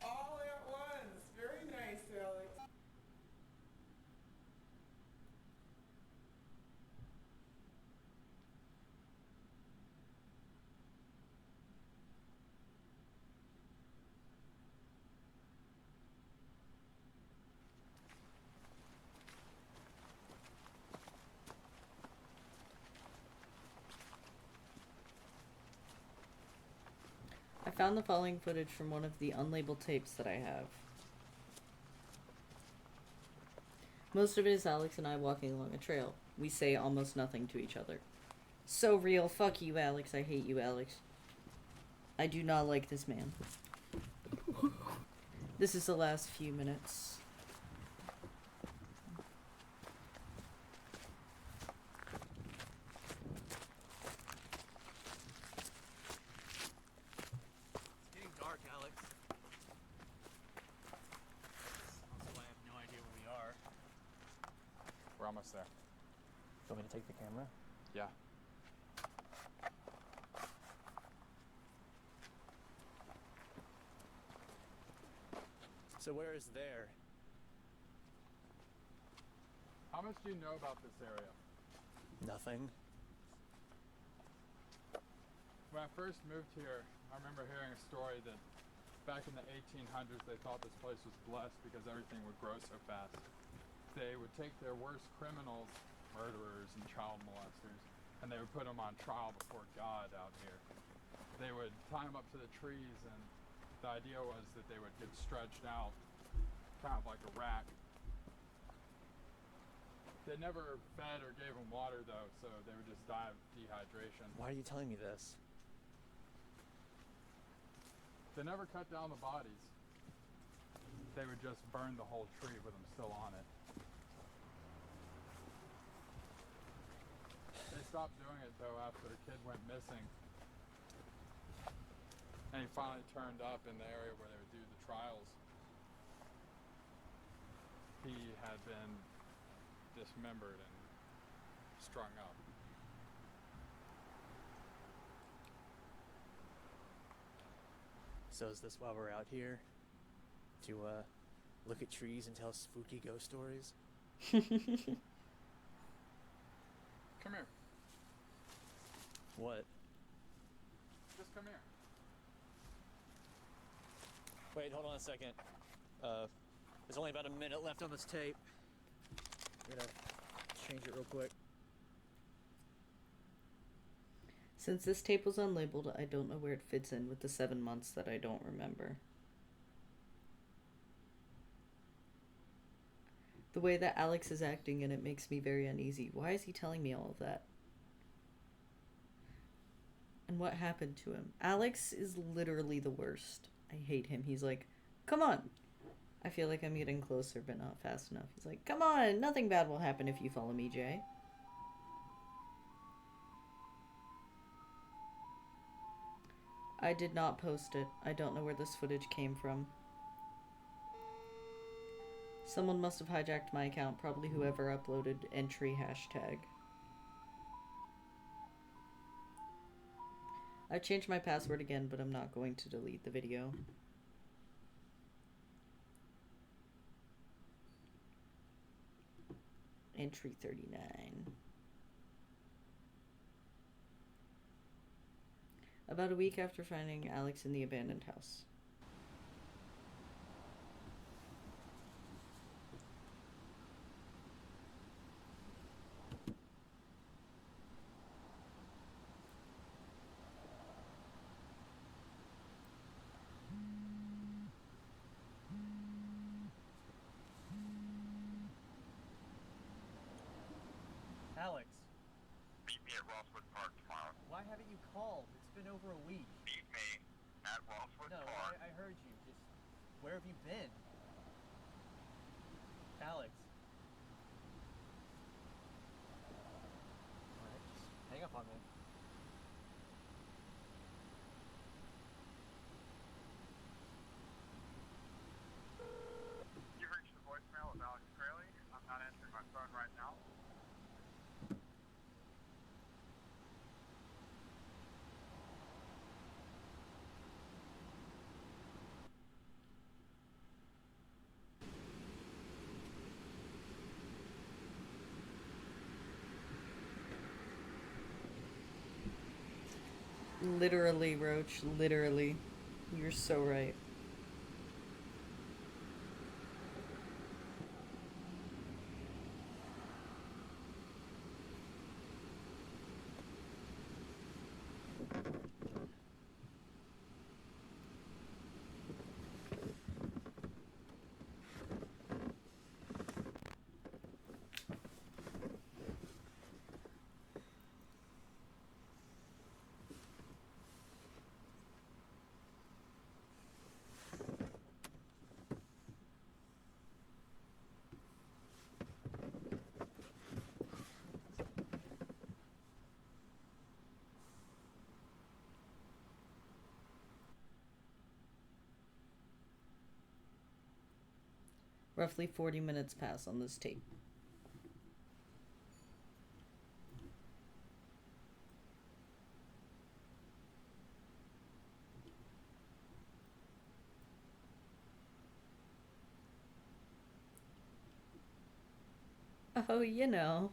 All at once. Very nice, Alex. I found the following footage from one of the unlabeled tapes that I have. Most of it is Alex and I walking along a trail. We say almost nothing to each other. So real. Fuck you, Alex. I hate you, Alex. I do not like this man. This is the last few minutes. It's getting dark, Alex. Also, I have no idea where we are. We're almost there. You want me to take the camera? Yeah. So where is there? How much do you know about this area? Nothing. When I first moved here, I remember hearing a story that back in the 1800s they thought this place was blessed because everything would grow so fast. They would take their worst criminals, murderers and child molesters, and they would put them on trial before God out here. They would tie them up to the trees, and the idea was that they would get stretched out, kind of like a rack. They never fed or gave them water though, so they would just die of dehydration. Why are you telling me this? They never cut down the bodies. They would just burn the whole tree with them still on it. They stopped doing it though after a kid went missing. And he finally turned up in the area where they would do the trials. He had been dismembered and strung up. So is this why we're out here? To look at trees and tell spooky ghost stories? Come here. What? Just come here. Wait, hold on a second. There's only about a minute left on this tape. I'm gonna change it real quick. Since this tape was unlabeled, I don't know where it fits in with the 7 months that I don't remember. The way that Alex is acting in it makes me very uneasy. Why is he telling me all of that? And what happened to him? Alex is literally the worst. I hate him. He's like, come on. I feel like I'm getting closer, but not fast enough. He's like, come on, nothing bad will happen if you follow me, Jay. I did not post it. I don't know where this footage came from. Someone must have hijacked my account, probably whoever uploaded entry hashtag. I changed my password again, but I'm not going to delete the video. Entry 39. About a week after finding Alex in the abandoned house. Alex, Meet me at Rosswood Park tomorrow. why haven't you called? It's been over a week. Meet me at Rosswood No, Park. I heard you. Just, where have you been? Alex. Alright, just hang up on me. You've reached the voicemail of Alex Crayley. I'm not answering my phone right now. Literally, Roach. Literally. You're so right. Roughly 40 minutes pass on this tape. Oh, you know.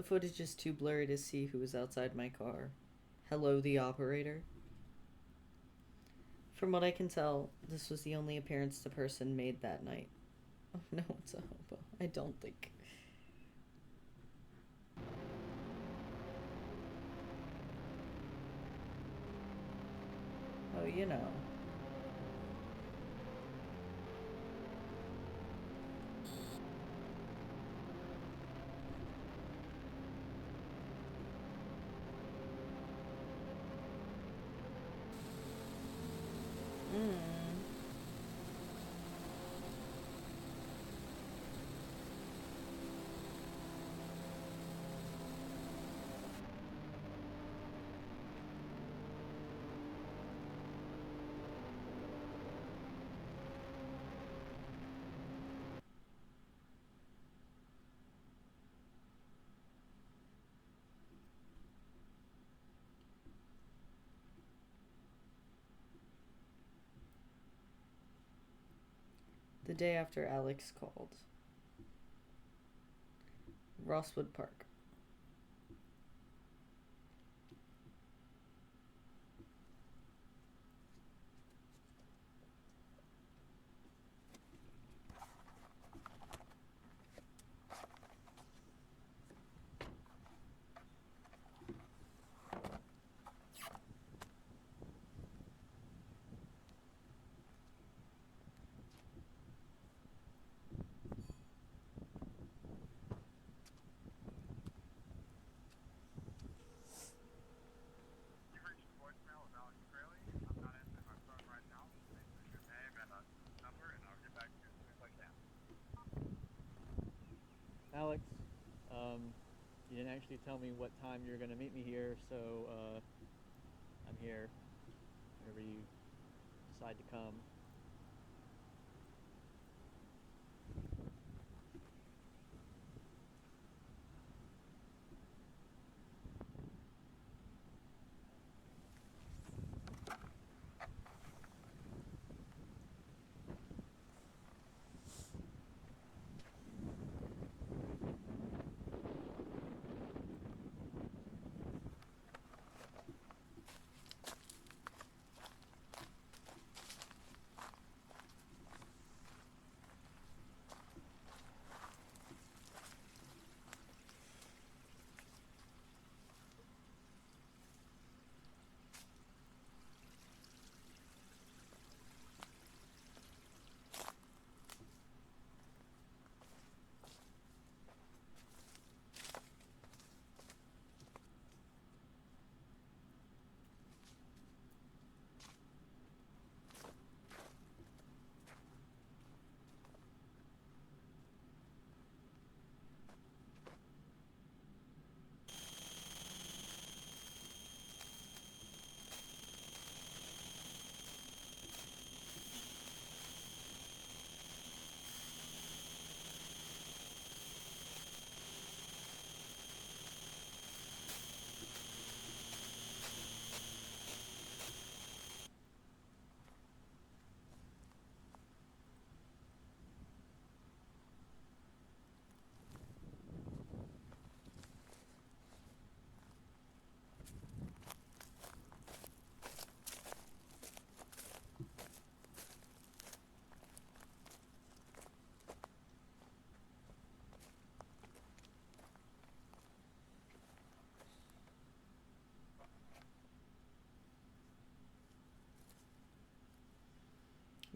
The footage is too blurry to see who was outside my car. Hello, the operator. From what I can tell, this was the only appearance the person made that night. Oh no, it's a hobo. I don't think. Oh, you know. The day after Alex called. Rosswood Park. You didn't actually tell me what time you're gonna meet me here, so I'm here whenever you decide to come.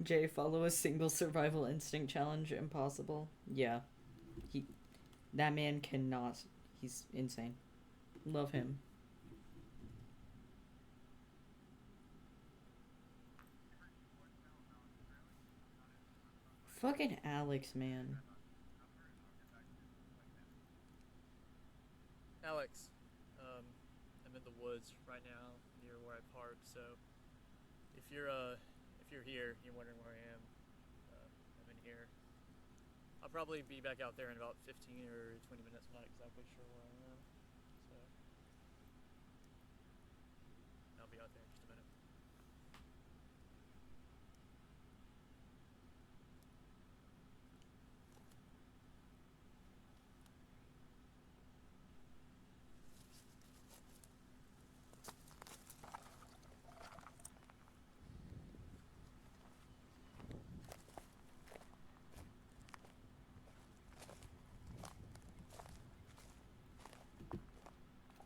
Jay, follow a single survival instinct challenge. Impossible. Yeah. That man cannot. He's insane. Love him. Fucking Alex, man. Alex, I'm in the woods right now near where I parked, so if you're here, you're wondering where I am, I'm in here. I'll probably be back out there in about 15 or 20 minutes. I'm not exactly sure where I am, so I'll be out there in just a minute.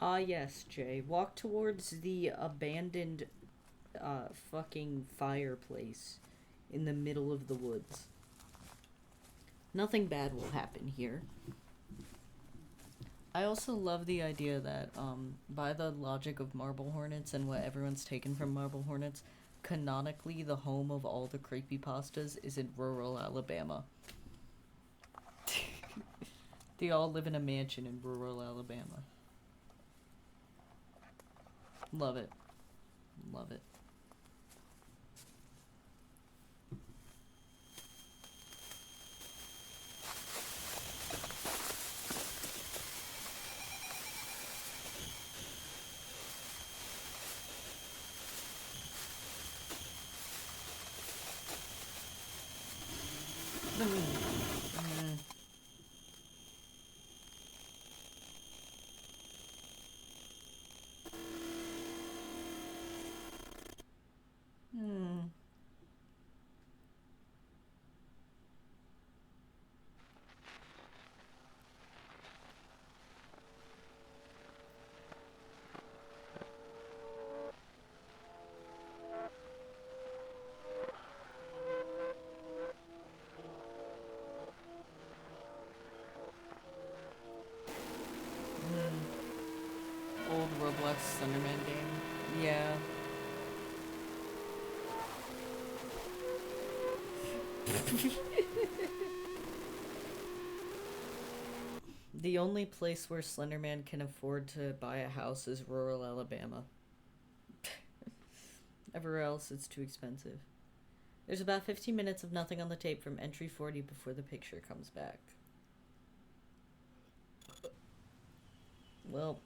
Ah, yes, Jay. Walk towards the abandoned, fucking fireplace in the middle of the woods. Nothing bad will happen here. I also love the idea that, by the logic of Marble Hornets and what everyone's taken from Marble Hornets, canonically the home of all the creepypastas is in rural Alabama. They all live in a mansion in rural Alabama. Love it. Love it. Old Roblox Thunderman game. Yeah. The only place where Slenderman can afford to buy a house is rural Alabama. Everywhere else, it's too expensive. There's about 15 minutes of nothing on the tape from entry 40 before the picture comes back. Well...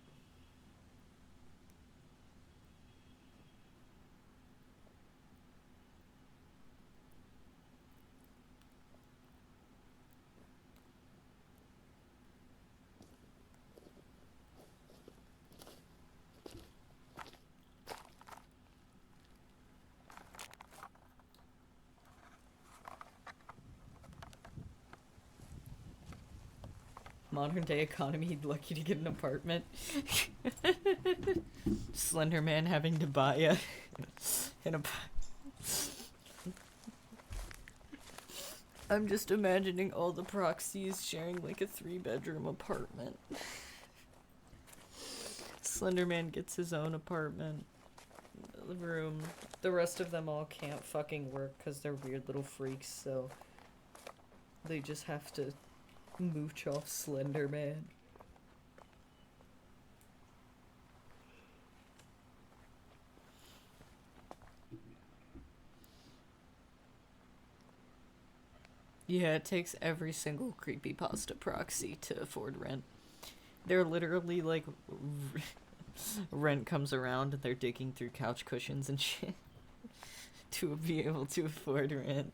Modern day economy, lucky to get an apartment. Slender Man having to buy an apartment. I'm just imagining all the proxies sharing like a 3-bedroom apartment. Slender Man gets his own apartment. The room. The rest of them all can't fucking work because they're weird little freaks, so they just have to mooch off Slender Man. Yeah, it takes every single creepypasta proxy to afford rent. They're literally like, rent comes around and they're digging through couch cushions and shit to be able to afford rent.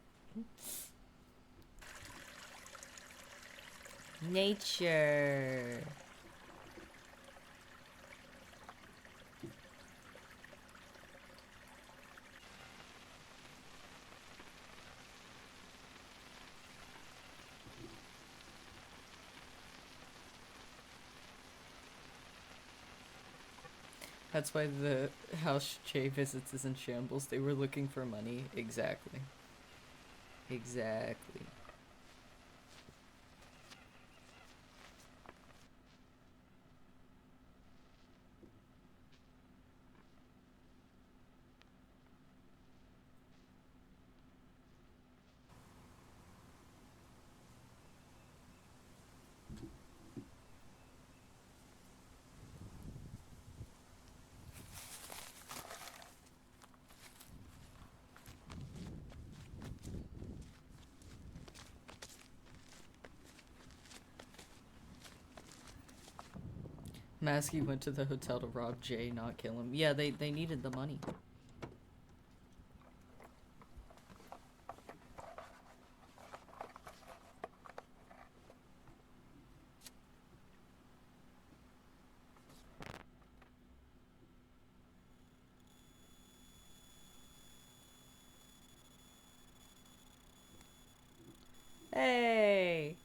Nature. That's why the house Jay visits is in shambles. They were looking for money. Exactly. Exactly. Maskey went to the hotel to rob Jay, not kill him. Yeah, they needed the money. Hey!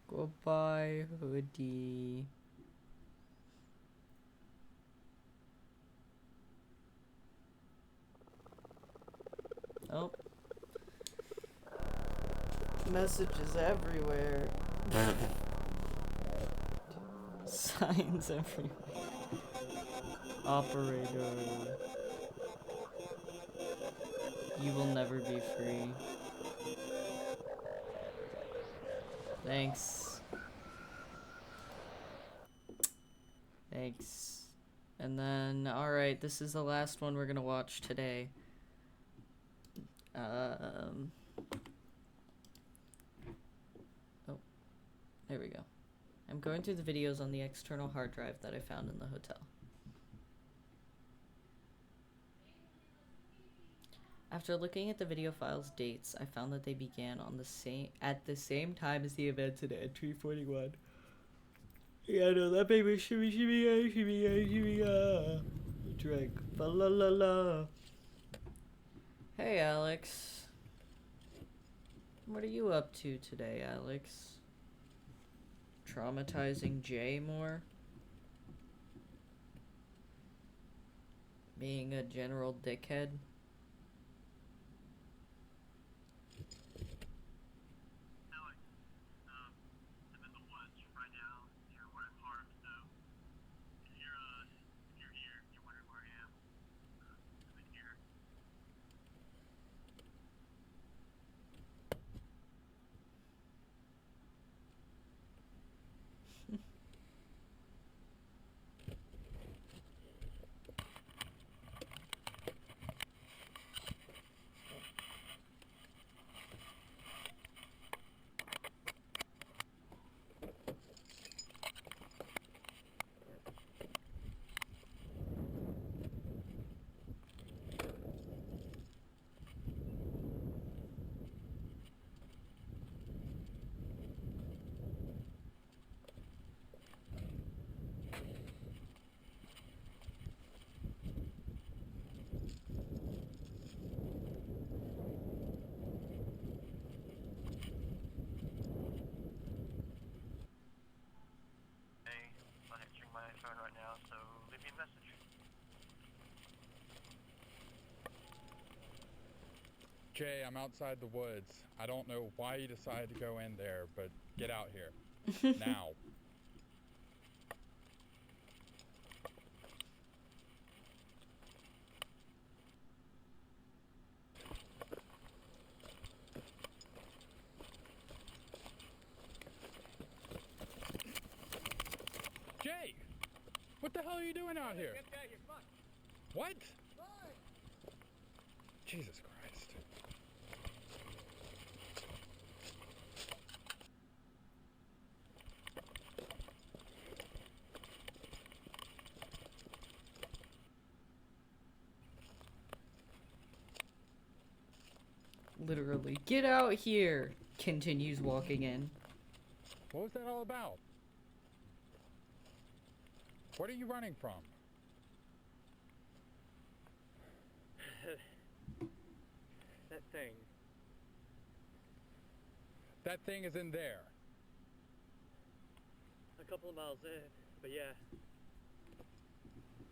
Goodbye, hoodie. Oh. Messages everywhere. Signs everywhere. Operator. You will never be free. Thanks. Thanks. And then, alright, this is the last one we're gonna watch today. Oh, there we go. I'm going through the videos on the external hard drive that I found in the hotel. After looking at the video file's dates, I found that they began on at the same time as the events in entry 41. Yeah, no, that baby shimmy shimmy shimmy drink. Fa la la la. Hey, Alex. What are you up to today, Alex? Traumatizing Jay more? Being a general dickhead? message. Jay, I'm outside the woods. I don't know why you decided to go in there, but get out here. Now. Jay! What the hell are you doing out here? Get out here, come on. What? Come on. Jesus Christ. Literally, get out here! Continues walking in. What was that all about? What are you running from? That thing. That thing is in there. A couple of miles in, but yeah.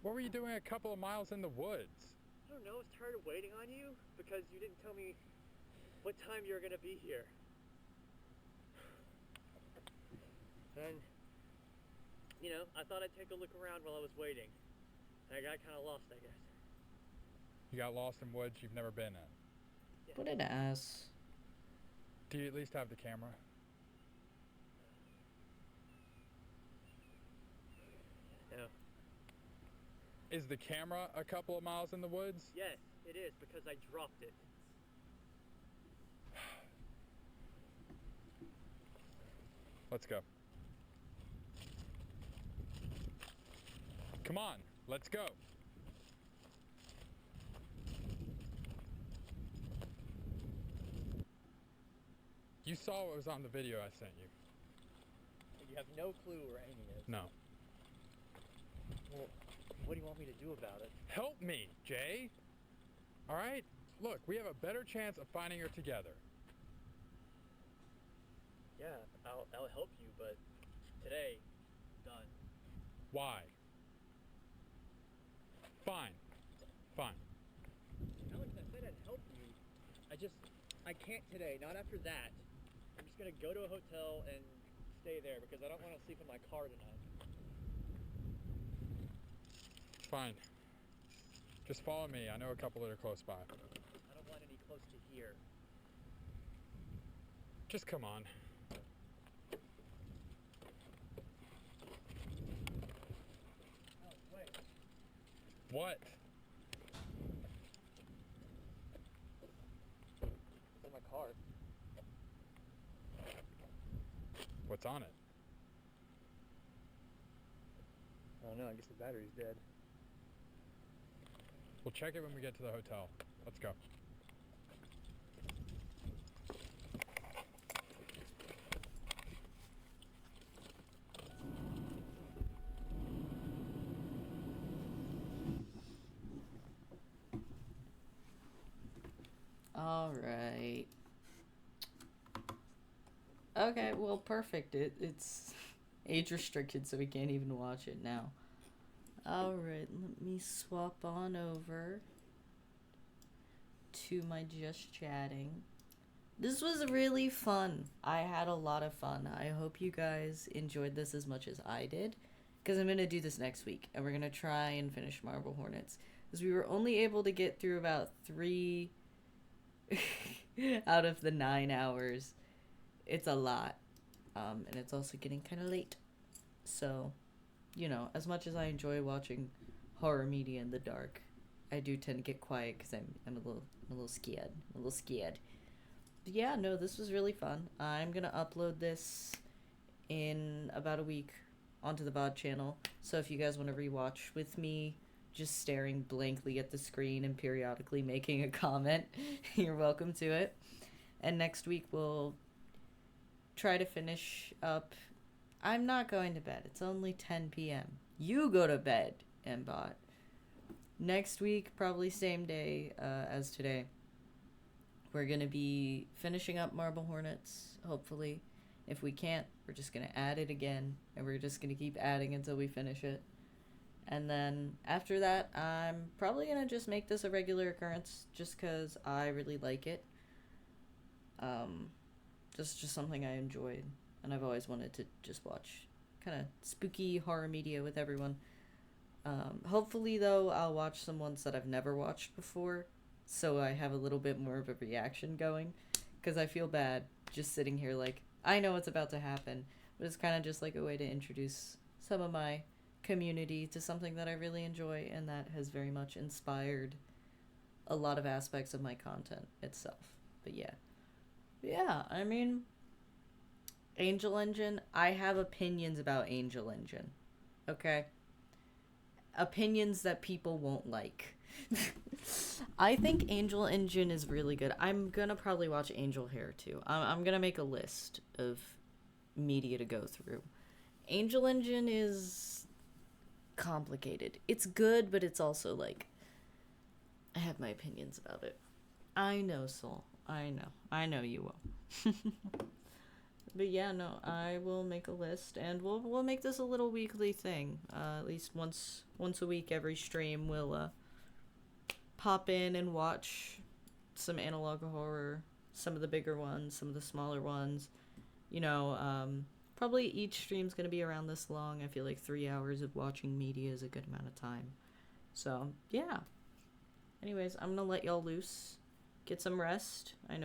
What were you doing a couple of miles in the woods? I don't know, I was tired of waiting on you because you didn't tell me what time you were gonna be here. And, you know, I thought I'd take a look around while I was waiting. And I got kind of lost, I guess. You got lost in woods you've never been in. Yeah. What an ass. Do you at least have the camera? No. Is the camera a couple of miles in the woods? Yes, it is, because I dropped it. Let's go. Come on, let's go. You saw what was on the video I sent you. You have no clue where Amy is. No. Well, what do you want me to do about it? Help me, Jay. All right? Look, we have a better chance of finding her together. Yeah, I'll help you, but today, done. Why? Fine. Fine. Alex, I said I'd help you. I can't today, not after that. I'm just gonna go to a hotel and stay there because I don't want to sleep in my car tonight. Fine. Just follow me. I know a couple that are close by. I don't want any close to here. Just come on. Alex, wait. What? It's in my car. What's on it? I don't know, I guess the battery's dead. We'll check it when we get to the hotel. Let's go. Alright. Okay, well, perfect. It's age restricted, so we can't even watch it now. Alright, let me swap on over to my just chatting. This was really fun. I had a lot of fun. I hope you guys enjoyed this as much as I did, because I'm going to do this next week, and we're going to try and finish Marble Hornets, because we were only able to get through about 3 out of the 9 hours. It's a lot, and it's also getting kind of late, so you know, as much as I enjoy watching horror media in the dark, I do tend to get quiet because I'm a little scared. But yeah, no, this was really fun. I'm gonna upload this in about a week onto the VOD channel. So if you guys want to rewatch with me, just staring blankly at the screen and periodically making a comment, you're welcome to it. And next week we'll try to finish up. I'm not going to bed. It's only 10 p.m. You go to bed, Mbot. Next week, probably same day as today, we're going to be finishing up Marble Hornets, hopefully. If we can't, we're just going to add it again, and we're just going to keep adding until we finish it. And then after that, I'm probably gonna just make this a regular occurrence just because I really like it. Just something I enjoyed, and I've always wanted to just watch kind of spooky horror media with everyone. Hopefully, though, I'll watch some ones that I've never watched before, so I have a little bit more of a reaction going, because I feel bad just sitting here like, I know what's about to happen, but it's kind of just like a way to introduce some of my community to something that I really enjoy and that has very much inspired a lot of aspects of my content itself. But yeah, I mean, Angel Engine, I have opinions about Angel Engine, okay? Opinions that people won't like. I think Angel Engine is really good. I'm gonna probably watch Angel Hair too. I'm gonna make a list of media to go through. Angel Engine is complicated. It's good, but it's also like, I have my opinions about it. I know, Soul. I know you will. But yeah, no, I will make a list, and we'll make this a little weekly thing. At least once a week, every stream, we'll pop in and watch some analog horror, some of the bigger ones, some of the smaller ones. You know, probably each stream's gonna be around this long. I feel like 3 hours of watching media is a good amount of time. So yeah. Anyways, I'm gonna let y'all loose. Get some rest. I know